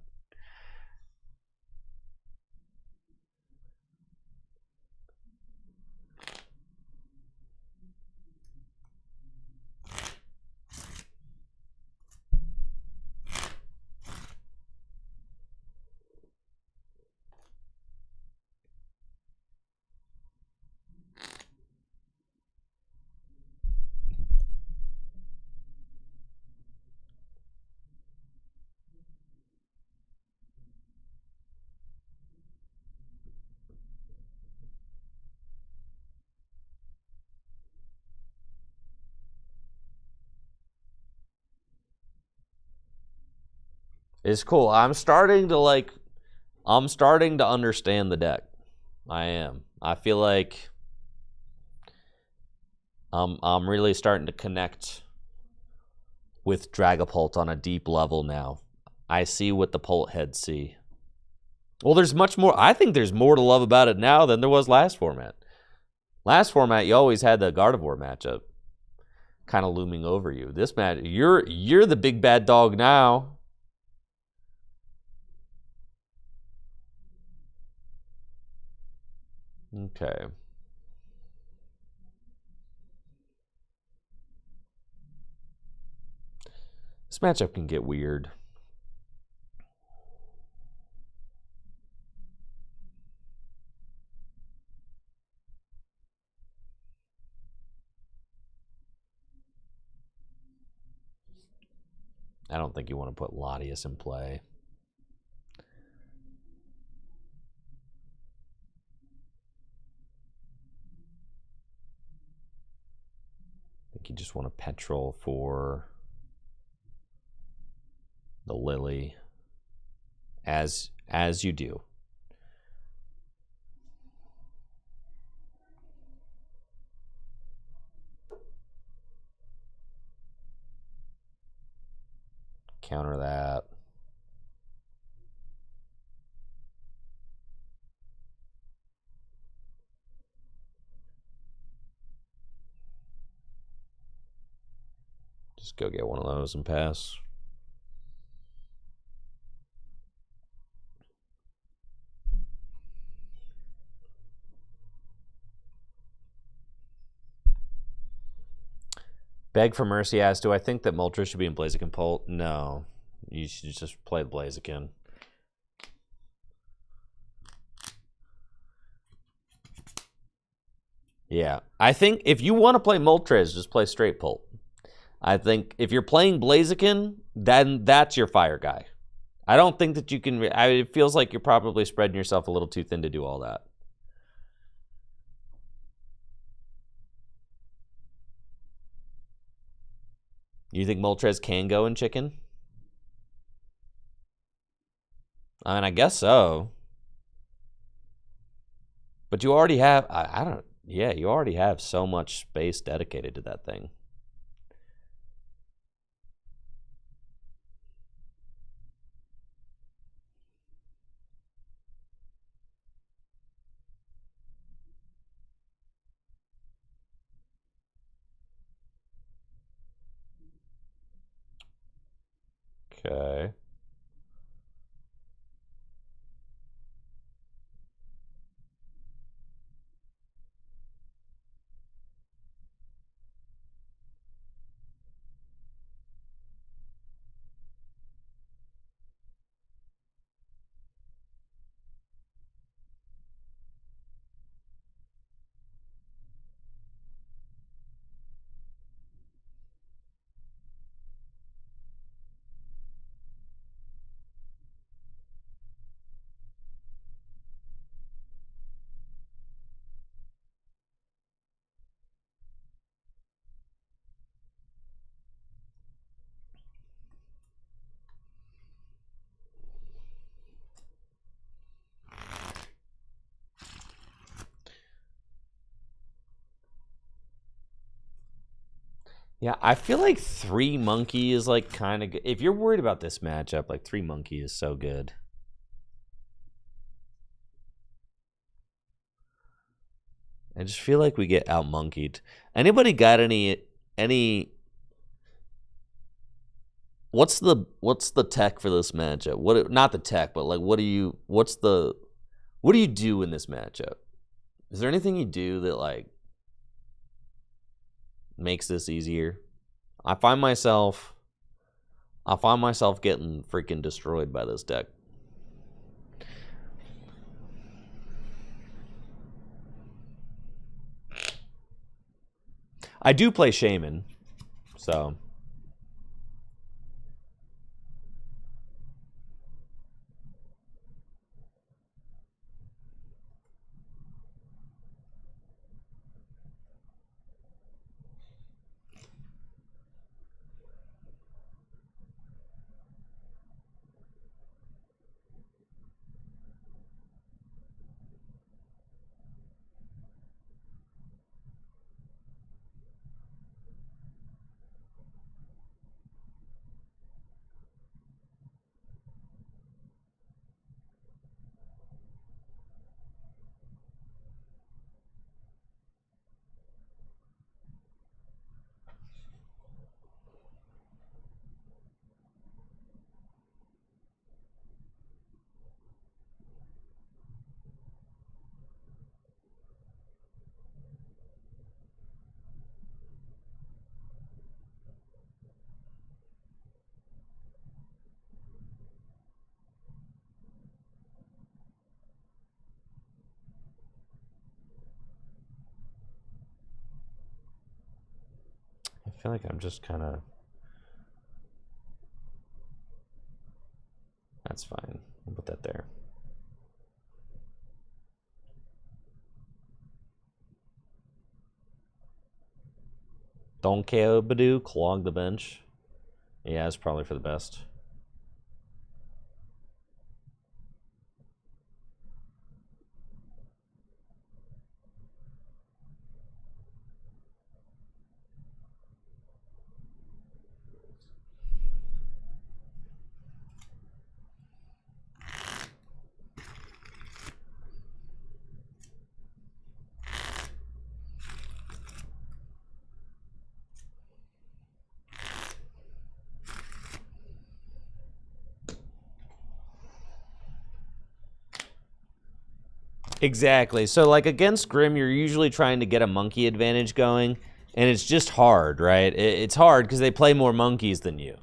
S1: It's cool. I'm starting to understand the deck. I am. I feel like I'm really starting to connect with Dragapult on a deep level now. I see what the Pult heads see. Well, there's much more. I think there's more to love about it now than there was last format. Last format, you always had the Gardevoir matchup kind of looming over you. This match, you're the big bad dog now. Okay. This matchup can get weird. I don't think you want to put Latias in play. I think you just want a Petrol for the Lily, as you do. Counter that. Just go get one of those and pass. Beg for Mercy asks, do I think that Moltres should be in Blaziken Pult? No. You should just play the Blaziken. Yeah. I think if you want to play Moltres, just play straight Pult. I think if you're playing Blaziken, then that's your fire guy. I don't think that you can... it feels like you're probably spreading yourself a little too thin to do all that. You think Moltres can go in Chicken? I mean, I guess so. But you already have... I don't... Yeah, you already have so much space dedicated to that thing. Okay. Yeah, I feel like 3 Monkey is like kind of good. If you're worried about this matchup, like 3 Monkey is so good. I just feel like we get out monkeyed. Anybody got any what's the tech for this matchup? What, not the tech, but like what do you do in this matchup? Is there anything you do that like makes this easier? I find myself getting freaking destroyed by this deck. I do play Shaman, so I feel like I'm just kind of... That's fine. I'll put that there. Don't KO Badoo, clog the bench. Yeah, it's probably for the best. Exactly. So, like, against Grim, you're usually trying to get a monkey advantage going, and it's just hard, right? It's hard because they play more monkeys than you.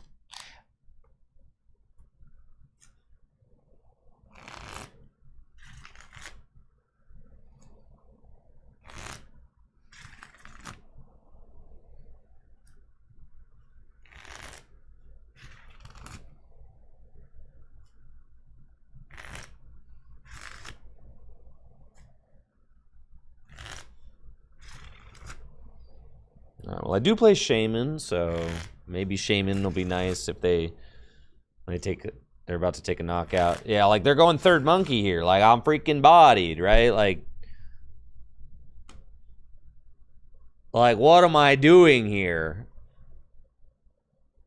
S1: Well, I do play Shaman, so maybe Shaman will be nice if they're about to take a knockout. Yeah, like they're going third monkey here. Like I'm freaking bodied, right? Like what am I doing here?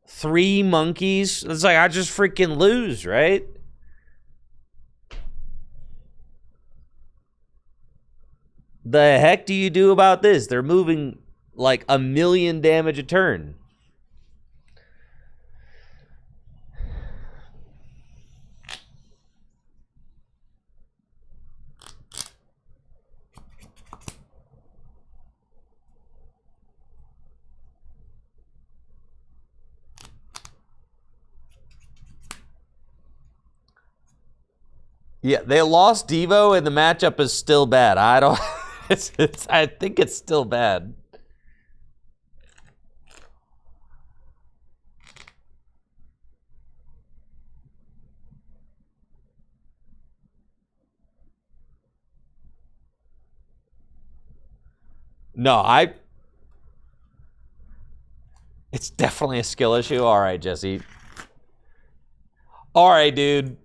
S1: 3 monkeys? It's like I just freaking lose, right? The heck do you do about this? They're moving like 1,000,000 damage a turn. Yeah, they lost Devo and the matchup is still bad. I don't I think it's still bad. No, it's definitely a skill issue. All right, Jesse. All right, dude.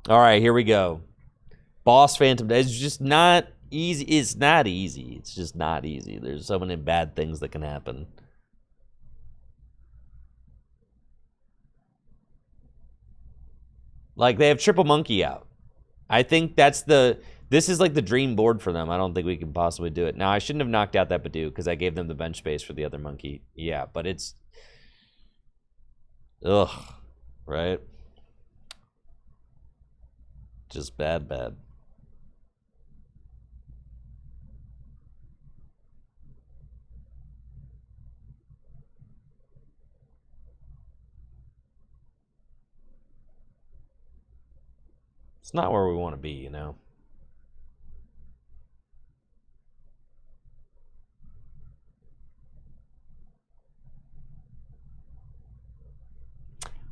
S1: All right, here we go. Boss Phantom. It's just not easy. It's not easy. It's just not easy. There's so many bad things that can happen. Like, they have Triple Monkey out. I think this is like the dream board for them. I don't think we can possibly do it. Now, I shouldn't have knocked out that Badoo because I gave them the bench space for the other monkey. Yeah, but it's... Ugh. Right? Just bad. It's not where we want to be, you know?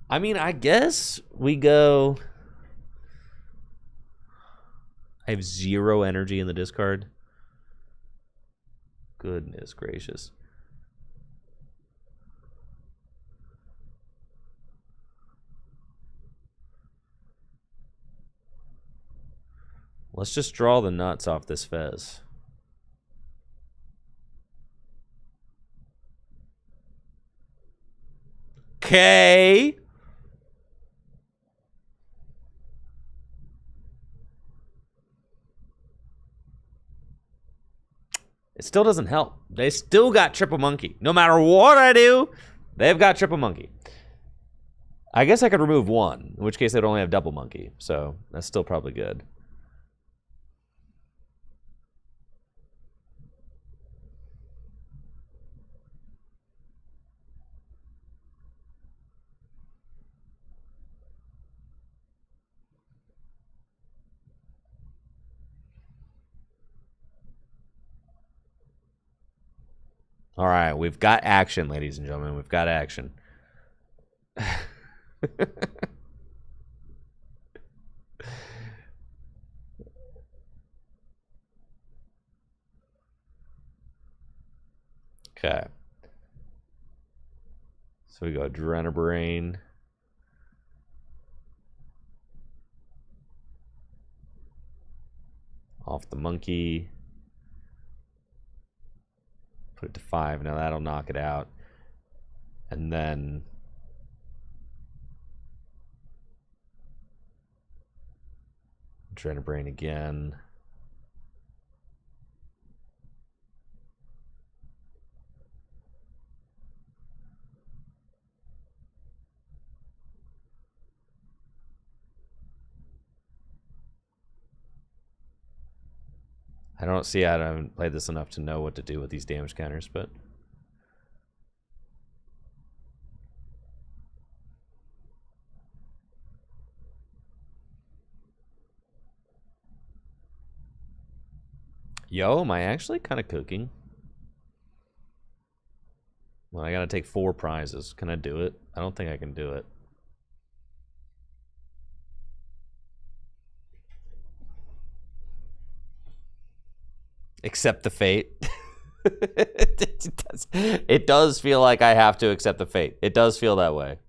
S1: I mean, I guess we go... I have 0 energy in the discard. Goodness gracious. Let's just draw the nuts off this Fez. Okay. It still doesn't help. They still got Triple Monkey. No matter what I do, they've got Triple Monkey. I guess I could remove 1, in which case they'd only have Double Monkey. So that's still probably good. All right, we've got action, ladies and gentlemen. We've got action. Okay. So we go Adrenabrain. Off the monkey. Put it to 5. Now that'll knock it out. And then Adrenabrain again. I don't see. I haven't played this enough to know what to do with these damage counters, but. Yo, am I actually kind of cooking? Well, I gotta take 4 prizes. Can I do it? I don't think I can do it. Accept the fate. It does feel like I have to accept the fate. It does feel that way.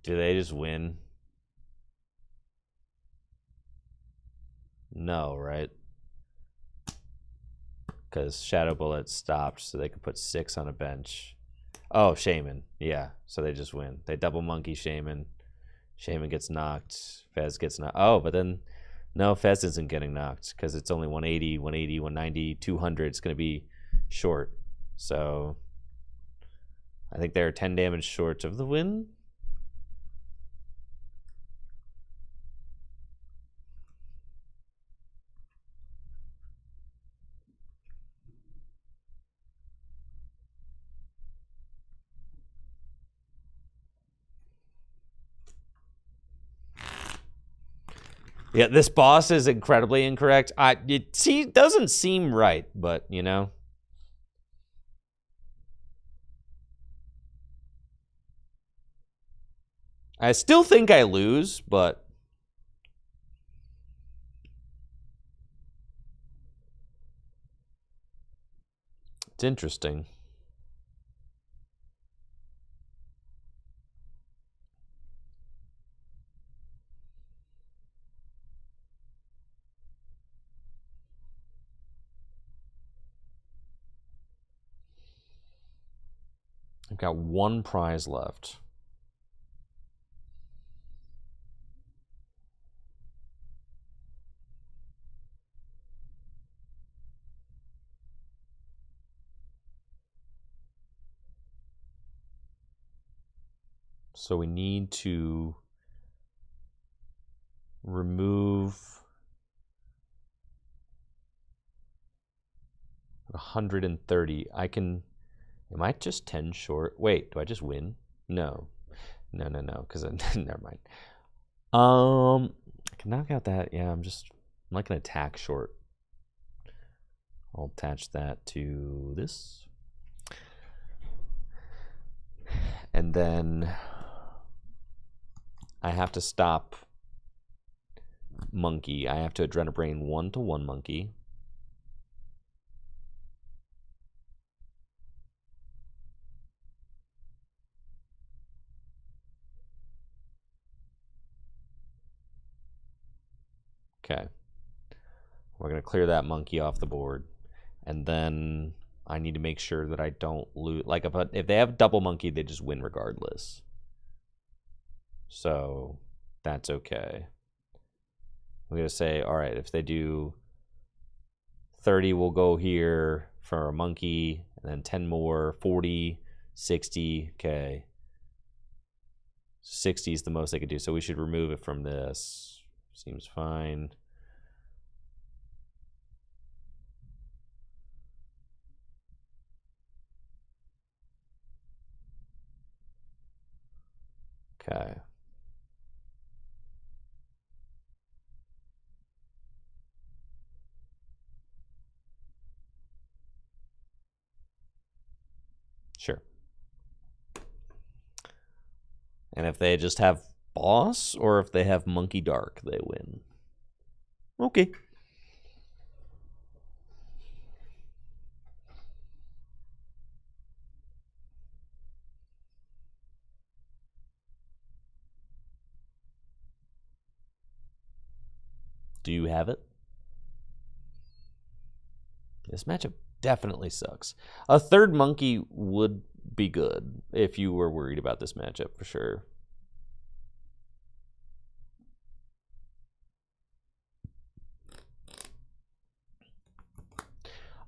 S1: Do they just win? No, right? Because Shadow Bullet stopped, so they could put 6 on a bench. Oh, Shaman. Yeah, so they just win. They double monkey Shaman. Shaman gets knocked. Fez gets knocked. Oh, but then, no, Fez isn't getting knocked because it's only 180, 180, 190, 200. It's going to be short. So I think they're 10 damage short of the win. Yeah, this boss is incredibly incorrect. It doesn't seem right, but, you know. I still think I lose, but... It's interesting. I've got 1 prize left. So we need to remove 130. I can... Am I just 10 short? Wait, do I just win? No. No, because never mind. I can knock out that. Yeah, I'm like an attack short. I'll attach that to this. And then I have to stop monkey. I have to Adrenabrain 1/1 monkey. Okay. We're going to clear that monkey off the board. And then I need to make sure that I don't lose. Like, if they have double monkey, they just win regardless. So that's okay. I'm going to say, all right, if they do 30, we'll go here for a monkey, and then 10 more, 40, 60, okay. 60 is the most they could do, so we should remove it from this. Seems fine. Okay. Sure. And if they just have boss, or if they have monkey dark, they win. Okay. Do you have it? This matchup definitely sucks. A third monkey would be good if you were worried about this matchup, for sure.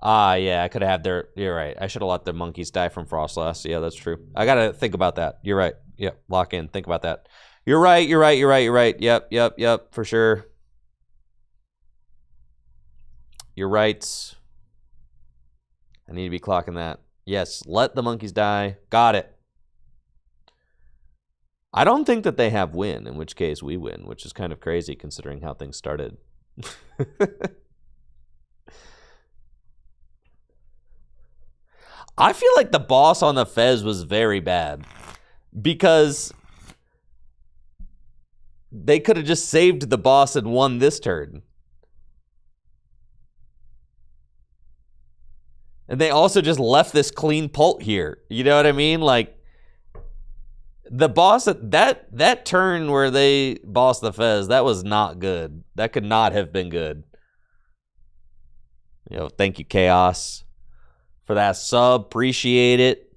S1: Ah, yeah, I could have had their... You're right. I should have let the monkeys die from Frostlass. Yeah, that's true. I gotta think about that. You're right. Yep, lock in. Think about that. You're right, you're right, you're right, you're right. Yep, yep, yep, for sure. You're right. I need to be clocking that. Yes, let the monkeys die. Got it. I don't think that they have win, in which case we win, which is kind of crazy considering how things started. I feel like the boss on the Fez was very bad because they could have just saved the boss and won this turn. And they also just left this clean pult here. You know what I mean? Like, the boss, that turn where they bossed the Fez, that was not good. That could not have been good. You know, thank you, Chaos, for that sub. Appreciate it.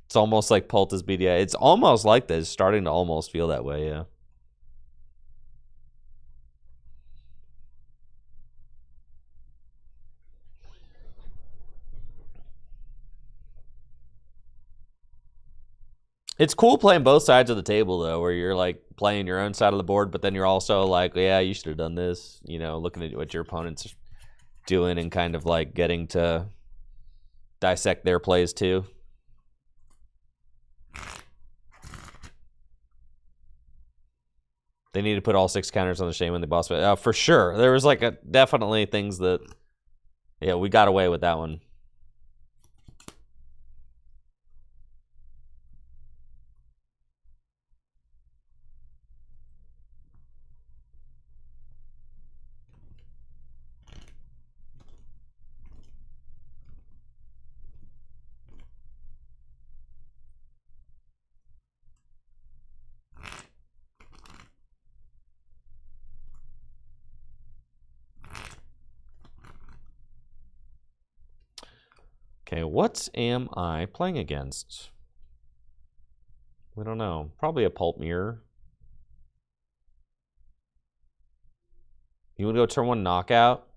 S1: It's almost like Pult is BDI. It's almost like this. It's starting to almost feel that way, yeah. It's cool playing both sides of the table, though, where you're, like, playing your own side of the board, but then you're also like, yeah, you should have done this, you know, looking at what your opponent's doing and kind of, like, getting to dissect their plays, too. They need to put all 6 counters on the Shaman, the boss. For sure. There was, like, definitely things that, yeah, we got away with that one. Okay, what am I playing against? We don't know. Probably a Pulp Mirror. You want to go turn 1 knockout?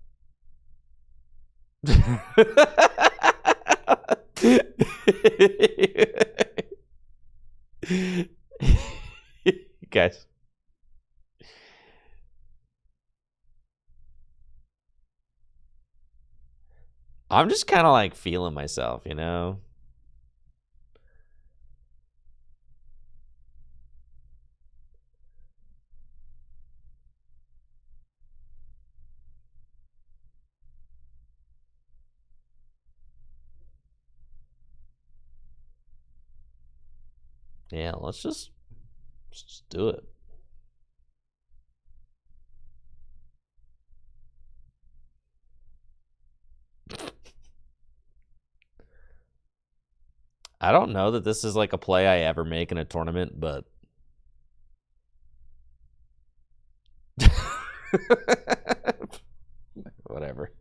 S1: Guys. I'm just kind of like feeling myself, you know? Yeah, let's just do it. I don't know that this is like a play I ever make in a tournament, but whatever.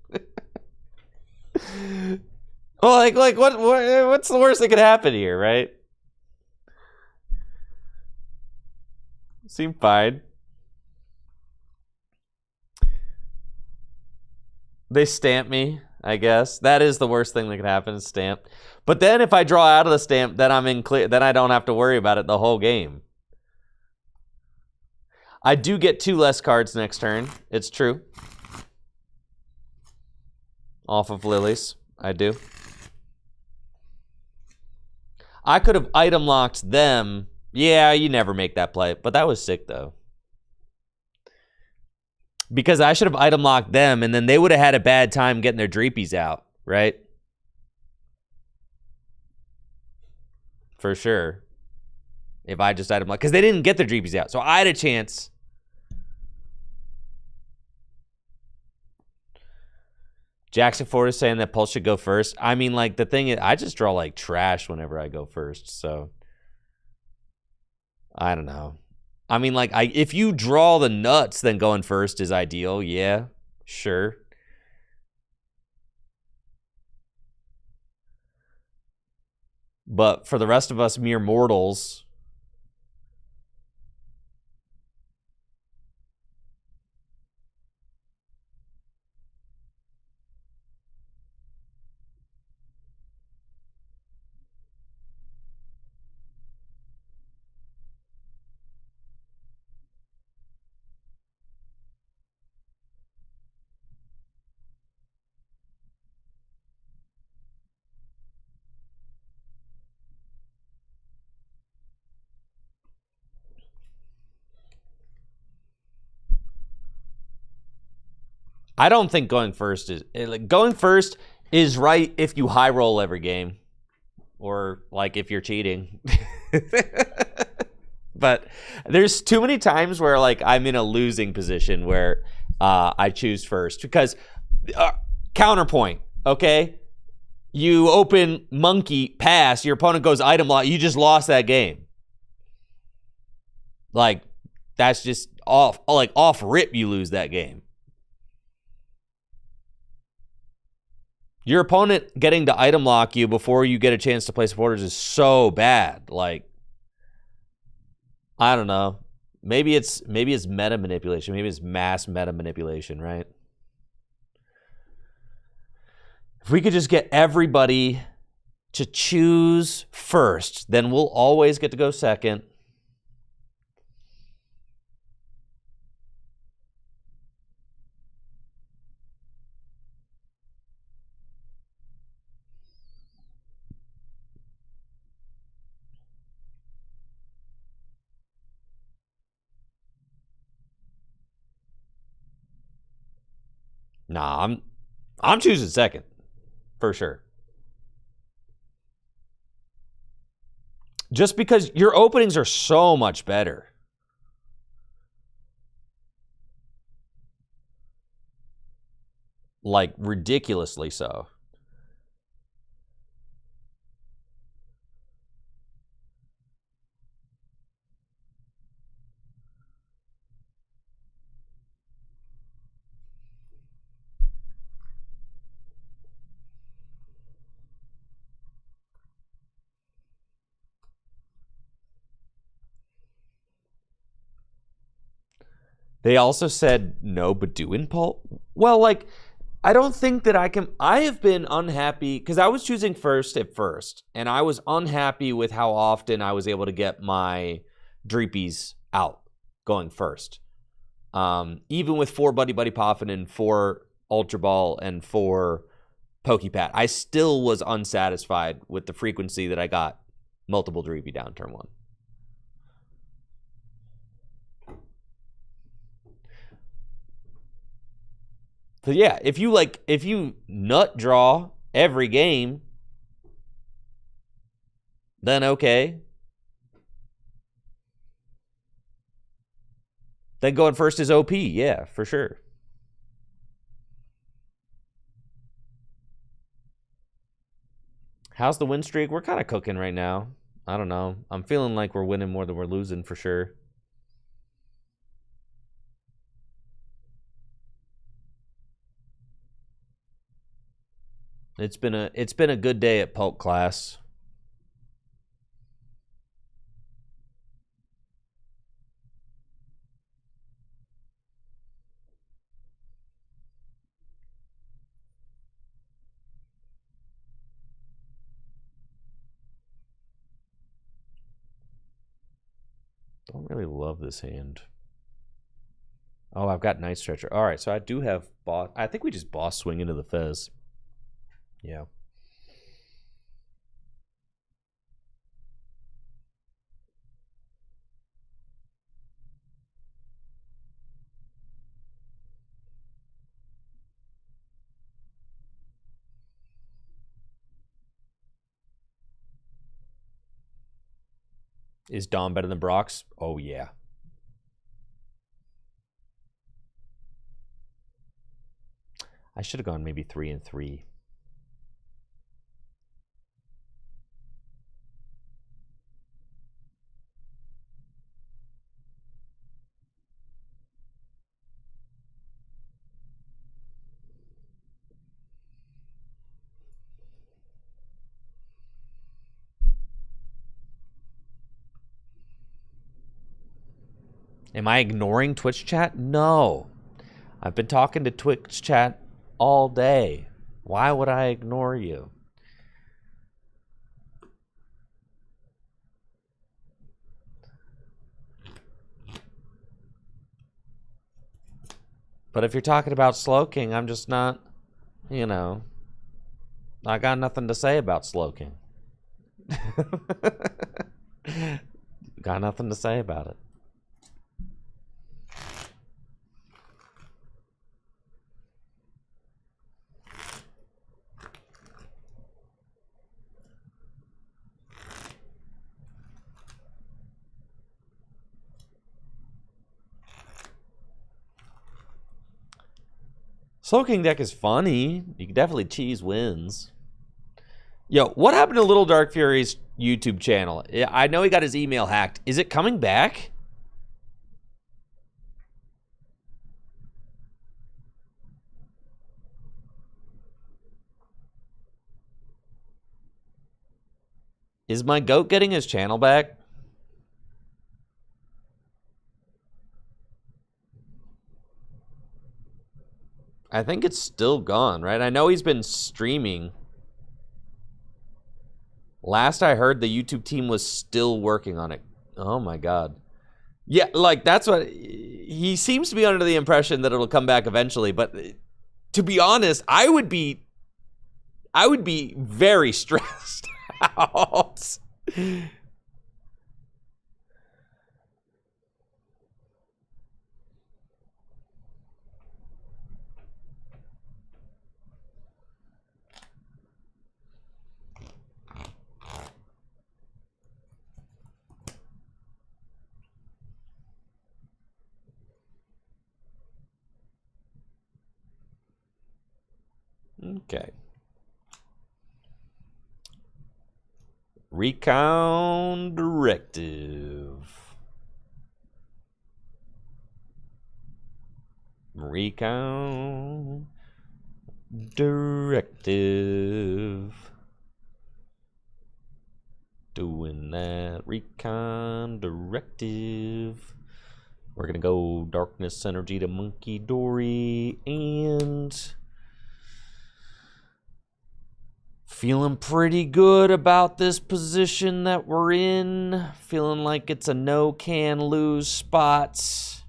S1: Well, like what's the worst that could happen here, right? Seem fine. They stamp me, I guess. That is the worst thing that could happen, is stamped. But then if I draw out of the stamp, then I'm in clear. Then I don't have to worry about it the whole game. I do get 2 less cards next turn. It's true. Off of Lilies. I do. I could have item locked them. Yeah, you never make that play. But that was sick, though. Because I should have item locked them, and then they would have had a bad time getting their Dreepies out, right? For sure. If I just item locked. Because they didn't get their Dreepies out. So I had a chance. Jackson Ford is saying that Pulse should go first. I mean, like, the thing is, I just draw, like, trash whenever I go first. So, I don't know. I mean, like, if you draw the nuts, then going first is ideal. Yeah, sure. But for the rest of us mere mortals, I don't think going first is right if you high roll every game, or like if you're cheating. But there's too many times where like I'm in a losing position where I choose first because counterpoint. Okay, you open monkey pass, your opponent goes item lock, you just lost that game. Like that's just off rip, you lose that game. Your opponent getting to item lock you before you get a chance to play supporters is so bad. Like, I don't know. Maybe it's meta manipulation. Maybe it's mass meta manipulation, right? If we could just get everybody to choose first, then we'll always get to go second. Nah, I'm choosing second for sure. Just because your openings are so much better. Like ridiculously so. They also said no Bedouin pulp. Well, like, I don't think that I have been unhappy because I was choosing first at first, and I was unhappy with how often I was able to get my Dreepies out going first. Even with 4 Buddy Buddy Poffin and 4 Ultra Ball and 4 Pokepat, I still was unsatisfied with the frequency that I got multiple Dreepy down turn 1. So yeah, if you nut draw every game, then okay. Then going first is OP, yeah, for sure. How's the win streak? We're kind of cooking right now. I don't know. I'm feeling like we're winning more than we're losing for sure. It's been a good day at Pulp class. Don't really love this hand. Oh, I've got Night Stretcher. All right, so I do have boss. I think we just boss swing into the Fez. Yeah. Is Dom better than Brox? Oh, yeah. I should have gone maybe 3 and 3. Am I ignoring Twitch chat? No. I've been talking to Twitch chat all day. Why would I ignore you? But if you're talking about Slowking, I'm just not, you know, I got nothing to say about Slowking. Got nothing to say about it. Slow King deck is funny. You can definitely cheese wins. Yo, what happened to Little Dark Fury's YouTube channel? I know he got his email hacked. Is it coming back? Is my goat getting his channel back? I think it's still gone, right? I know he's been streaming. Last I heard, the YouTube team was still working on it. Oh my God. Yeah, like that's what he seems to be under the impression that it'll come back eventually, but to be honest, I would be very stressed out. Okay. Recount directive. Recount directive. Doing that. Recon directive. We're gonna go Darkness Energy to Monkey Dory and feeling pretty good about this position that we're in. Feeling like it's a no can lose spots.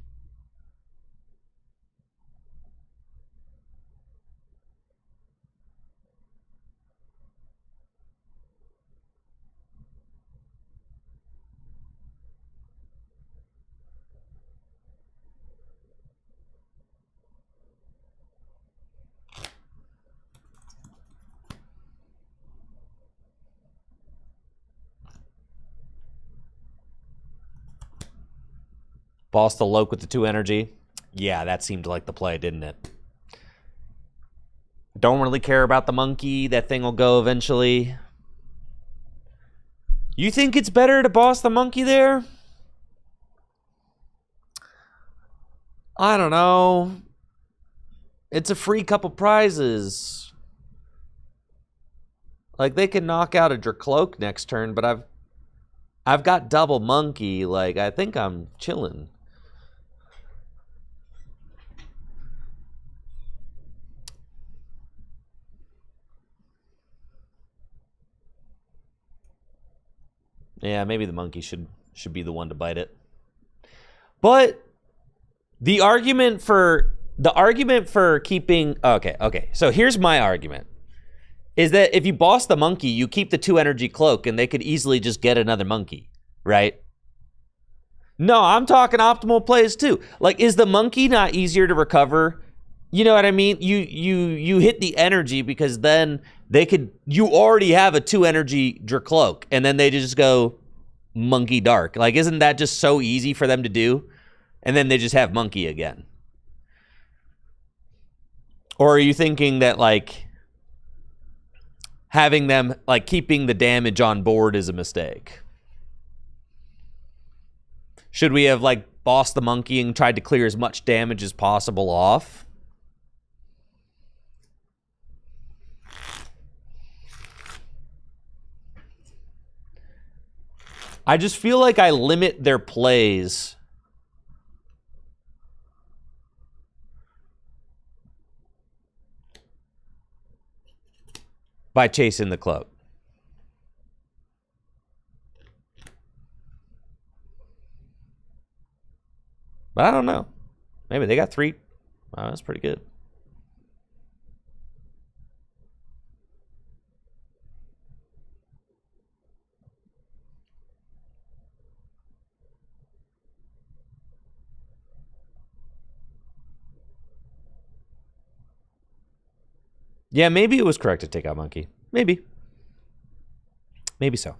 S1: Boss the Loke with the 2 energy. Yeah, that seemed like the play, didn't it? Don't really care about the monkey. That thing will go eventually. You think it's better to boss the monkey there? I don't know. It's a free couple prizes. Like, they can knock out a Dracloak next turn, but I've got double monkey. Like, I think I'm chilling. Yeah, maybe the monkey should be the one to bite it. But the argument for keeping okay. So here's my argument. Is that if you boss the monkey, you keep the 2 energy cloak and they could easily just get another monkey, right? No, I'm talking optimal plays too. Like, is the monkey not easier to recover? You know what I mean? You hit the energy because then you already have a 2 energy Dracloak and then they just go monkey dark. Like, isn't that just so easy for them to do? And then they just have monkey again. Or are you thinking that, like, having them, like, keeping the damage on board is a mistake? Should we have, like, bossed the monkey and tried to clear as much damage as possible off? I just feel like I limit their plays by chasing the cloak. But I don't know. Maybe they got 3. Wow, that's pretty good. Yeah, maybe it was correct to take out monkey. Maybe. Maybe so.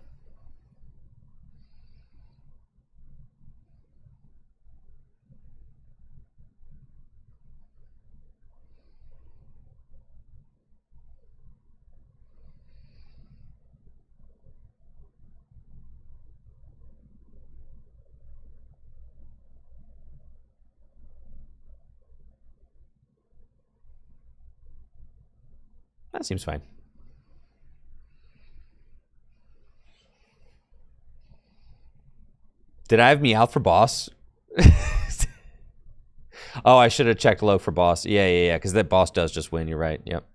S1: That seems fine. Did I have Meowth for boss? Oh, I should have checked low for boss. Yeah, because that boss does just win. You're right. Yep.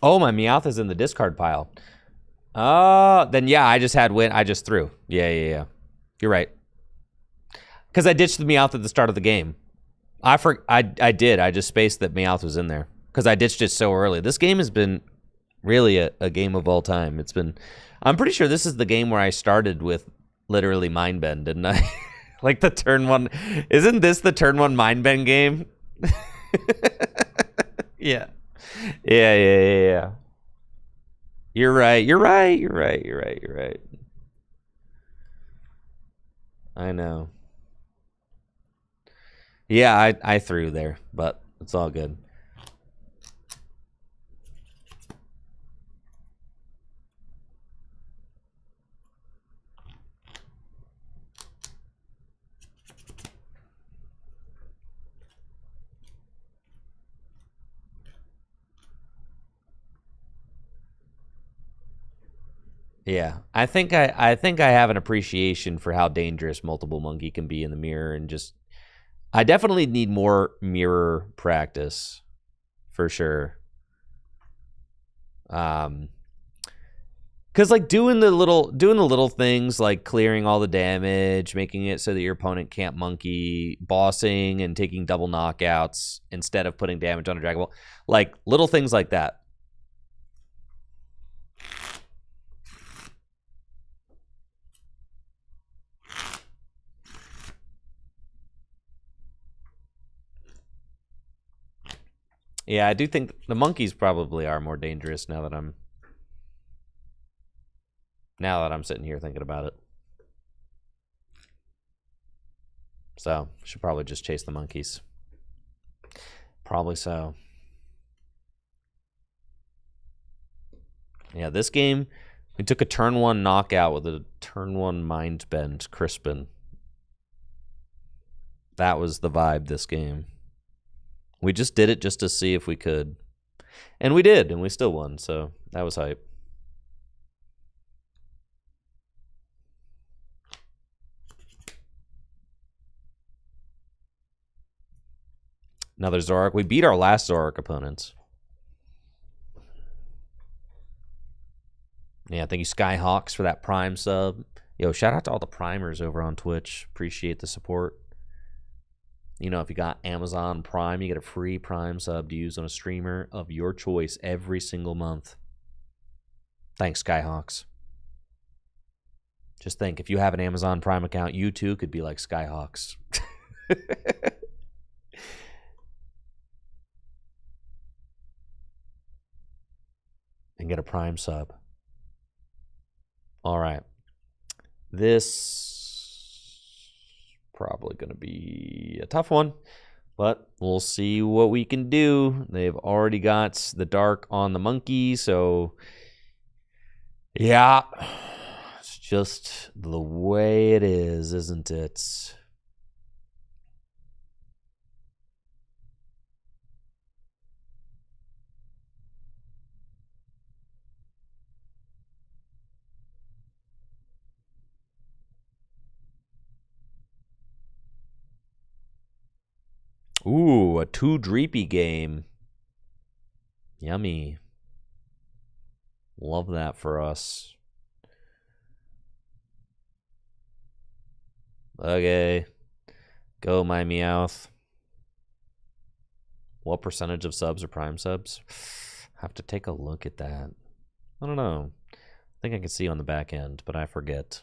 S1: Oh, my Meowth is in the discard pile. Then yeah, I just had win. I just threw. Yeah. You're right. Because I ditched the Meowth at the start of the game. I did. I just spaced that Meowth was in there. Because I ditched it so early. This game has been really a game of all time. It's been... I'm pretty sure this is the game where I started with literally Mindbend, didn't I? Like the turn one... Isn't this the turn one Mindbend game? Yeah. Yeah. You're right. I know. Yeah, I threw there, but it's all good. Yeah, I think I have an appreciation for how dangerous multiple monkey can be in the mirror, and just I definitely need more mirror practice for sure. Because like doing the little things like clearing all the damage, making it so that your opponent can't monkey, bossing and taking double knockouts instead of putting damage on a Dragon Ball, like little things like that. Yeah, I do think the monkeys probably are more dangerous now that I'm sitting here thinking about it. So, should probably just chase the monkeys. Probably so. Yeah, this game, we took a turn one knockout with a turn one mind bend Crispin. That was the vibe this game. We just did it just to see if we could. And we did, and we still won, so that was hype. Another Zoroark. We beat our last Zoroark opponents. Yeah, thank you, Skyhawks, for that Prime sub. Yo, shout out to all the Primers over on Twitch. Appreciate the support. You know, if you got Amazon Prime, you get a free Prime sub to use on a streamer of your choice every single month. Thanks, Skyhawks. Just think, if you have an Amazon Prime account, you too could be like Skyhawks. And get a Prime sub. All right. This probably going to be a tough one, but we'll see what we can do. They've already got the dark on the monkey, so yeah, it's just the way it is, isn't it? Ooh, a 2-dreepy game. Yummy. Love that for us. Okay. Go, my Meowth. What percentage of subs are Prime subs? Have to take a look at that. I don't know. I think I can see on the back end, but I forget.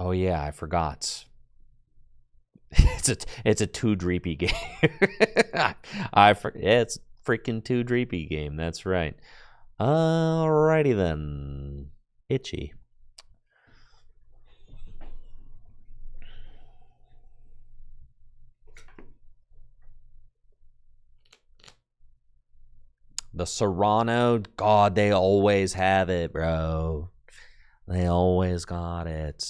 S1: Oh yeah, I forgot. It's a 2-dreepy game. It's freaking 2-dreepy game. That's right. Alrighty then. Itchy. The Serrano, God, they always have it, bro. They always got it.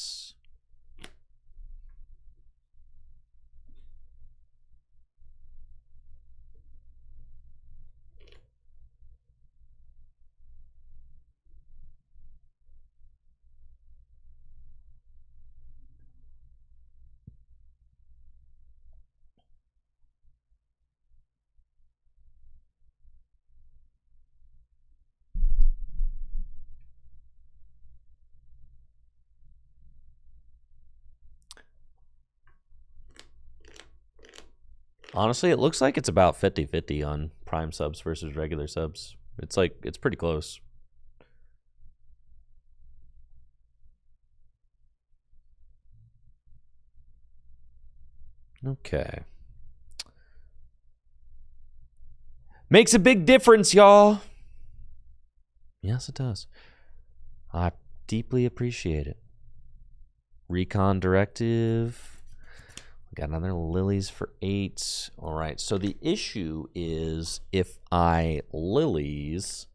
S1: Honestly, it looks like it's about 50-50 on Prime subs versus regular subs. It's pretty close. Okay. Makes a big difference, y'all. Yes, it does. I deeply appreciate it. Recon Directive. Got another Lilies for 8. All right, so the issue is if I Lilies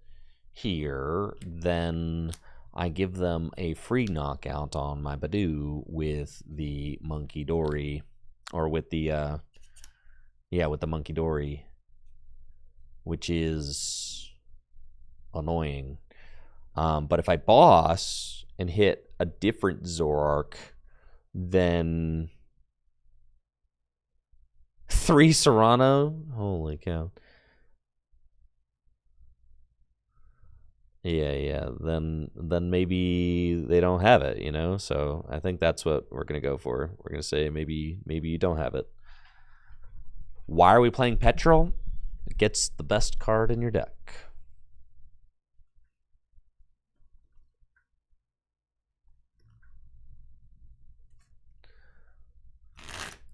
S1: here, then I give them a free knockout on my Badoo with the Monkey Dory, or with the, with the Monkey Dory, which is annoying. But if I boss and hit a different Zoroark, then 3 Serrano? Holy cow. Yeah. Then maybe they don't have it, you know? So I think that's what we're going to go for. We're going to say maybe you don't have it. Why are we playing Petrol? It gets the best card in your deck.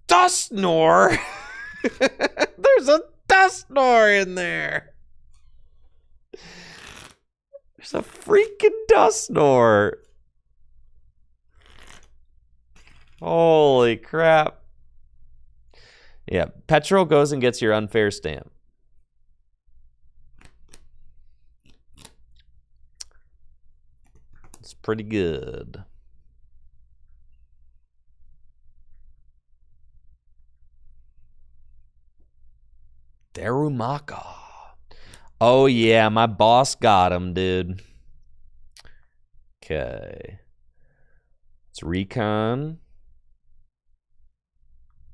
S1: Dusknoir! There's a Dusknoir in there! There's a freaking Dusknoir! Holy crap. Yeah, Petrol goes and gets your unfair stamp. It's pretty good. Darumaka. Oh, yeah, my boss got him, dude. Okay. It's Recon.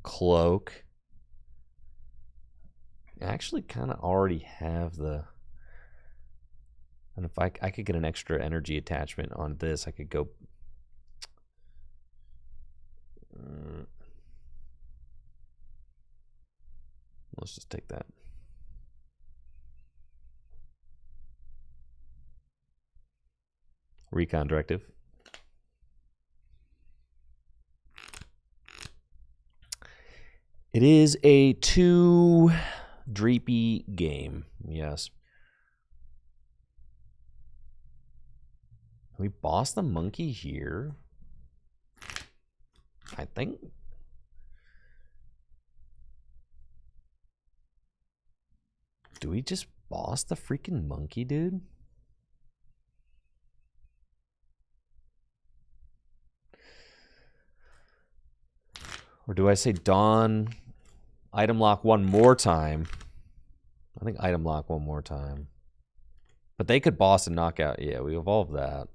S1: Cloak. I actually kind of already have the... And if I could get an extra energy attachment on this, I could go... Let's just take that. Recon Directive. It is a 2-dreepy game. Yes. We boss the monkey here. I think. Do we just boss the freaking monkey, dude? Or do I say Dawn, item lock one more time? I think item lock one more time. But they could boss and knock out. Yeah, we evolved that.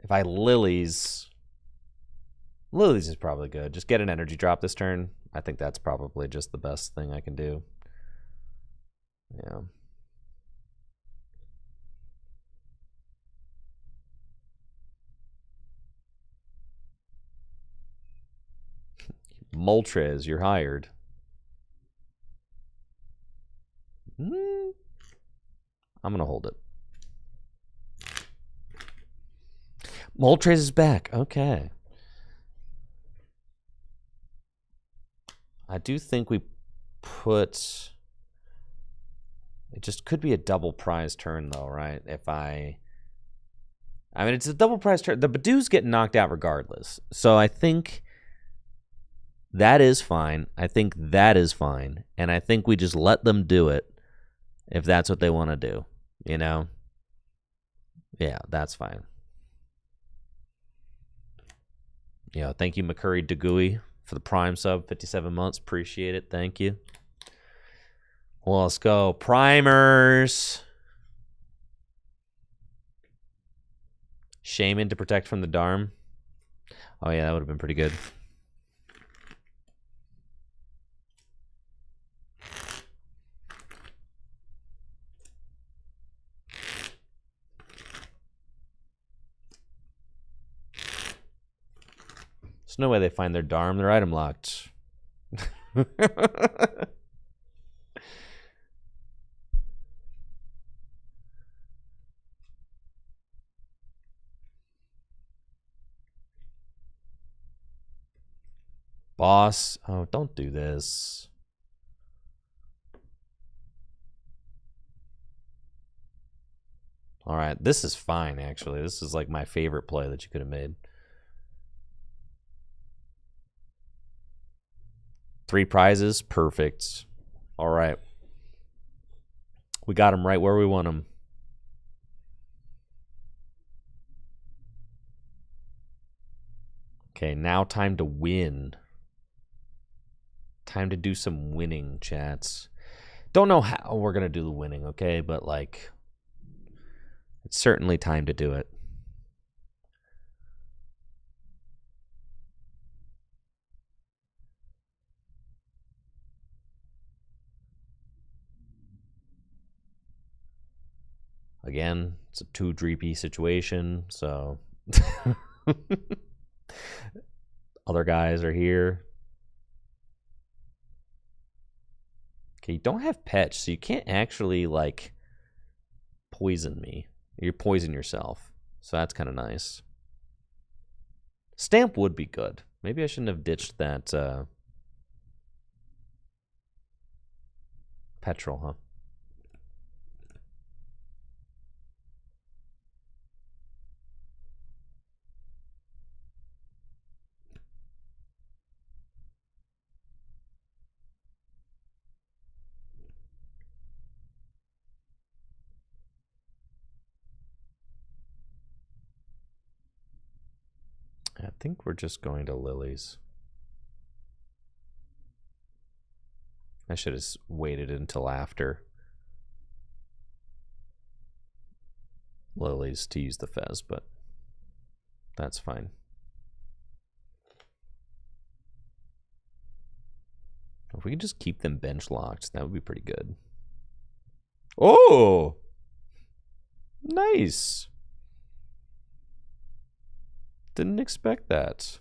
S1: If I Lilies is probably good. Just get an energy drop this turn. I think that's probably just the best thing I can do. Yeah. Moltres, you're hired. I'm going to hold it. Moltres is back. Okay. I do think we put... It just could be a double prize turn, though, right? If I mean, it's a double prize turn. The Badoo's getting knocked out regardless. So I think that is fine. I think that is fine. And I think we just let them do it if that's what they want to do. You know? Yeah, that's fine. Yeah, thank you, McCurry DeGooey, for the Prime sub, 57 months. Appreciate it. Thank you. Well, let's go. Primers. Shaman to protect from the Darm. Oh, yeah, that would have been pretty good. There's no way they find their Darm. They're item locked. Boss. Oh, don't do this. All right, this is fine, actually. This is like my favorite play that you could have made. 3 prizes, perfect. All right. We got them right where we want them. Okay, now time to win. Time to do some winning, chats. Don't know how we're going to do the winning, okay? But, like, it's certainly time to do it. Again, it's a 2 dreepy situation, so... Other guys are here. Okay, you don't have Petch, so you can't actually, like, poison me. You poison yourself. So that's kind of nice. Stamp would be good. Maybe I shouldn't have ditched that petrol, huh? I think we're just going to Lilies. I should have waited until after Lilies to use the Fez, but that's fine. If we could just keep them bench locked, that would be pretty good. Oh! Nice! Didn't expect that.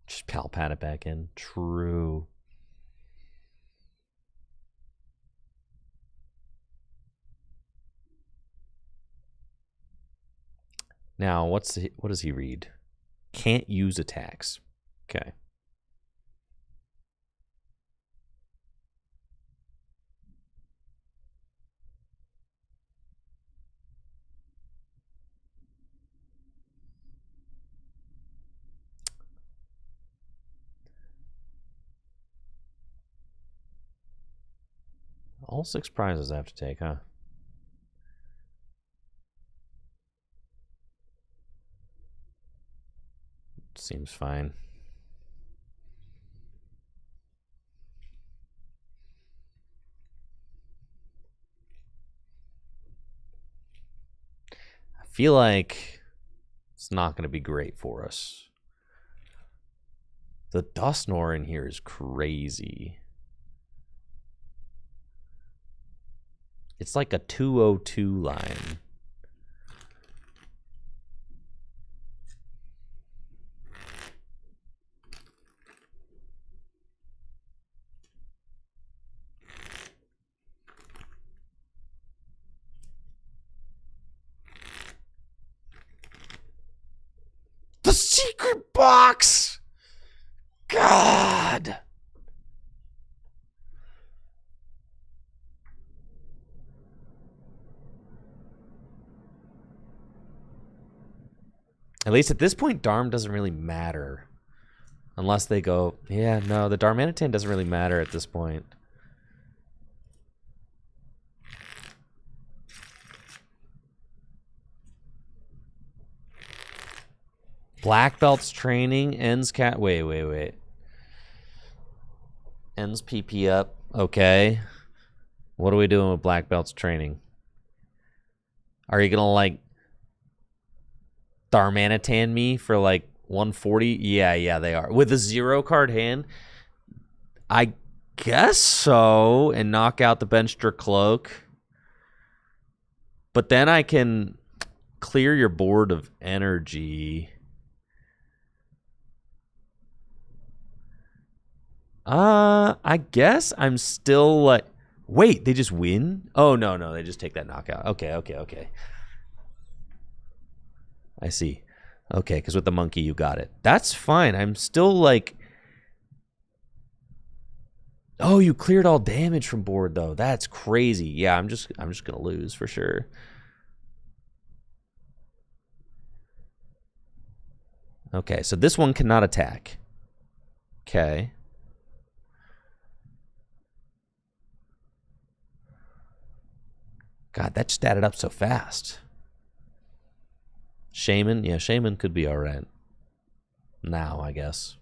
S1: Just Palpat it back in. True. Now, what does he read? Can't use attacks. Okay. All 6 prizes I have to take, huh? Seems fine. I feel like it's not going to be great for us. The Dusknoir in here is crazy. It's like a 202 line. the secret box! God! At least at this point, Darm doesn't really matter. Unless they go... Yeah, no, the Darmanitan doesn't really matter at this point. Black Belt's training, ends cat... Wait. Ends PP up. Okay. What are we doing with Black Belt's training? Are you gonna, like... Darmanitan me for, like, 140? Yeah, they are. With a 0-card hand? I guess so. And knock out the Benchster Cloak. But then I can clear your board of energy. I guess I'm still like... Wait, they just win? Oh, no, they just take that knockout. Okay. I see. Okay, because with the monkey, you got it. That's fine. I'm still like... Oh, you cleared all damage from board, though. That's crazy. Yeah, I'm just gonna lose for sure. Okay, so this one cannot attack. Okay. God, that just added up so fast. Shaman? Yeah, Shaman could be alright. Now, I guess.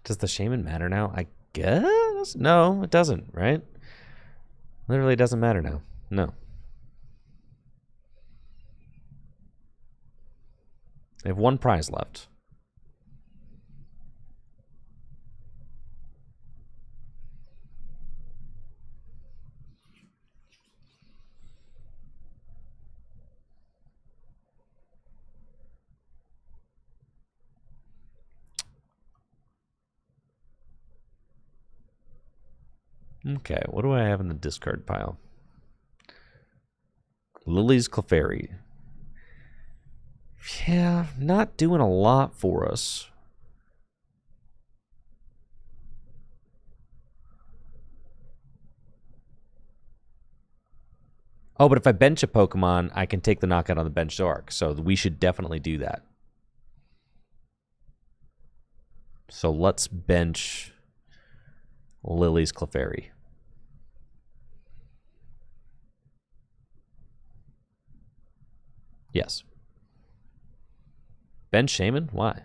S1: Does the Shaman matter now? I guess? No, it doesn't, right? Literally doesn't matter now. No. They have one prize left. Okay, what do I have in the discard pile? Lily's Clefairy. Yeah, not doing a lot for us. Oh, but if I bench a Pokemon, I can take the knockout on the bench Zork. So we should definitely do that. So let's bench Lily's Clefairy. Yes. Bench Shaman? Why?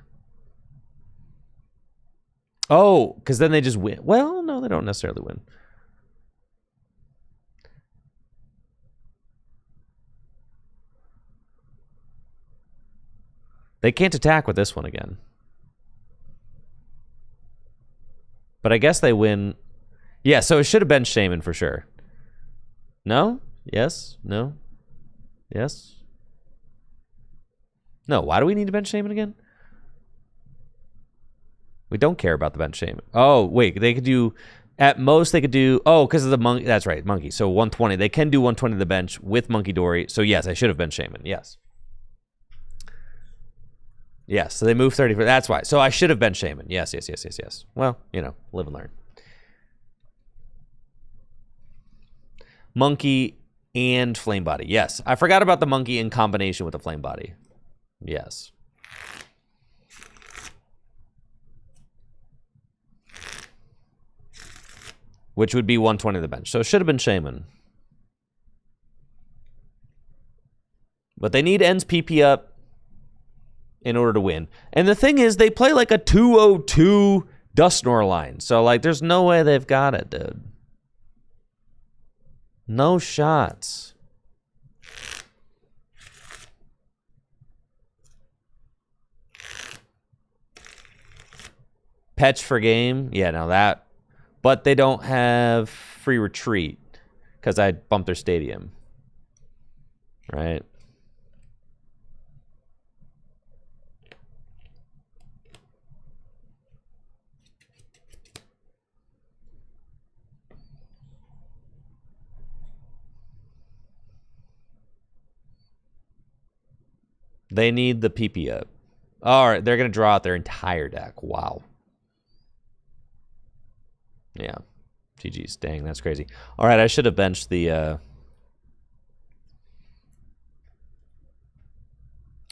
S1: Oh, because then they just win. Well, no, they don't necessarily win. They can't attack with this one again. But I guess they win. Yeah, so it should have been Shaman for sure. No? Yes? No? Yes? No, why do we need to bench Shaman again? We don't care about the bench Shaman. Oh, wait, they could do... At most, they could do... Oh, because of the monkey. That's right, monkey. So 120. They can do 120 to the bench with Monkey Dory. So yes, I should have been Shaman. Yes. Yes, so they move 30. That's why. So I should have been Shaman. Yes. Well, you know, live and learn. Monkey and Flame Body. Yes, I forgot about the monkey in combination with the Flame Body. Yes. Which would be 120 to the bench. So it should have been Shaman. But they need ends PP up in order to win. And the thing is, they play like a 202 Dusknoir line. So, like, there's no way they've got it, dude. No shots. Petch for game. Yeah, no, that. But they don't have free retreat because I bumped their stadium. Right? They need the PP up. All right, they're going to draw out their entire deck. Wow. Yeah. GG's. Dang, that's crazy. All right, I should have benched the...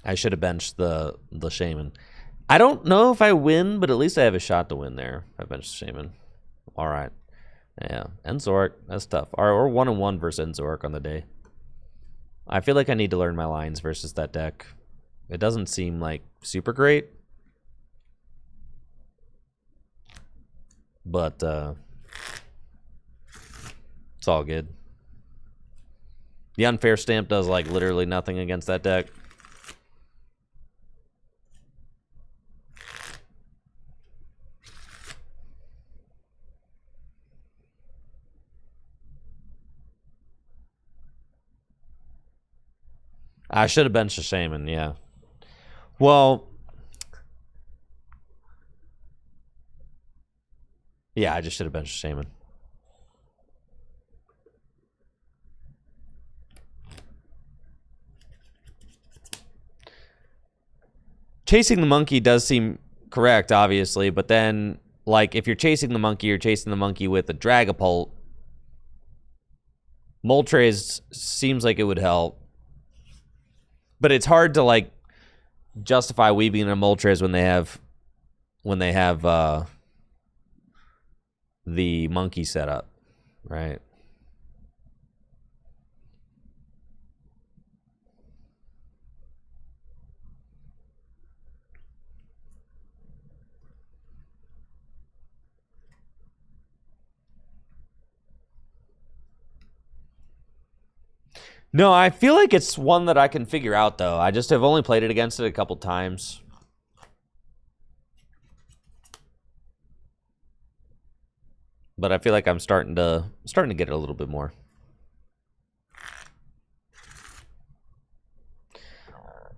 S1: I should have benched the Shaman. I don't know if I win, but at least I have a shot to win there. I benched Shaman. All right. Yeah. Enzork, that's tough. Or 1-1 versus Enzork on the day. I feel like I need to learn my lines versus that deck. It doesn't seem like super great. But it's all good. The unfair stamp does like literally nothing against that deck. I should have benched a Shaman, yeah. Well, yeah, I just should have benched a Shaman. Chasing the monkey does seem correct, obviously, but then, like, if you're chasing the monkey, you're chasing the monkey with a Dragapult. Moltres seems like it would help. But it's hard to, like, justify weaving a Moltres when they have the monkey setup, right? No, I feel like it's one that I can figure out, though. I just have only played it against it a couple times. But I feel like I'm starting to get it a little bit more.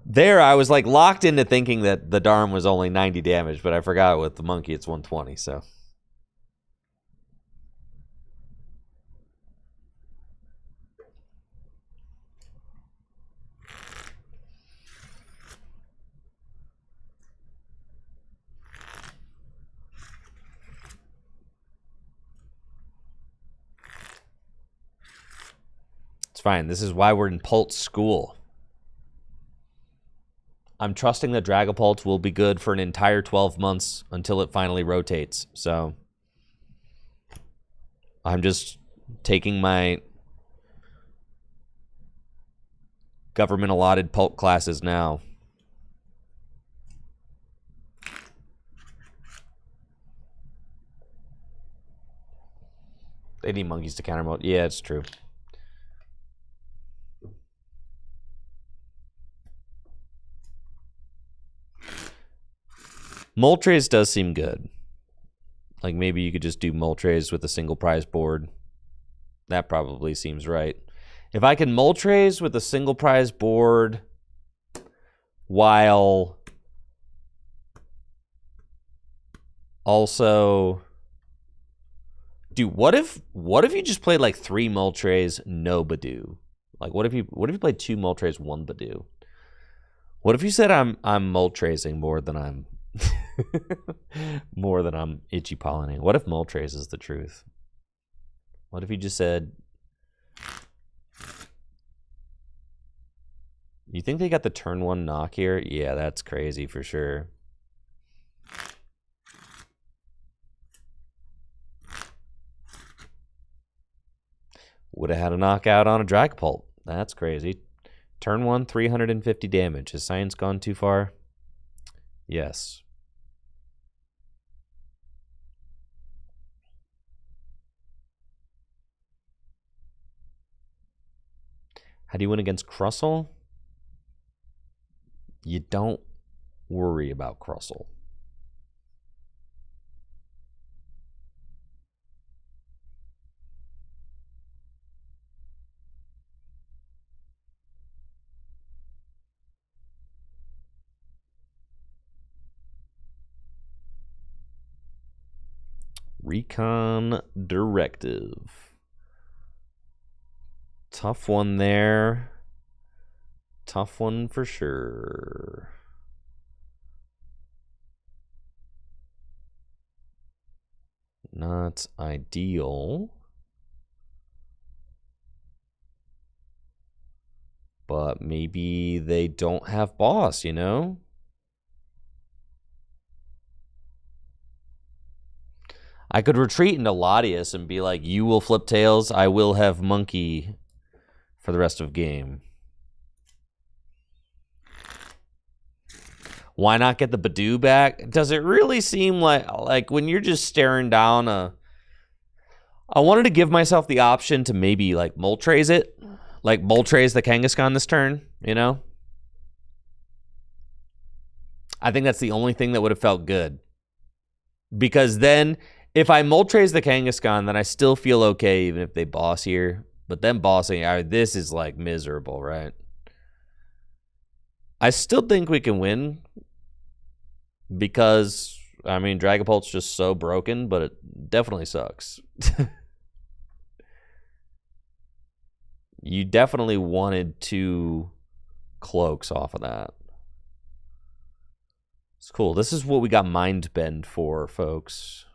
S1: There, I was like locked into thinking that the Darm was only 90 damage, but I forgot with the monkey it's 120, so. It's fine. This is why we're in Pult school. I'm trusting that Dragapult will be good for an entire 12 months until it finally rotates. So I'm just taking my government allotted Pult classes now. They need monkeys to counter mode. Yeah, it's true. Moltres does seem good. Like maybe you could just do Moltres with a single prize board. That probably seems right. If I can Moltres with a single prize board while also... Dude, what if you just played like 3 Moltres, no Badoo? Like what if you played 2 Moltres, 1 Badoo? What if you said I'm Moltresing more than I'm more than I'm itchy pollinating? What if Moltres is the truth? What if you just said, you think they got the turn 1 knock here? Yeah, that's crazy for sure. Would have had a knockout on a Dragapult. That's crazy. Turn 1, 350 damage. Has science gone too far? Yes. How do you win against Crustle? You don't worry about Crustle. Recon Directive. Tough one there. Tough one for sure. Not ideal. But maybe they don't have boss, you know? I could retreat into Latias and be like, you will flip tails, I will have monkey for the rest of game. Why not get the Badoo back? Does it really seem like when you're just staring down a... I wanted to give myself the option to maybe like Moltres it. Like Moltres the Kangaskhan this turn, you know? I think that's the only thing that would have felt good. Because then, if I Moltres the Kangaskhan, then I still feel okay even if they boss here. But then bossing, this is like miserable, right? I still think we can win. Because, I mean, Dragapult's just so broken, but it definitely sucks. You definitely wanted 2 cloaks off of that. It's cool. This is what we got Mind Bend for, folks.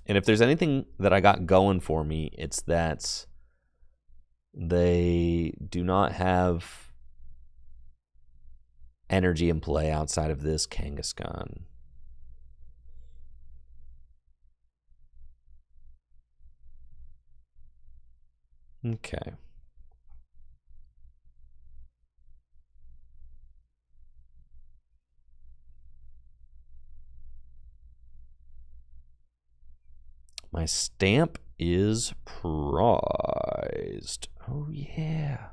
S1: And if there's anything that I got going for me, it's that they do not have energy in play outside of this Kangaskhan. Okay. My stamp is prized. Oh, yeah.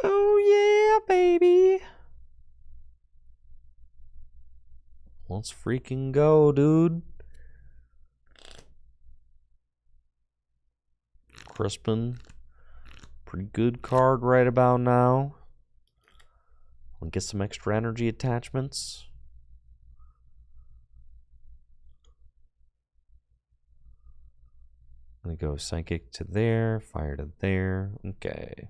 S1: Oh, yeah, baby. Let's freaking go, dude. Crispin. Pretty good card right about now. I'll get some extra energy attachments. I'm gonna go Psychic to there, Fire to there. Okay.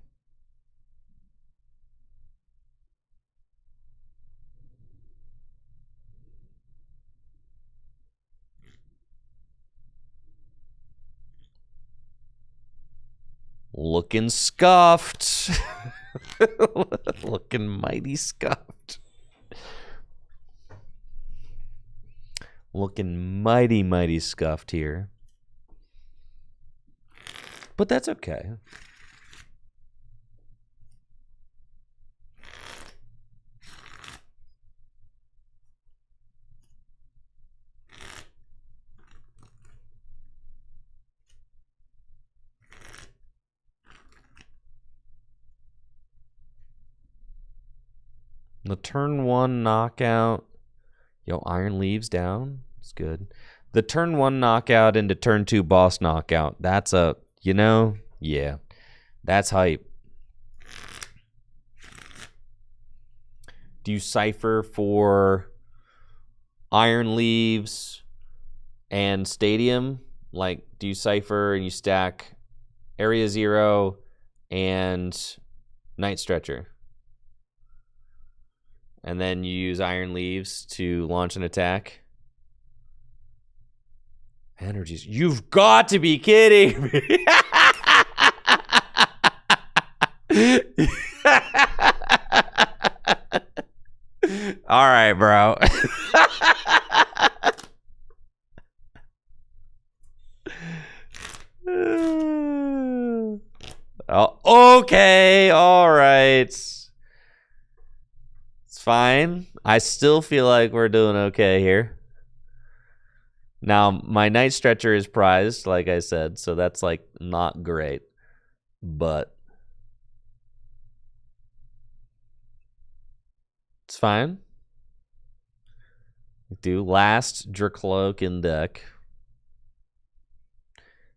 S1: Looking scuffed. Looking mighty scuffed. Looking mighty, mighty scuffed here. But that's okay. The turn 1 knockout. Yo, Iron Leaves down. It's good. The turn 1 knockout into turn 2 boss knockout. That's a, you know, yeah. That's hype. Do you cipher for Iron Leaves and Stadium? Like, do you cipher and you stack Area 0 and Night Stretcher? And then you use Iron Leaves to launch an attack? Energies. You've got to be kidding me. All right, bro. Oh, okay. All right. It's fine. I still feel like we're doing okay here. Now, my Night Stretcher is prized, like I said, so that's, like, not great. But it's fine. Do last Dracloak in deck.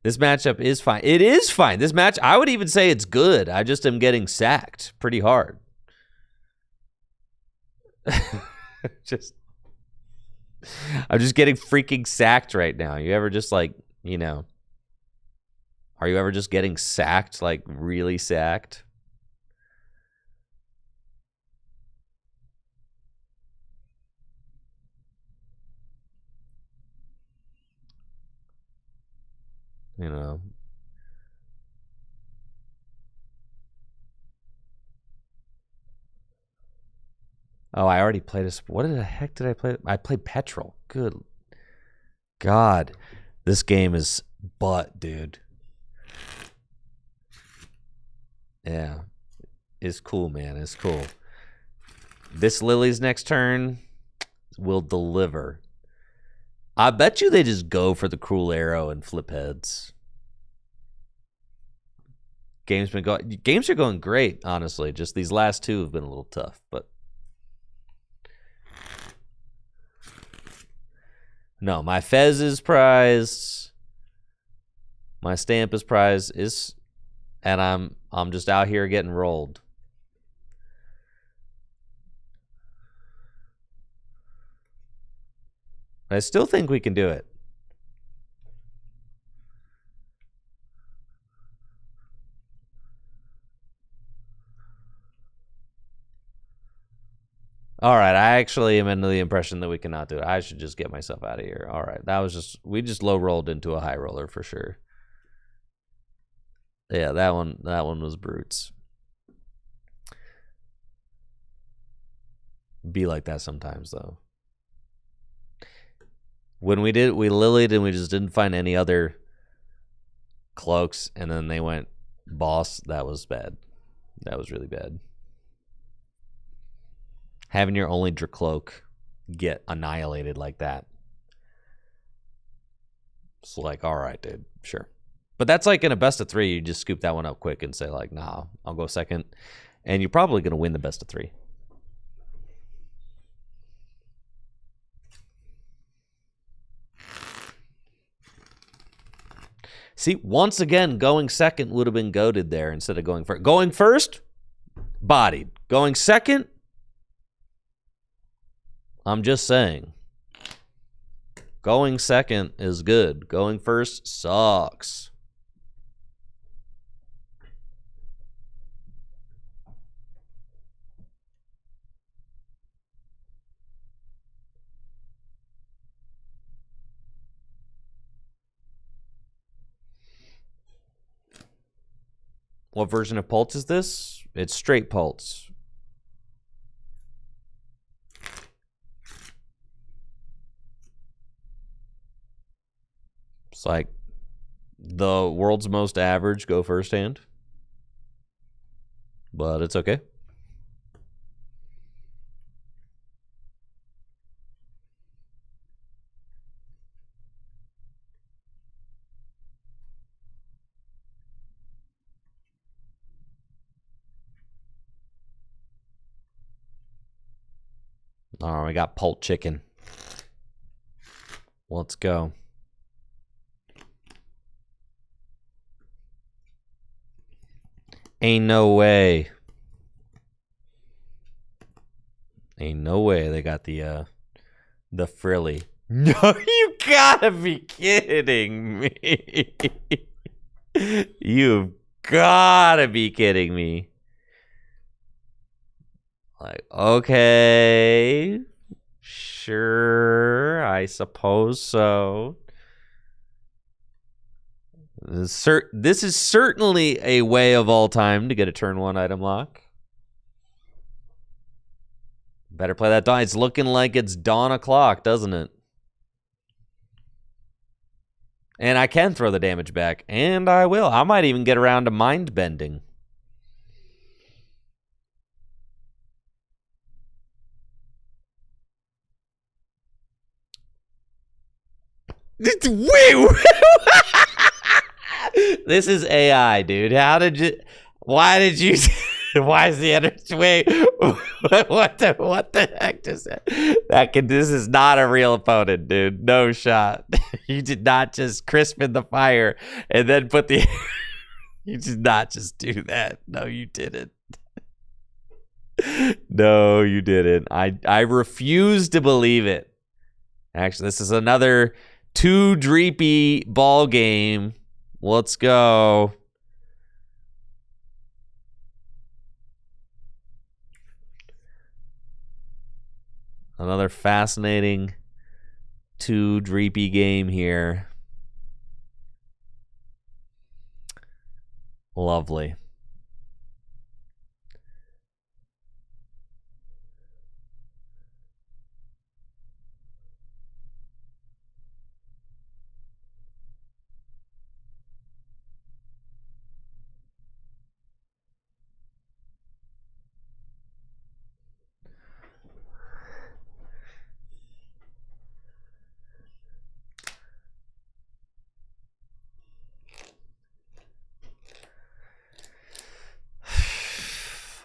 S1: This matchup is fine. It is fine. This match, I would even say it's good. I just am getting sacked pretty hard. just, I'm just getting freaking sacked right now. You ever just like, you know, are you ever just getting sacked, like really sacked? You know. Oh, I already played a... What the heck did I play? I played Petrol. Good God. This game is butt, dude. Yeah. It's cool, man. It's cool. This Lily's next turn will deliver. I bet you they just go for the Cruel Arrow and flip heads. Games are going great, honestly. Just these last two have been a little tough, but... No, my Fez is prized. My stamp is prized. And I'm just out here getting rolled. I still think we can do it. All right, I actually am under the impression that we cannot do it. I should just get myself out of here. All right, that was just, we just low rolled into a high roller for sure. Yeah, that one was brutes. Be like that sometimes though. When we lilied and we just didn't find any other cloaks, and then they went boss. That was bad. That was really bad. Having your only Dracloak get annihilated like that. It's like, all right, dude, sure. But that's like in a best of 3, you just scoop that one up quick and say like, nah, I'll go second. And you're probably going to win the best of 3. See, once again, going second would have been goated there instead of going first. Going first, bodied. Going second, I'm just saying. Going second is good. Going first sucks. What version of Pulse is this? It's straight Pulse. It's like the world's most average go first hand. But it's okay. All right, we got Pult Chicken. Let's go. Ain't no way. Ain't no way they got the frilly. No, you gotta be kidding me. You've gotta be kidding me. Like, okay, sure, I suppose so. This is certainly a way of all time to get a turn 1 item lock. Better play that dawn. It's looking like it's dawn o'clock, doesn't it? And I can throw the damage back, and I will. I might even get around to mind bending. Wait. This is AI, dude. How did you? Why did you? Why is the energy? Wait, what the heck just that? This is not a real opponent, dude. No shot. You did not just crisp in the fire and then put the. You did not just do that. No, you didn't. No, you didn't. I refuse to believe it. Actually, this is another too dreepy ball game. Let's go. Another fascinating too dreepy game here. Lovely.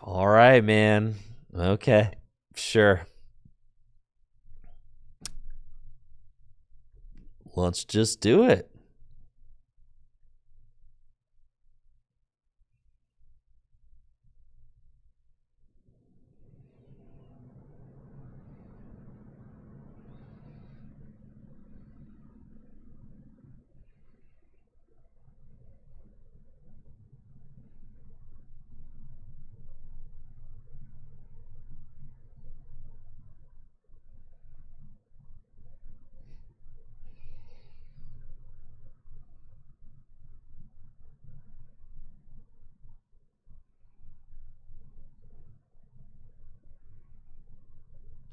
S1: All right, man. Okay, sure. Let's just do it.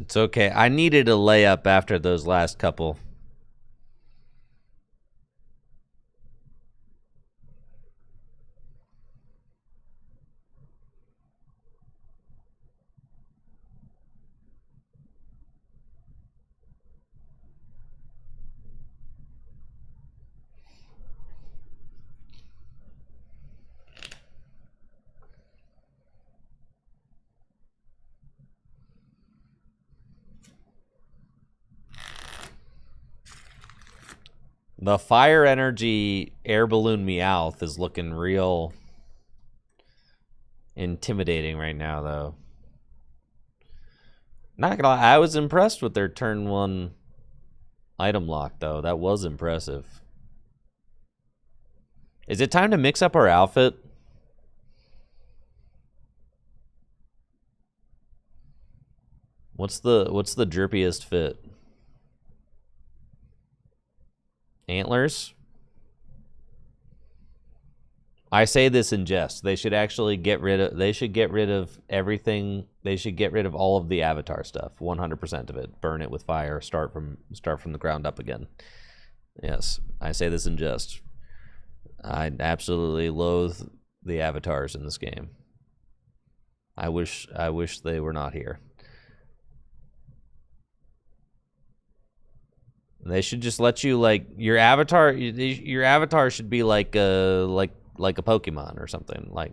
S1: It's okay. I needed a layup after those last couple. The fire energy air balloon Meowth is looking real intimidating right now, though. Not gonna lie, I was impressed with their turn 1 item lock, though. That was impressive. Is it time to mix up our outfit? What's the drippiest fit? Antlers? I say this in jest. They should actually get rid of everything. They should get rid of all of the avatar stuff. 100% of it. Burn it with fire. Start from the ground up again. Yes, I say this in jest. I absolutely loathe the avatars in this game. I wish they were not here. They should just let you, like, your avatar should be like a Pokemon or something, like,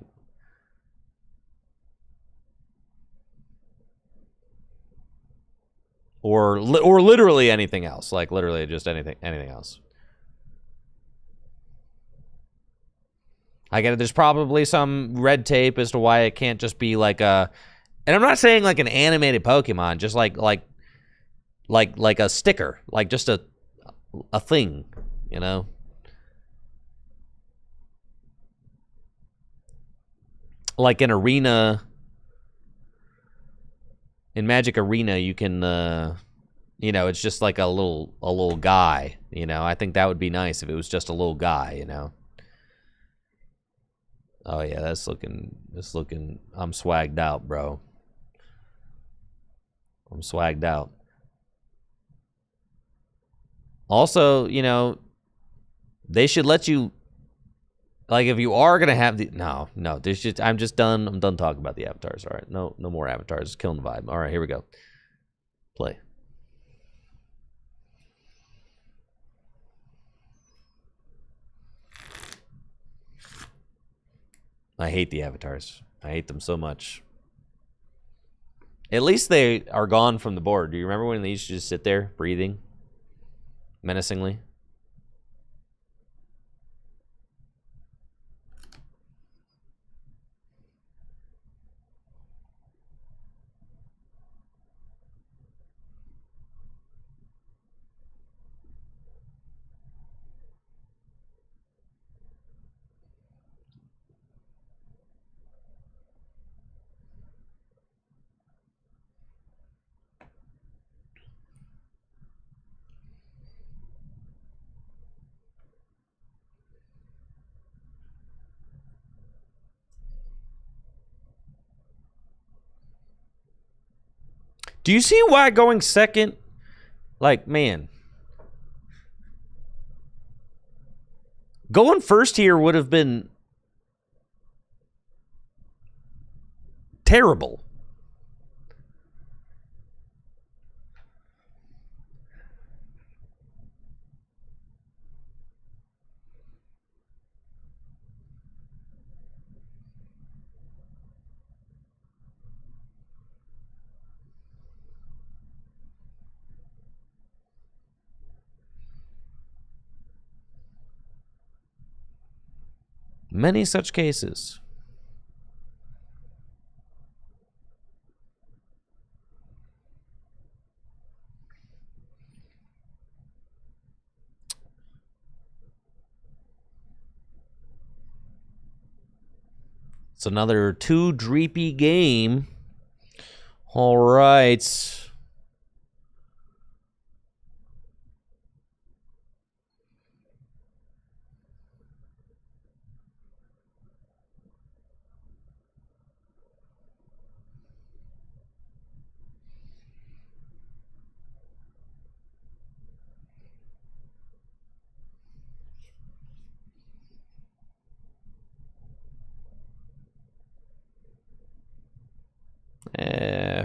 S1: or literally anything else, like literally just anything else. I get it. There's probably some red tape as to why it can't just be like a, and I'm not saying like an animated Pokemon, just like a sticker, like just a thing, you know? Like an arena, in Magic Arena, you can, you know, it's just like a little guy, you know? I think that would be nice if it was just a little guy, you know? Oh yeah, that's looking, I'm swagged out, bro. I'm swagged out. Also, you know, they should let you, like, if you are gonna have the, no, there's just, I'm done talking about the avatars. All right, no more avatars. It's killing the vibe. All right, here we go. Play. I hate the avatars. I hate them so much. At least they are gone from the board. Do you remember when they used to just sit there breathing menacingly? Do you see why going second? Like, man. Going first here would have been terrible. Many such cases. It's another 2 dreepy game. All right.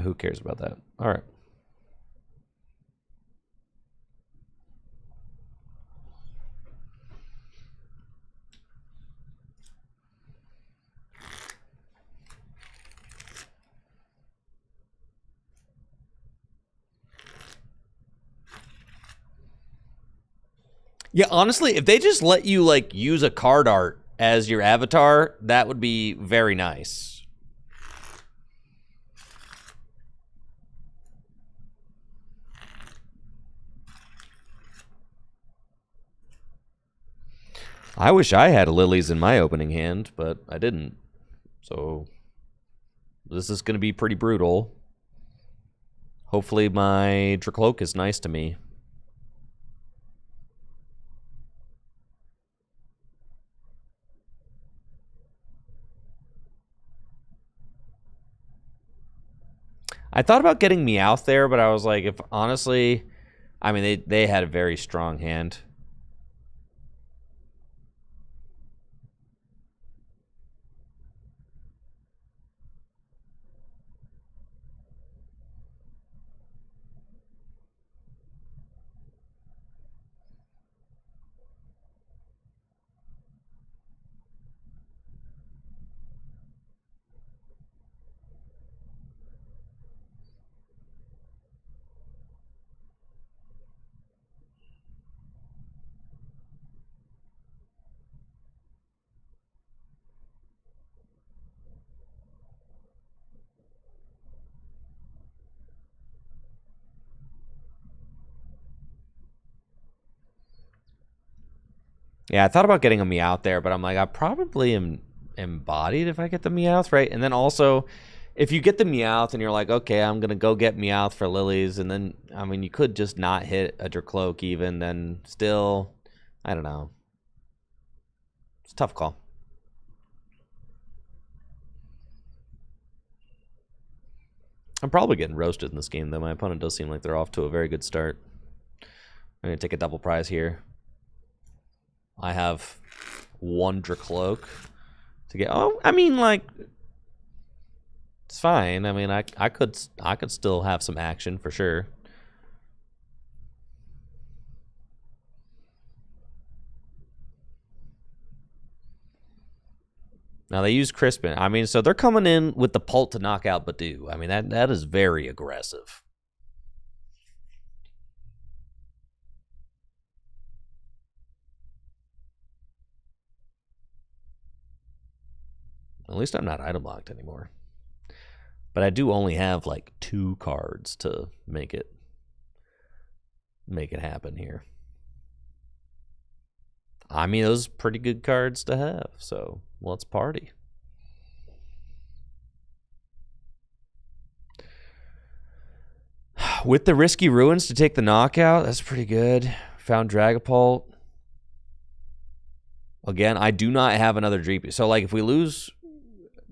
S1: Who cares about that? All right. Yeah, honestly, if they just let you like use a card art as your avatar, that would be very nice. I wish I had lilies in my opening hand, but I didn't. So this is going to be pretty brutal. Hopefully my Dracloak is nice to me. I thought about getting Meowth there, but I was like, if honestly, I mean, they had a very strong hand. Yeah, I thought about getting a Meowth there, but I'm like, I probably am embodied if I get the Meowth, right? And then also, if you get the Meowth and you're like, okay, I'm going to go get Meowth for lilies, and then, I mean, you could just not hit a Dracloak even, then still, I don't know. It's a tough call. I'm probably getting roasted in this game, though. My opponent does seem like they're off to a very good start. I'm going to take a double prize here. I have 1 Dracloak to get. Oh, I mean, like, it's fine. I mean, I could still have some action for sure. Now they use Crispin. I mean, so they're coming in with the Pult to knock out Badoo. I mean, that is very aggressive. At least I'm not item locked anymore. But I do only have like 2 cards to make it happen here. I mean, those are pretty good cards to have, so let's party. With the Risky Ruins to take the knockout, that's pretty good. Found Dragapult. Again, I do not have another Dreepy. So, like, if we lose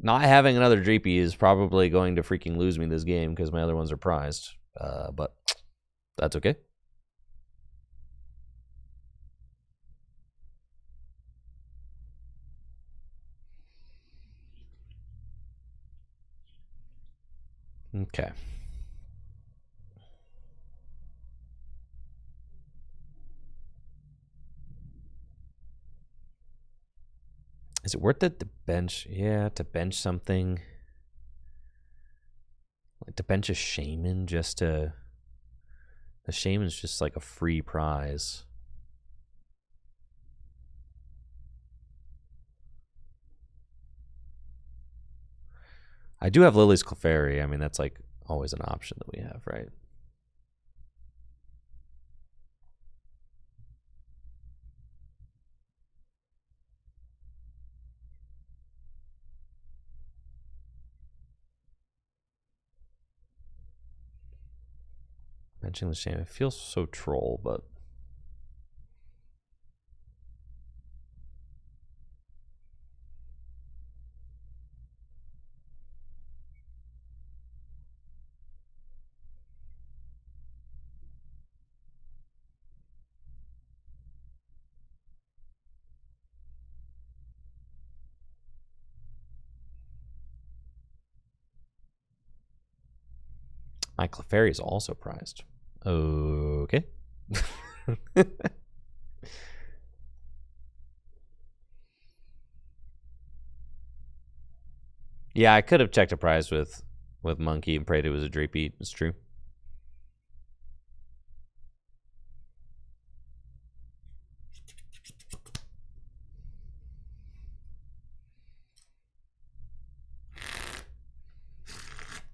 S1: not having another Dreepy is probably going to freaking lose me this game because my other ones are prized. But that's okay. Okay. Is it worth it to bench? Yeah, to bench something. Like to bench a Shaman just to... The Shaman's just like a free prize. I do have Lily's Clefairy. I mean, that's like always an option that we have, right? Benching the Shaman. It feels so troll, but... My Clefairy is also prized. Okay. Yeah, I could have checked a prize with Monkey and prayed it was a Dreepy. It's true.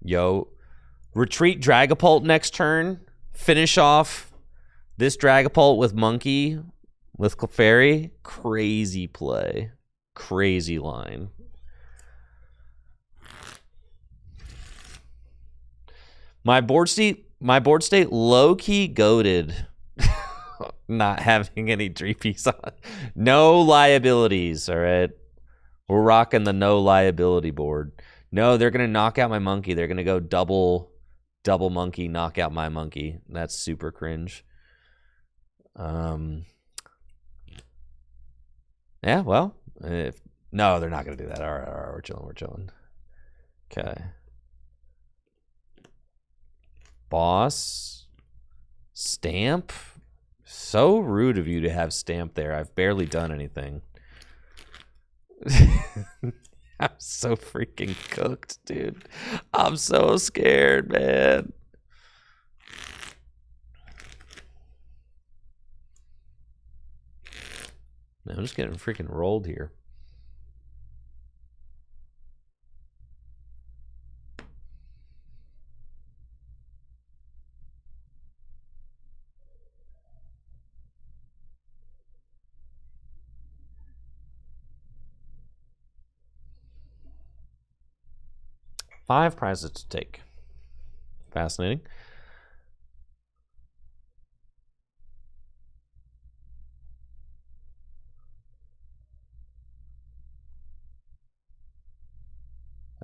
S1: Yo, retreat Dragapult next turn. Finish off this Dragapult with Monkey, with Clefairy. Crazy play. Crazy line. My board state low-key goated. Not having any Dreepies on. No liabilities, all right? We're rocking the no liability board. No, they're going to knock out my Monkey. They're going to go double Monkey, knock out my Monkey. That's super cringe. Yeah, well, no, they're not going to do that. All right, we're chilling. Okay. Boss. Stamp. So rude of you to have Stamp there. I've barely done anything. I'm so freaking cooked, dude. I'm so scared, man. I'm just getting freaking rolled here. Five prizes to take. Fascinating.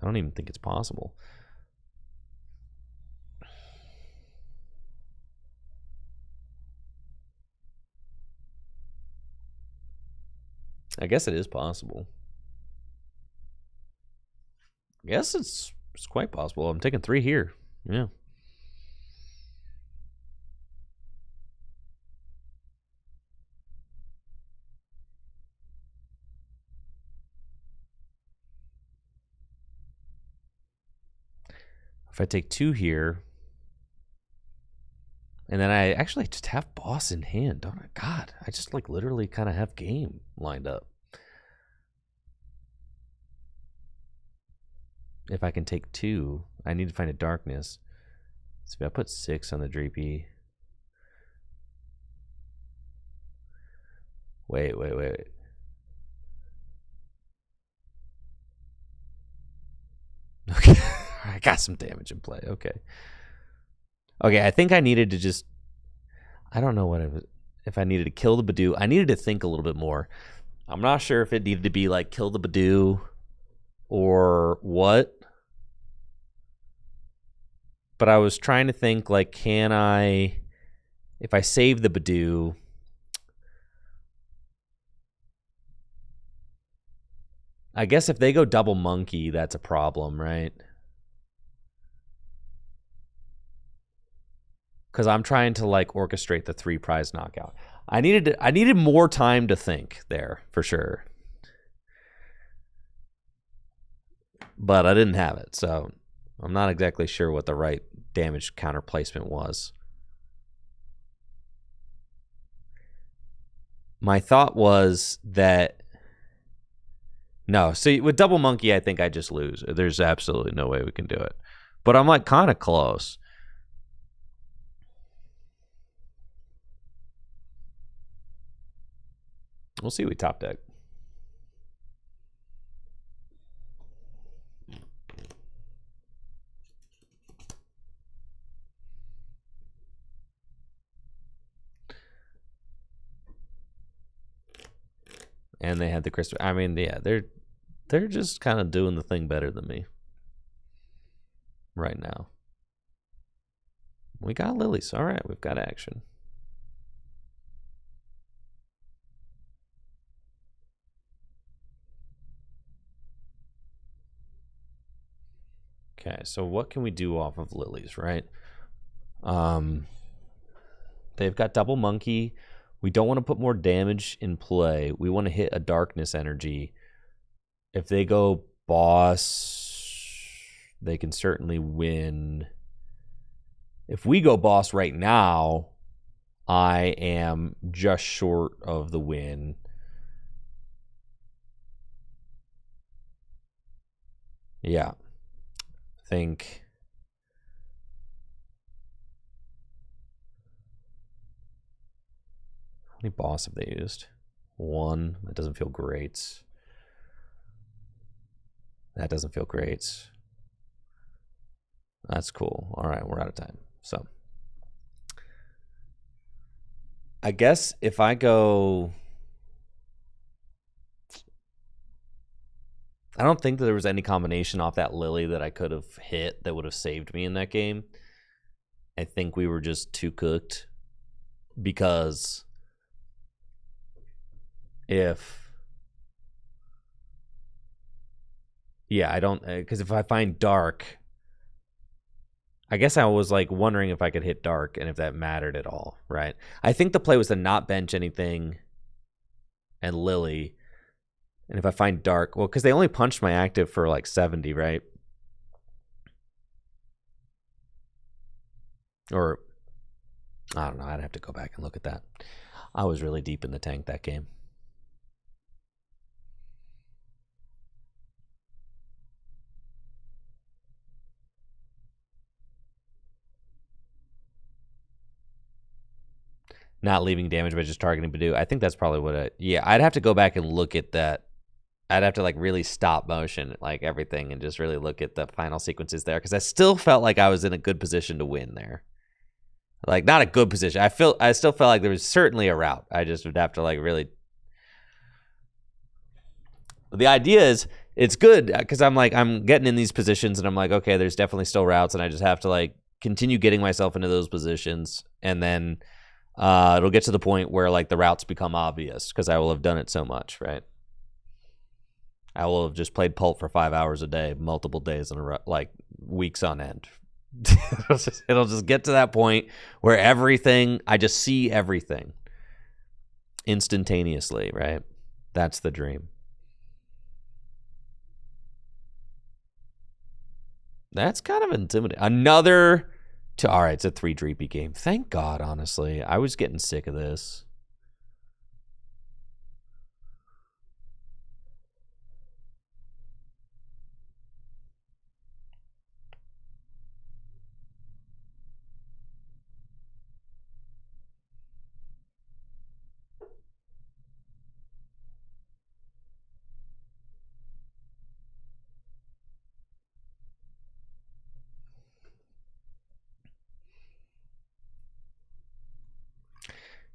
S1: I don't even think it's possible. I guess it is possible. Yes, it's quite possible. I'm taking 3 here. Yeah. If I take 2 here, and then I actually just have boss in hand, don't I? God, I just like literally kind of have game lined up. If I can take 2, I need to find a darkness. So if I put 6 on the Dreepy. Wait. Okay, I got some damage in play. Okay, I think I needed to just... I don't know what it was. If I needed to kill the Badoo. I needed to think a little bit more. I'm not sure if it needed to be like kill the Badoo or what. But I was trying to think, like, can I, if I save the Badoo, I guess if they go double monkey, that's a problem, right? Because I'm trying to like orchestrate the 3 prize knockout. I needed more time to think there for sure, but I didn't have it, so I'm not exactly sure what the right damage counter placement was. My thought was that no, see, with double monkey, I think I just lose. There's absolutely no way we can do it, but I'm like kind of close. We'll see. We top deck. And they had the Christmas. I mean, yeah, they're just kind of doing the thing better than me right now. We got lilies. All right, we've got action. Okay, so what can we do off of lilies, right? They've got double monkey. We don't want to put more damage in play. We want to hit a darkness energy. If they go boss, they can certainly win. If we go boss right now, I am just short of the win. Yeah. I think how many boss have they used? 1. That doesn't feel great. That doesn't feel great. That's cool. All right, we're out of time. So I guess if I go, I don't think that there was any combination off that lily that I could have hit that would have saved me in that game. I think we were just too cooked because I don't, because if I find dark, I guess I was like wondering if I could hit dark and if that mattered at all, right? I think the play was to not bench anything and lily. And if I find dark, well, because they only punched my active for like 70, right? Or, I don't know. I'd have to go back and look at that. I was really deep in the tank that game. Not leaving damage by just targeting Badoo. I think that's probably what yeah, I'd have to go back and look at that. I'd have to like really stop motion like everything and just really look at the final sequences there because I still felt like I was in a good position to win there. Like not a good position. I still felt like there was certainly a route. I just would have to like really. The idea is it's good because I'm getting in these positions and I'm like, okay, there's definitely still routes and I just have to like continue getting myself into those positions and then it'll get to the point where like the routes become obvious because I will have done it so much, right? I will have just played Pulp for 5 hours a day, multiple days in a row, like weeks on end. It'll just get to that point where I just see everything instantaneously, right? That's the dream. That's kind of intimidating. All right, it's a 3 dreepy game. Thank God, honestly. I was getting sick of this.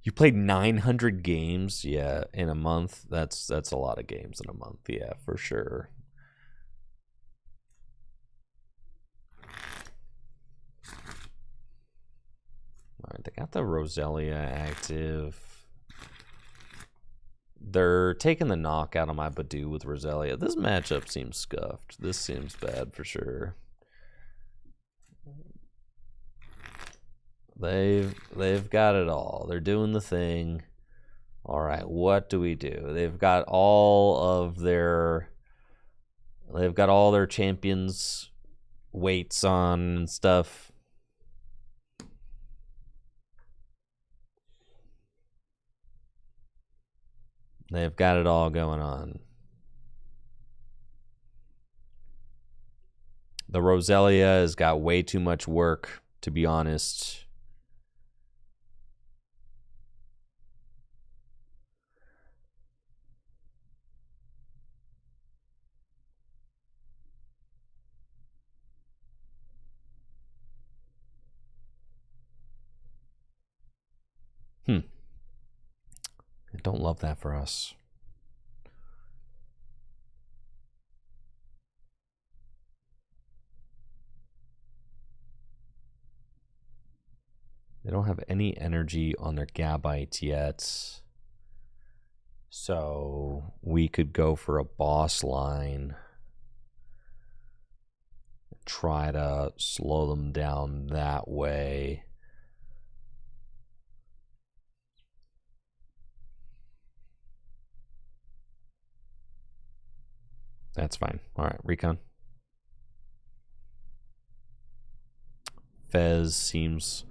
S1: You played 900 games, yeah, in a month. That's a lot of games in a month, yeah, for sure. got the Roselia active. They're taking the knockout on my Badoo with Roselia. This matchup seems scuffed. This seems bad for sure. They've got it all. They're doing the thing. All right, what do we do? They've got all their champions weights on and stuff. They've got it all going on. The Roselia has got way too much work, to be honest. I don't love that for us. They don't have any energy on their Gabite yet. So we could go for a boss line. Try to slow them down that way. That's fine. All right, recon. Fez seems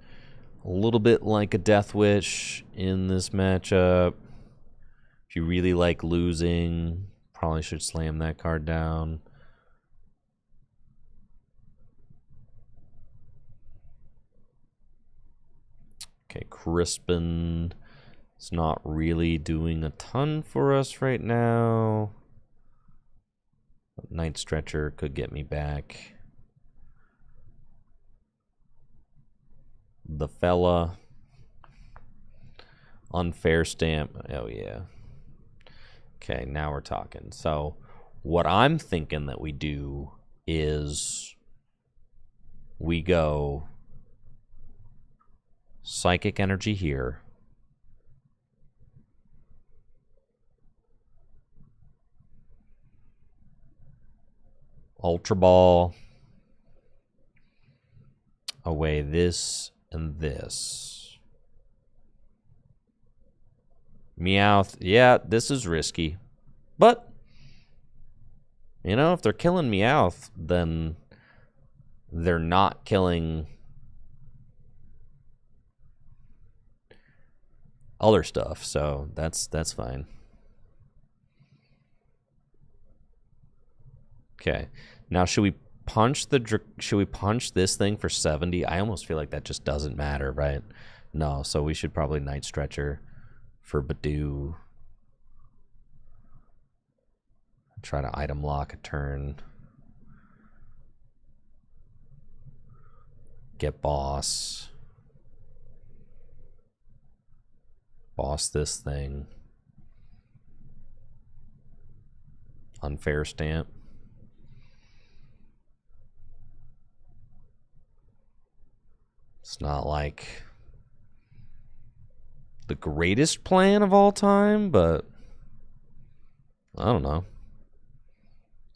S1: a little bit like a Death Wish in this matchup. If you really like losing, probably should slam that card down. Okay, Crispin is not really doing a ton for us right now. Night Stretcher could get me back. The fella. Unfair stamp. Oh, yeah. Okay, now we're talking. So what I'm thinking that we do is we go Psychic Energy here. Ultra Ball. Away this and this. Meowth. Yeah, this is risky. But, you know, if they're killing Meowth, then they're not killing other stuff. So that's fine. Okay. Now, should we punch this thing for 70? I almost feel like that just doesn't matter, right? No, so we should probably Night Stretcher for Badoo. Try to item lock a turn. Get boss. Boss this thing. Unfair stamp. It's not like the greatest plan of all time, but I don't know.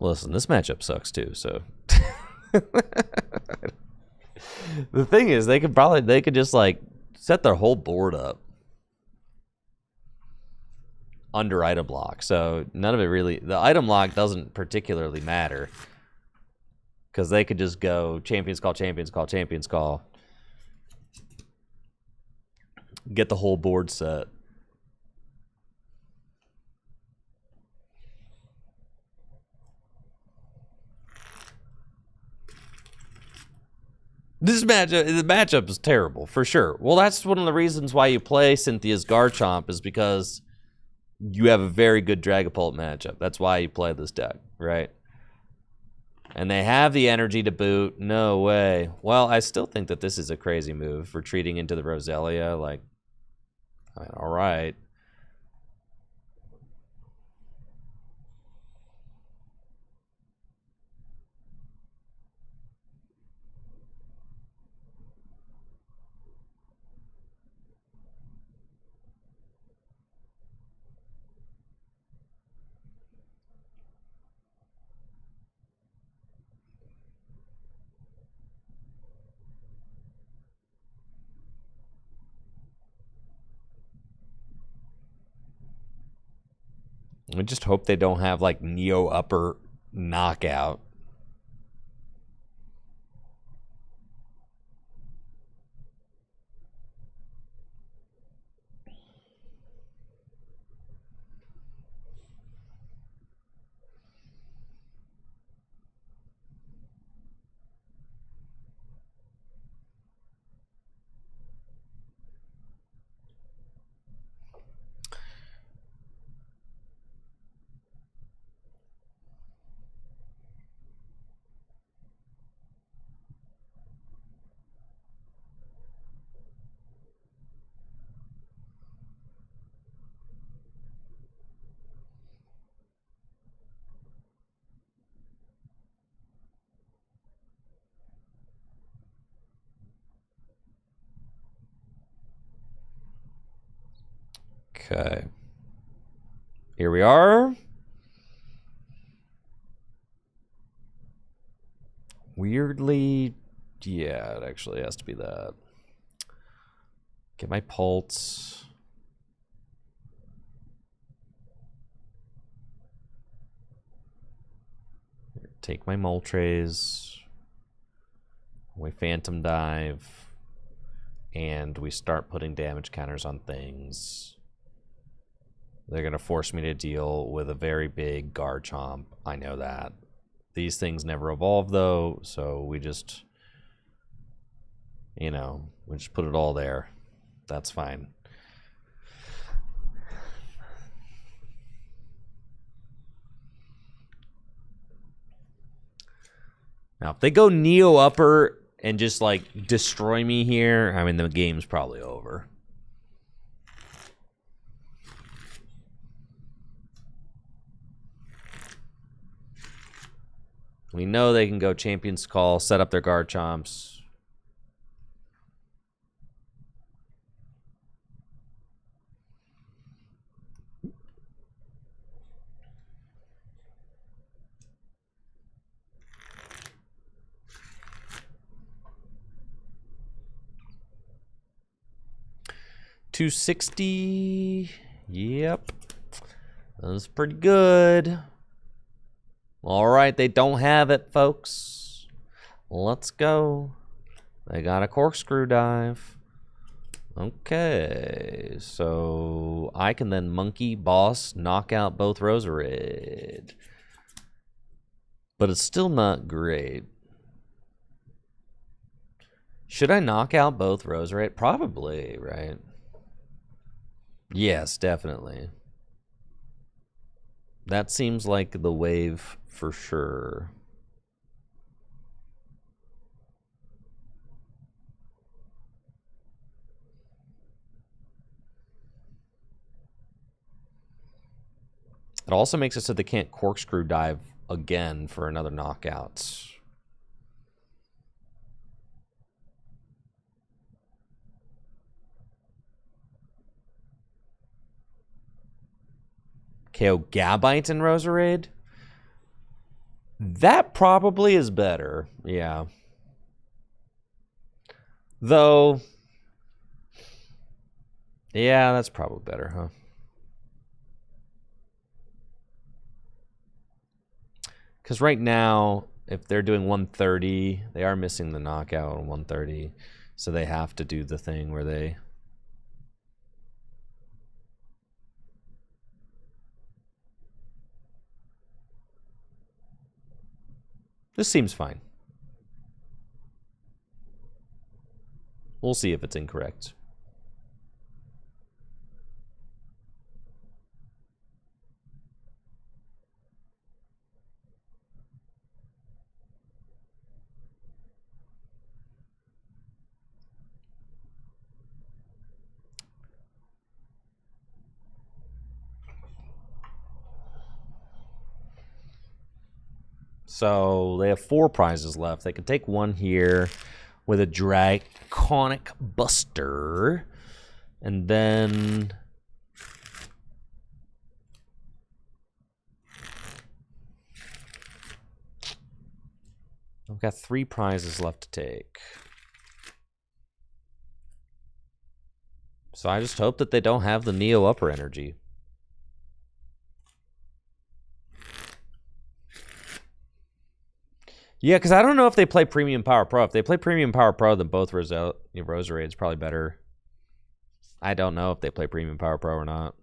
S1: Listen, this matchup sucks too, so the thing is they could just like set their whole board up under item lock. So none of it really, the item lock doesn't particularly matter because they could just go Champions Call, Champions Call, Champions Call. Get the whole board set. The matchup is terrible, for sure. Well, that's one of the reasons why you play Cynthia's Garchomp is because you have a very good Dragapult matchup. That's why you play this deck, right? And they have the energy to boot. No way. Well, I still think that this is a crazy move, retreating into the Roselia. Like, all right. I just hope they don't have like Neo Upper Knockout. Okay. Here we are. Weirdly, yeah, it actually has to be that. Get my pulse. Take my Moltres. We Phantom Dive. And we start putting damage counters on things. They're going to force me to deal with a very big Garchomp. I know that. These things never evolve, though, so we just, you know, we just put it all there. That's fine. Now, if they go Neo Upper and just, like, destroy me here, I mean, the game's probably over. We know they can go Champion's Call, set up their Garchomps. $260. Yep. That was pretty good. All right, they don't have it, folks. Let's go. They got a Corkscrew Dive. Okay, so I can then Monkey, Boss, knock out both Roserade. But it's still not great. Should I knock out both Roserade? Probably, right? Yes, definitely. That seems like the wave for sure. It also makes it so they can't Corkscrew Dive again for another knockout. KO Gabite and Roserade? That probably is better, yeah. Though, yeah, that's probably better, huh? Because right now, if they're doing 130, they are missing the knockout on 130. So they have to do the thing where they... This seems fine. We'll see if it's incorrect. So they have 4 prizes left. They can take one here with a Draconic Buster. And then... I've got 3 prizes left to take. So I just hope that they don't have the Neo Upper energy. Yeah, because I don't know if they play Premium Power Pro. If they play Premium Power Pro, then both Rosary is probably better. I don't know if they play Premium Power Pro or not.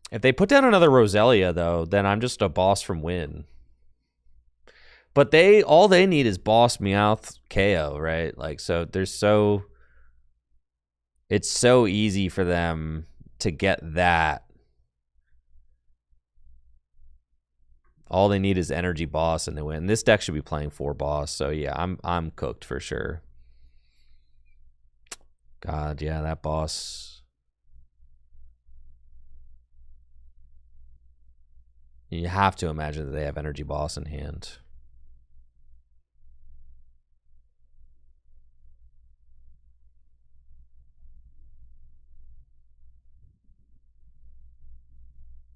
S1: If they put down another Roselia, though, then I'm just a boss from win. But all they need is boss Meowth KO, right? Like, so it's so easy for them to get that. All they need is energy boss and they win. This deck should be playing 4 boss, so yeah, I'm cooked for sure. God, yeah, that boss. You have to imagine that they have energy boss in hand.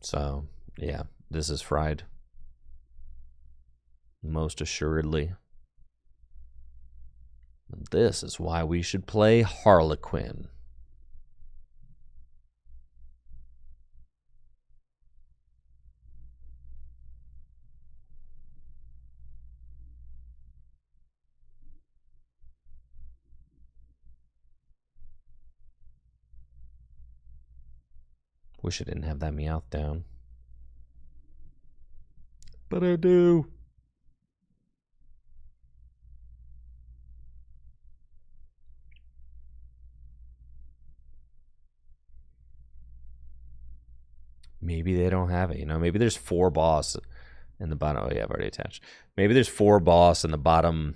S1: So, yeah, this is fried. Most assuredly. This is why we should play Harlequin. Wish I didn't have that Meowth down. But I do. Maybe they don't have it, you know? Maybe there's 4 boss in the bottom. Oh, yeah, I've already attached. Maybe there's 4 boss in the bottom,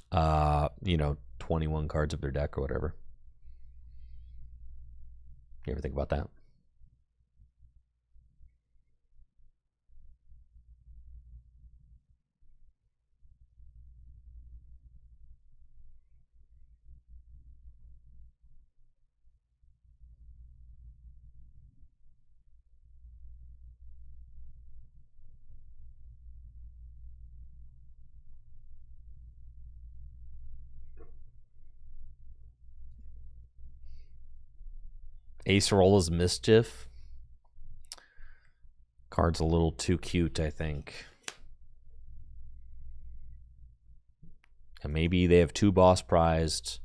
S1: 21 cards of their deck or whatever. You ever think about that? Acerola's Mischief. Card's a little too cute, I think. And maybe they have 2 boss prized.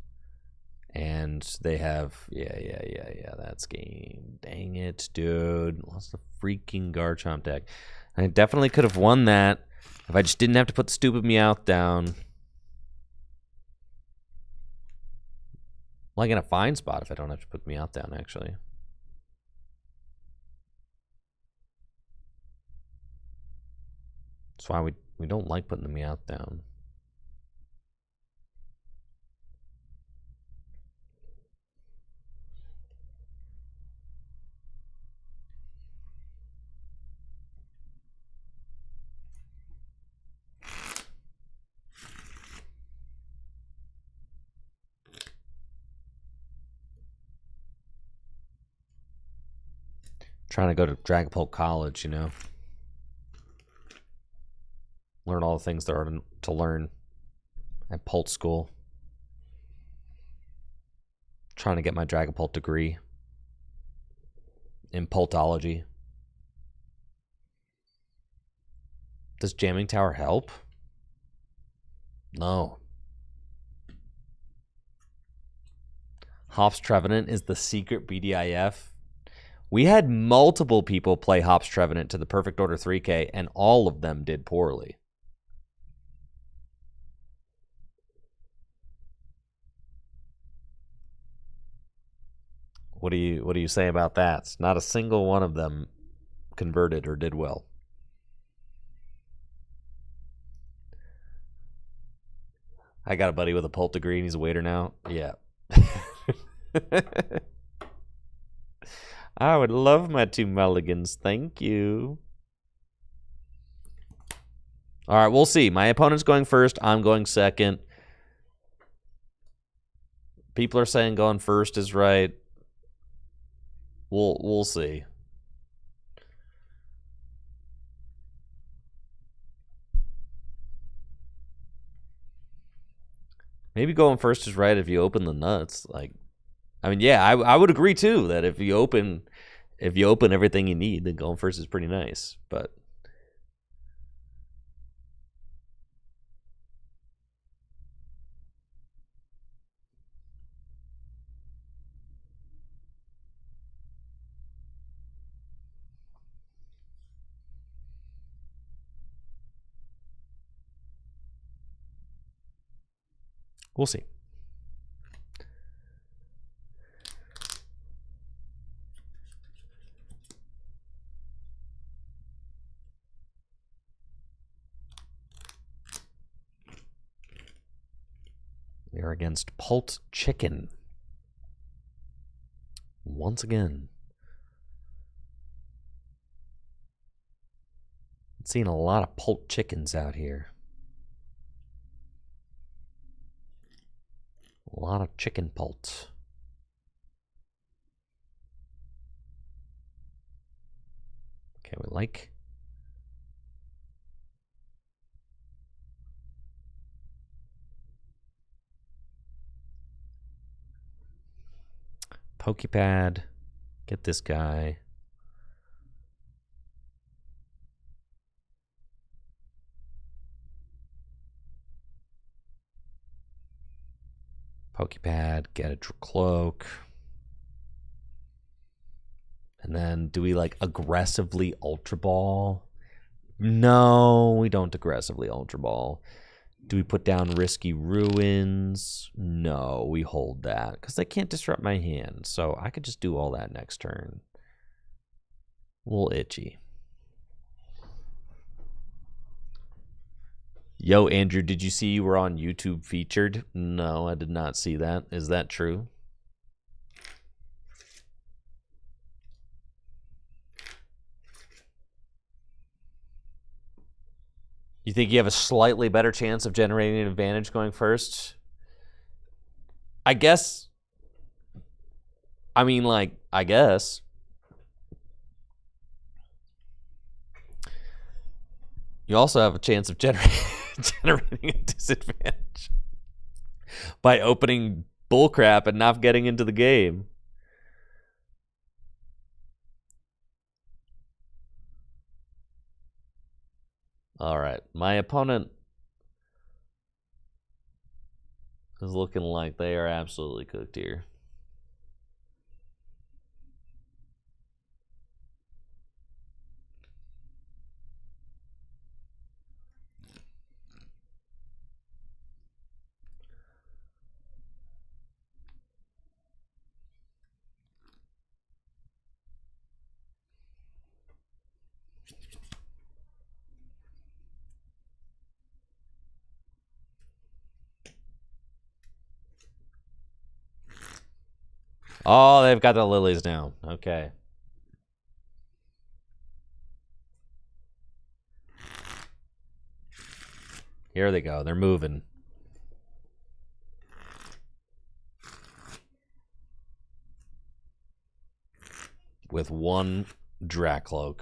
S1: And they have, yeah, that's game. Dang it, dude. Lost the freaking Garchomp deck. I definitely could have won that if I just didn't have to put the stupid Meowth down. Like in a fine spot if I don't have to put Meowth down, actually. That's why we don't like putting the Meowth down. Trying to go to Dragapult College, you know. Learn all the things there are to learn at Pult School. Trying to get my Dragapult degree in Pultology. Does Jamming Tower help? No. Hops Trevenant is the secret BDIF. We had multiple people play Hops Trevenant to the Perfect Order 3K, and all of them did poorly. What do you say about that? Not a single one of them converted or did well. I got a buddy with a Pult degree and he's a waiter now. Yeah. I would love my 2 mulligans. Thank you. All right, we'll see. My opponent's going first. I'm going second. People are saying going first is right. We'll see. Maybe going first is right if you open the nuts. Like, I mean, yeah, I would agree too that if you open everything you need, then going first is pretty nice. But we'll see. We are against Pult Chicken. Once again. I'm seeing a lot of Pult Chickens out here. A lot of chicken pult. Okay, we like. Pokepad. Get this guy. Pokepad, get a cloak. And then do we like aggressively Ultra Ball? No, we don't aggressively Ultra Ball. Do we put down Risky Ruins? No, we hold that because they can't disrupt my hand. So I could just do all that next turn. A little itchy. Yo, Andrew, did you see you were on YouTube featured? No, I did not see that. Is that true? You think you have a slightly better chance of generating an advantage going first? I guess. I mean, like, I guess. You also have a chance of generating a disadvantage by opening bullcrap and not getting into the game. All right, my opponent is looking like they are absolutely cooked here. Oh, they've got the lilies now. Okay. Here they go. They're moving. With one Dracloak.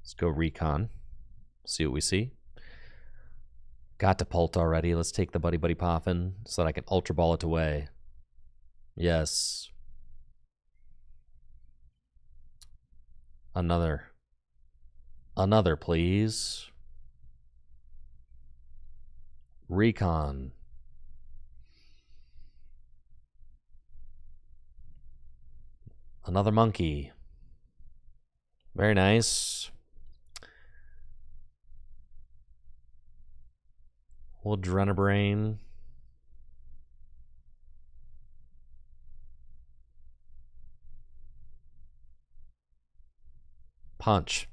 S1: Let's go recon. See what we see. Got to Pult already. Let's take the Buddy Poffin so that I can Ultra Ball it away. Yes. Another, please. Recon. Another monkey. Very nice. We'll Drenabrain. Punch.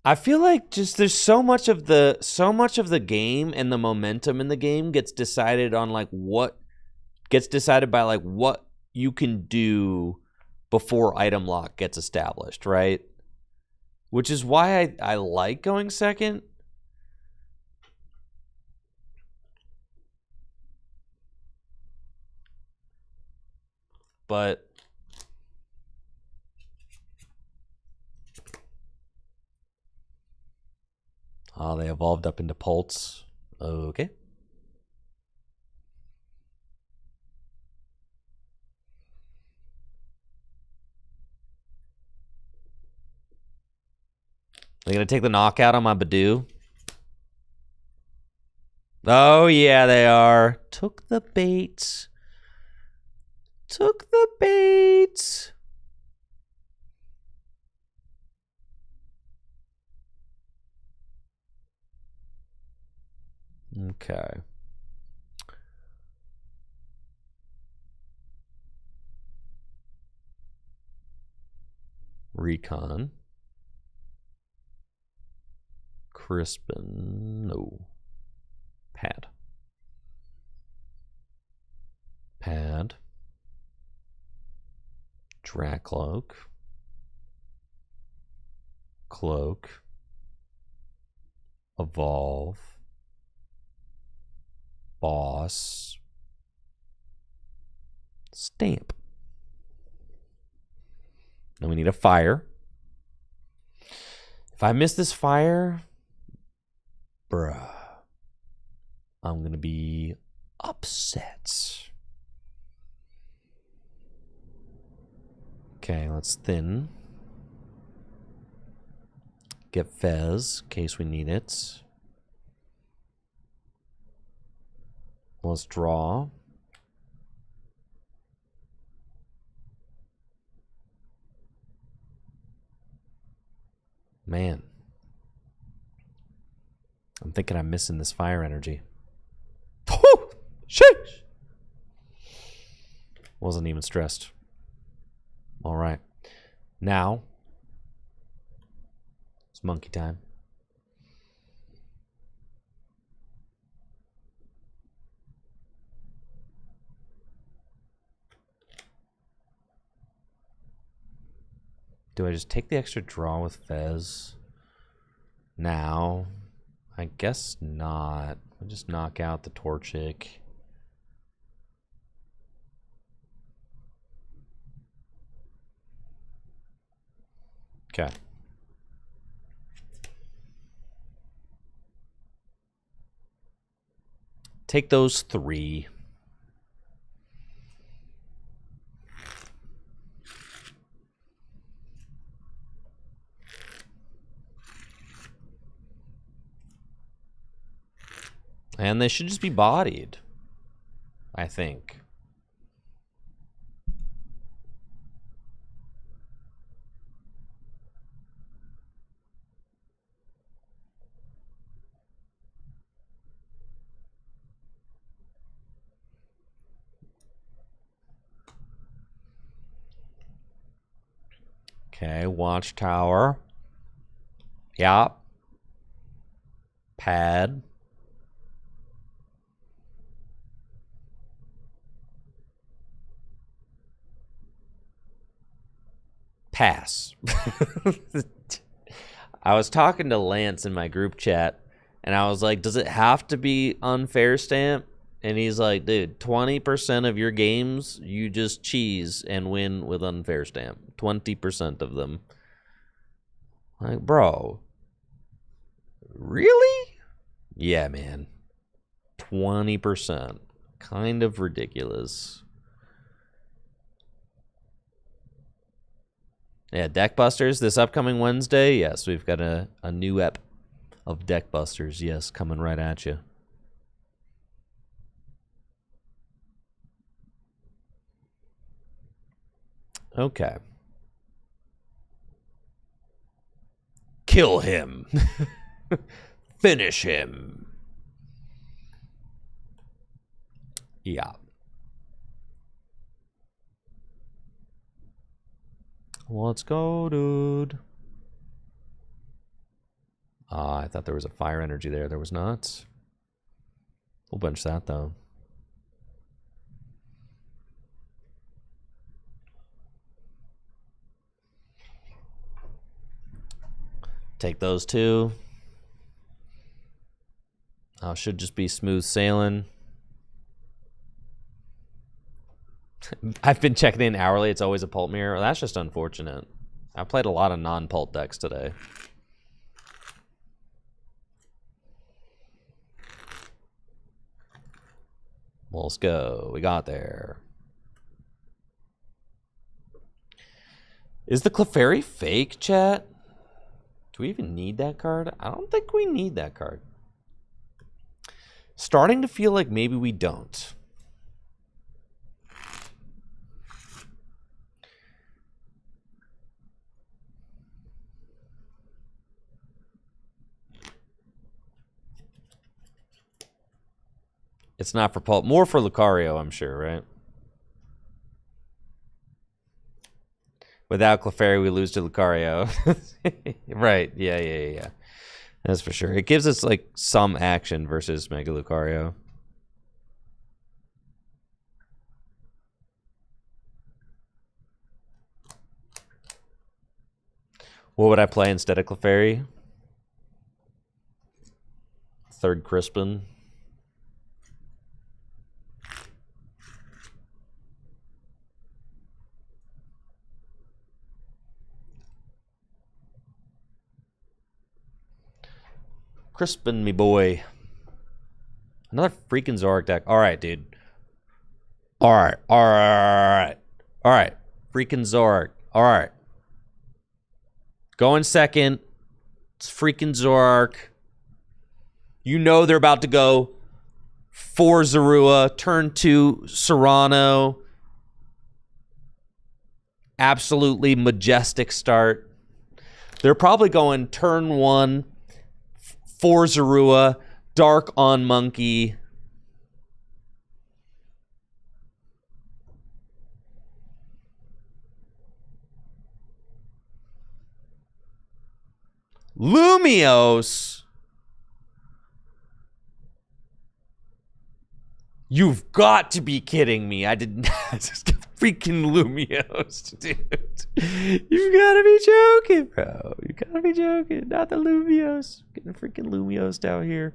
S1: I feel like just there's so much of the game and the momentum in the game gets decided on like what you can do before item lock gets established, right? Which is why I like going second. but oh, they evolved up into Pulse. Okay. They're gonna take the knockout on my Badoo. Oh yeah, they are. Took the bait. Took the bait. Okay. Recon. Crispin. No. Pad. Pad. Dracloak. Cloak. Evolve. Boss. Stamp. Then we need a fire. If I miss this fire, bruh, I'm gonna be upset. Okay, let's thin. Get Fez in case we need it. Let's draw. Man. I'm thinking I'm missing this fire energy. Oh, sheesh. Wasn't even stressed. All right. Now, it's monkey time. Do I just take the extra draw with Fez? Now, I guess not. I'll just knock out the Torchic. Okay. Take those 3. And they should just be bodied, I think. Okay, Watchtower. Yup. Pad. Pass. I was talking to Lance in my group chat, and I was like, does it have to be unfair stamp? And he's like, dude, 20% of your games, you just cheese and win with unfair stamp. 20% of them. Like, bro. Really? Yeah, man. 20%. Kind of ridiculous. Yeah, Deck Busters this upcoming Wednesday. Yes, we've got a new ep of Deck Busters. Yes, coming right at you. Okay. Kill him. Finish him. Yeah. Let's go, dude. I thought there was a fire energy there. There was not. We'll bench that, though. Take those 2. Should just be smooth sailing. I've been checking in hourly. It's always a Pult mirror. That's just unfortunate. I played a lot of non-Pult decks today. Well, let's go. We got there. Is the Clefairy fake, chat? Do we even need that card? I don't think we need that card. Starting to feel like maybe we don't. It's not for Pulp. More for Lucario, I'm sure, right? Without Clefairy, we lose to Lucario. Right, yeah. That's for sure. It gives us, like, some action versus Mega Lucario. What would I play instead of Clefairy? Third Crispin. Crispin, me boy. Another freaking Zoroark deck. All right, dude. All right. Freaking Zoroark. All right. Going second. It's freaking Zoroark. You know they're about to go for Zorua. Turn 2, Serrano. Absolutely majestic start. They're probably going turn 1 for Zorua. Dark on Monkey. Lumiose. You've got to be kidding me. I did not just get freaking Lumiose, dude. You've got to be joking, bro. You got to be joking. Not the Lumiose. Getting freaking Lumiose down here.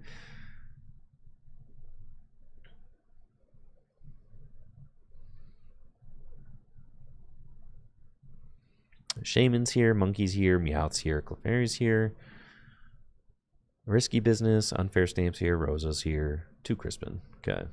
S1: Shaman's here, Monkey's here, Meowth's here, Clefairy's here. Risky Business, Unfair Stamps here, Rosa's here. 2 Crispin. Okay.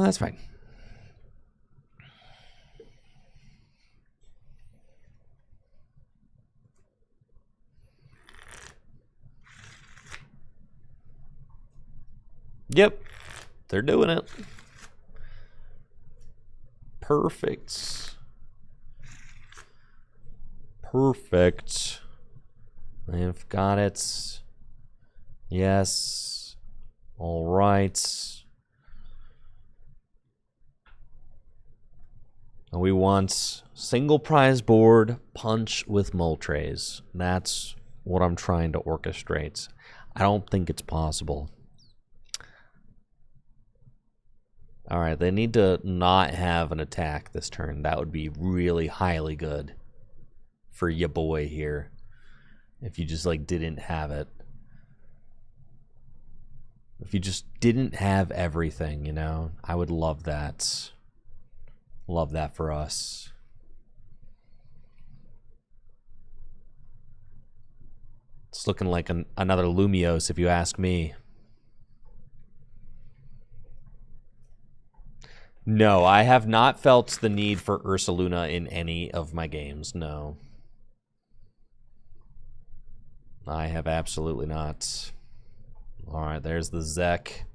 S1: That's fine. Yep. They're doing it. Perfect. Perfect. I've got it. Yes. All right. And we want single prize board punch with Moltres. That's what I'm trying to orchestrate. I don't think it's possible. All right, they need to not have an attack this turn. That would be really highly good for ya boy here. If you just like didn't have it. If you just didn't have everything, you know, I would love that. Love that for us. It's looking like another Lumiose, if you ask me. No, I have not felt the need for Ursaluna in any of my games, no. I have absolutely not. All right, there's the Zek.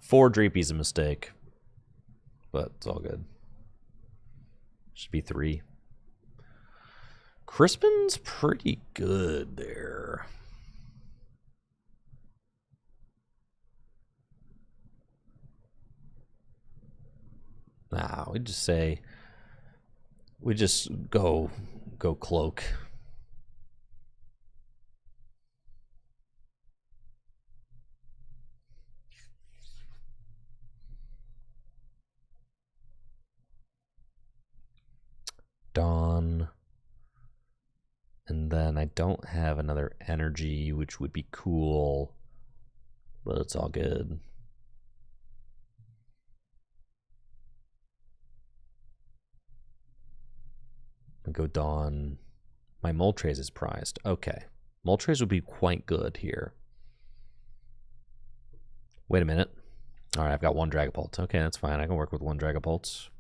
S1: Four Dreepy's a mistake, but it's all good. Should be 3. Crispin's pretty good there. Nah, we just say we just go cloak. Dawn. And then I don't have another energy, which would be cool, but it's all good. I go Dawn. My Moltres is prized. Okay. Moltres would be quite good here. Wait a minute. All right, I've got 1 Dragapult. Okay, that's fine. I can work with 1 Dragapult.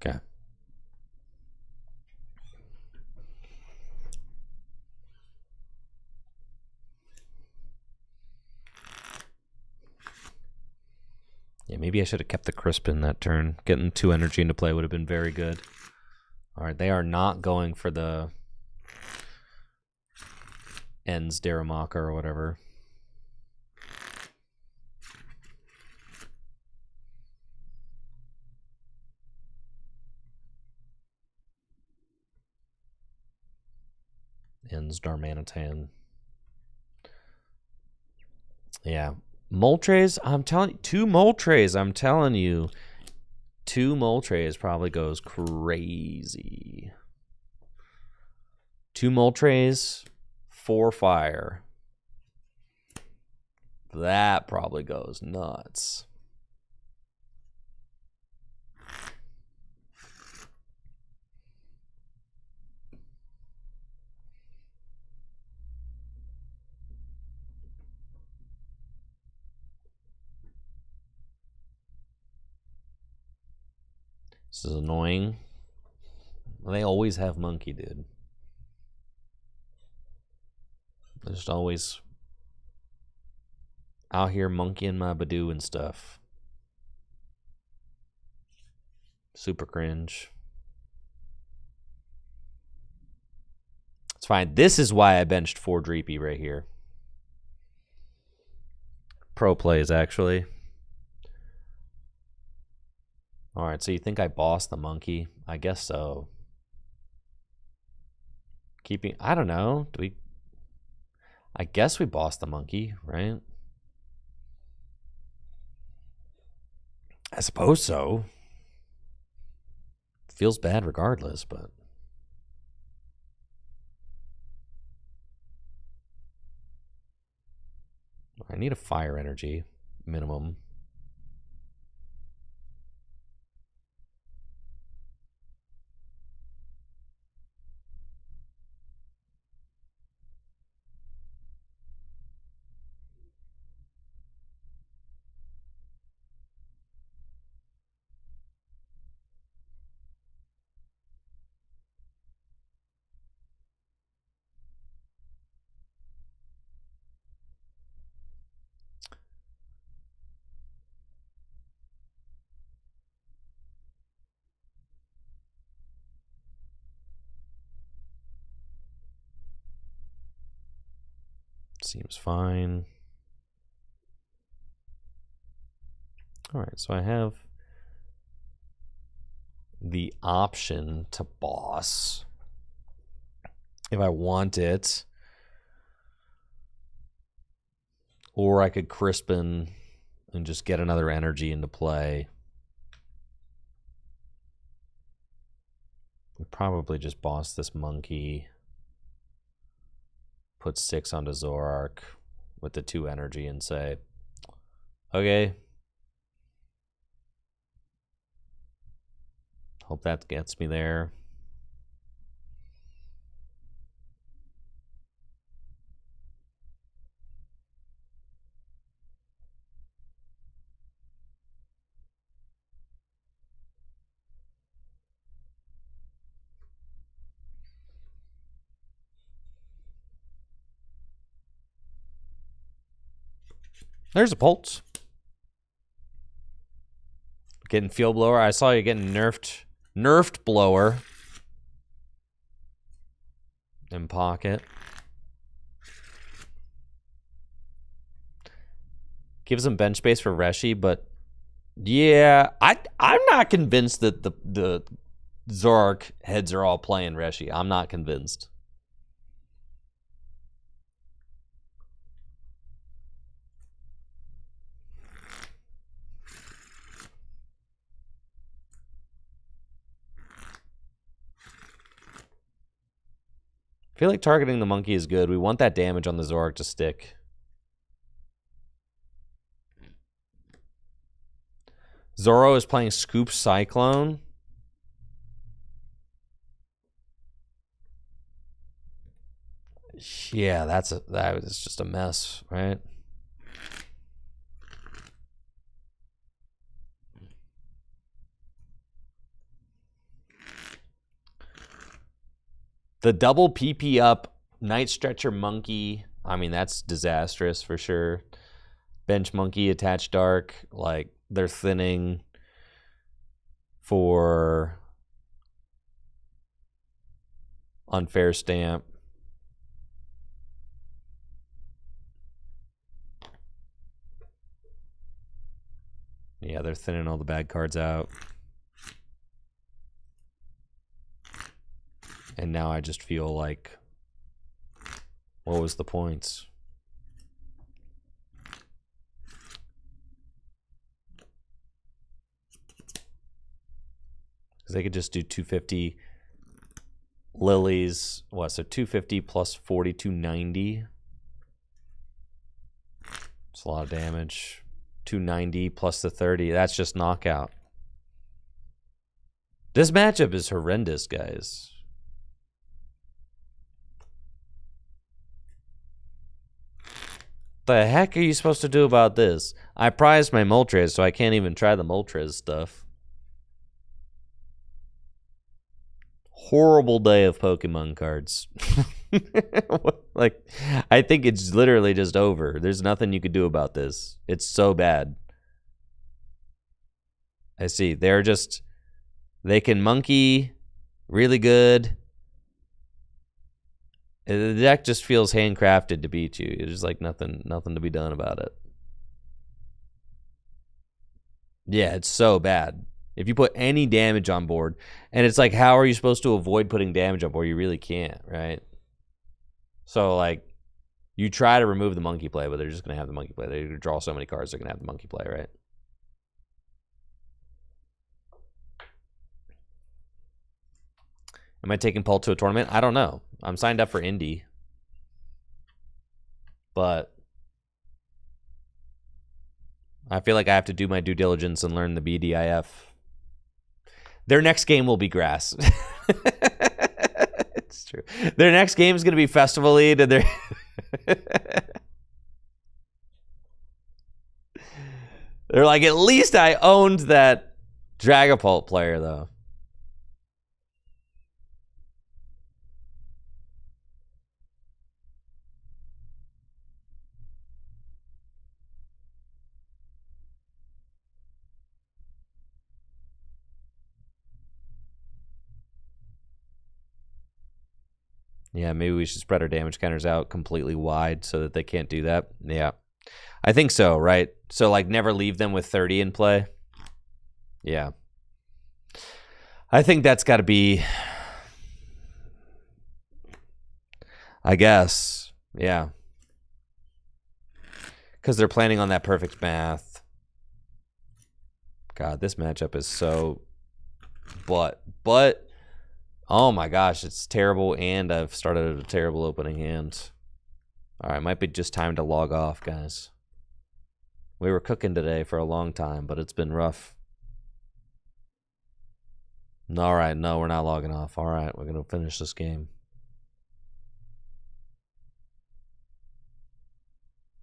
S1: Okay. Yeah, maybe I should have kept the Crispin that turn. Getting 2 energy into play would have been very good. All right, they are not going for the Ends Daramaka or whatever. Ends Darmanitan. Yeah. Moltres, I'm telling you, 2 Moltres, I'm telling you. 2 Moltres probably goes crazy. 2 Moltres, 4 fire. That probably goes nuts. This is annoying. They always have monkey, dude. They're just always out here monkeying my Badoo and stuff. Super cringe. It's fine. This is why I benched 4 Dreepy right here. Pro plays, actually. Alright, so you think I bossed the monkey? I guess so. Keeping... I don't know. Do we... I guess we bossed the monkey, right? I suppose so. Feels bad regardless, but... I need a fire energy, minimum. Seems fine. Alright, so I have the option to boss if I want it. Or I could Crispin and just get another energy into play. We probably just boss this monkey. Put 6 onto Zoroark with the 2 energy and say, okay. Hope that gets me there. There's a Pulse. Getting Field Blower. I saw you getting nerfed Blower. In pocket. Gives him bench space for Reshi, but yeah, I'm not convinced that the Zoroark heads are all playing Reshi. I'm not convinced. I feel like targeting the monkey is good. We want that damage on the Zoroark to stick. Zoro is playing Scoop Cyclone. Yeah, that was just a mess, right? The double PP up, Night Stretcher Monkey. I mean, that's disastrous for sure. Bench Monkey, Attach Dark. Like, they're thinning for Unfair Stamp. Yeah, they're thinning all the bad cards out. And now I just feel like, what was the points? Because they could just do 250 Lilies. What? So 250 plus 40, 290. It's a lot of damage. 290 plus the 30. That's just knockout. This matchup is horrendous, guys. The heck are you supposed to do about this? I prized my Moltres, so I can't even try the Moltres stuff. Horrible day of Pokemon cards. Like, I think it's literally just over. There's nothing you could do about this. It's so bad. I see. They can monkey really good. The deck just feels handcrafted to beat you. There's like nothing to be done about it. Yeah, it's so bad. If you put any damage on board, and it's like, how are you supposed to avoid putting damage on board? You really can't, right? So, like, you try to remove the monkey play, but they're just going to have the monkey play. They're going to draw so many cards, they're going to have the monkey play, right? Am I taking Paul to a tournament? I don't know. I'm signed up for Indy. But I feel like I have to do my due diligence and learn the BDIF. Their next game will be grass. It's true. Their next game is going to be Festival Lead, and they're they're like, at least I owned that Dragapult player, though. Yeah, maybe we should spread our damage counters out completely wide so that they can't do that. Yeah. I think so, right? So, like, never leave them with 30 in play. Yeah. I think that's got to be, I guess. Yeah. Because they're planning on that perfect math. God, this matchup is so... But... Oh my gosh, it's terrible, and I've started a terrible opening hand. Alright, might be just time to log off, guys. We were cooking today for a long time, but it's been rough. Alright, no, we're not logging off. Alright, we're going to finish this game.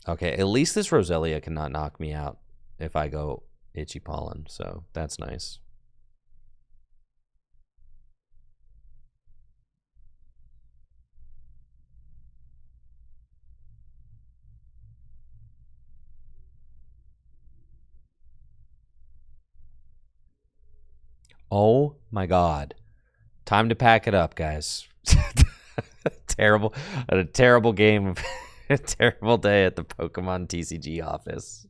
S1: Okay, at least this Roselia cannot knock me out if I go Itchy Pollen, so that's nice. Oh my god. Time to pack it up, guys. Terrible. A terrible game. A terrible day at the Pokemon TCG office.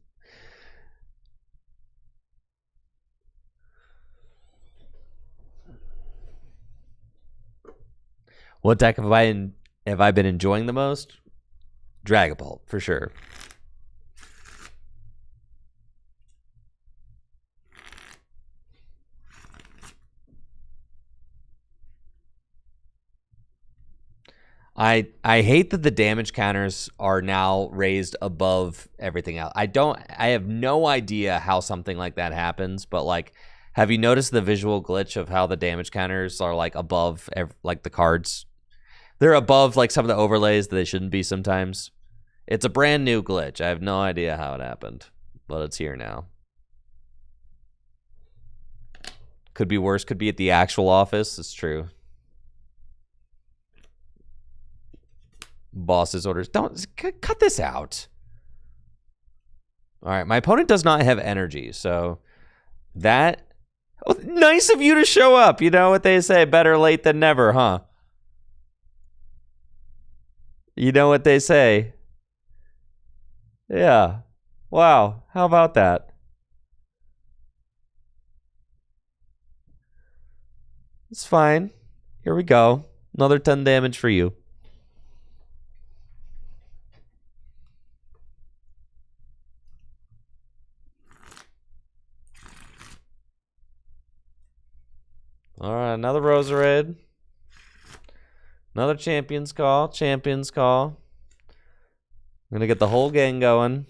S1: What deck have I been enjoying the most? Dragapult, for sure. I hate that the damage counters are now raised above everything else. I have no idea how something like that happens, but like, have you noticed the visual glitch of how the damage counters are like above like the cards? They're above like some of the overlays that they shouldn't be sometimes. It's a brand new glitch. I have no idea how it happened, but it's here now. Could be worse. Could be at the actual office. It's true. Boss's orders. Don't cut this out. All right, my opponent does not have energy, so that nice of you to show up. You know what they say, better late than never, huh? You know what they say. Yeah. Wow, how about that? It's fine. Here we go. Another 10 damage for you. All right, another Roserade. Another Champion's Call. Champion's Call. I'm going to get the whole gang going.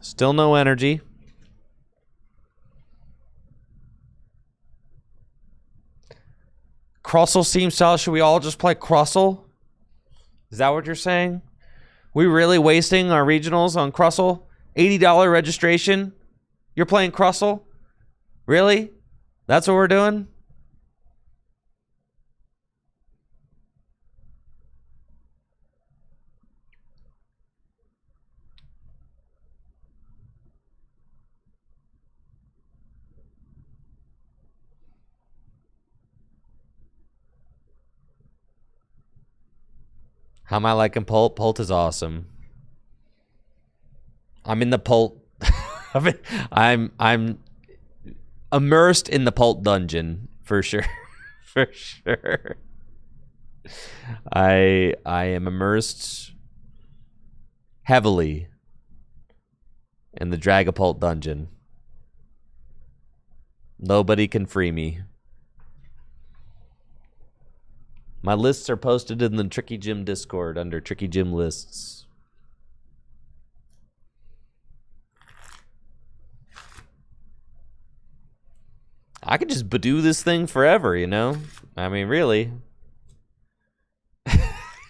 S1: Still no energy. Crossel Steam Style. Should we all just play Crossel? Is that what you're saying? We really wasting our regionals on Crossel? $80 registration? You're playing Crossel? Really? That's what we're doing? How am I liking Pult? Pult is awesome. I'm in the Pult. I'm immersed in the Pult dungeon for sure. For sure. I am immersed heavily in the Dragapult dungeon. Nobody can free me. My lists are posted in the Tricky Gym Discord under Tricky Gym lists. I could just do this thing forever, you know? I mean, really.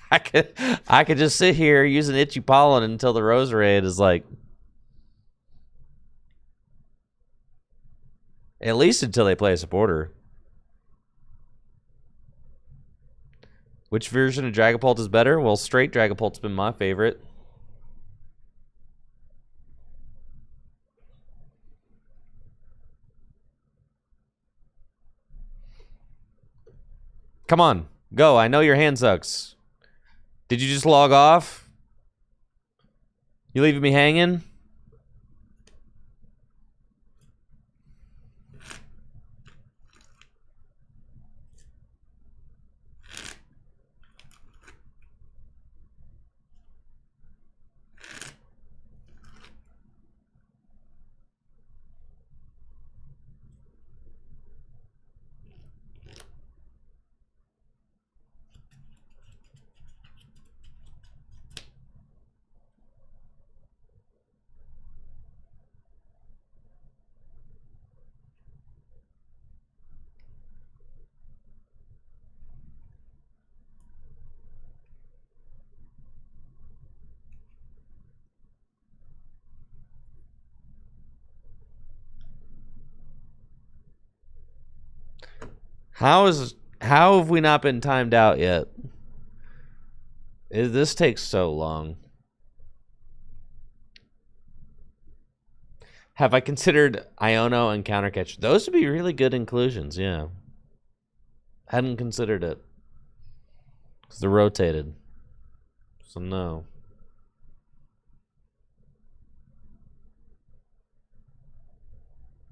S1: I could just sit here using Itchy Pollen until the Roserade is like... At least until they play a supporter. Which version of Dragapult is better? Well, straight Dragapult's been my favorite. Come on, go. I know your hand sucks. Did you just log off? You leaving me hanging? How have we not been timed out yet? This takes so long. Have I considered Iono and Countercatch? Those would be really good inclusions, yeah. Hadn't considered it. Because they're rotated. So no.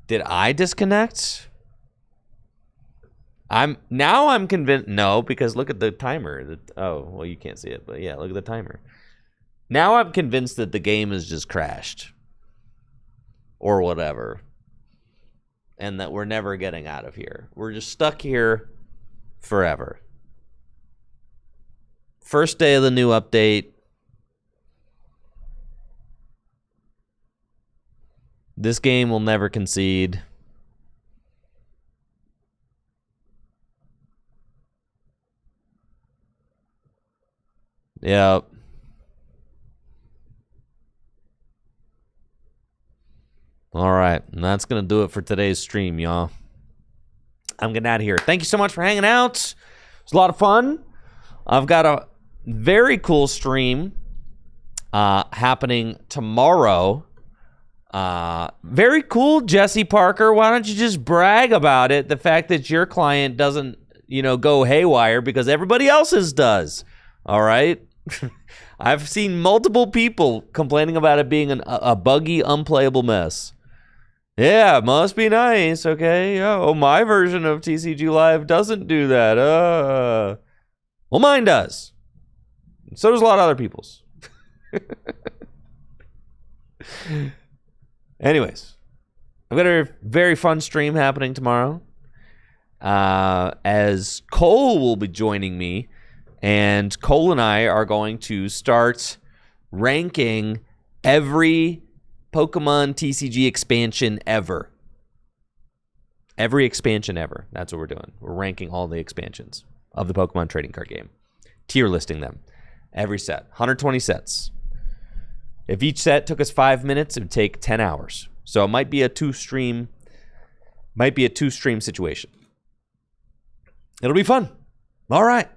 S1: Did I disconnect? I'm convinced. No, because look at the timer. Oh, well, you can't see it, but yeah, look at the timer. Now I'm convinced that the game is just crashed. Or whatever. And that we're never getting out of here. We're just stuck here forever. First day of the new update. This game will never concede. Yep. All right, and that's going to do it for today's stream, y'all. I'm getting out of here. Thank you so much for hanging out. It was a lot of fun. I've got a very cool stream happening tomorrow. Very cool, Jesse Parker. Why don't you just brag about it? The fact that your client doesn't, go haywire because everybody else's does. All right? I've seen multiple people complaining about it being a buggy, unplayable mess. Yeah, must be nice, okay? Oh, my version of TCG Live doesn't do that. Well, mine does. So does a lot of other people's. Anyways, I've got a very fun stream happening tomorrow. As Cole will be joining me, and Cole and I are going to start ranking every Pokemon TCG expansion ever. Every expansion ever. That's what we're doing. We're ranking all the expansions of the Pokemon trading card game. Tier listing them. Every set. 120 sets. If each set took us 5 minutes, it would take 10 hours. So it might be a two-stream situation. It'll be fun. All right.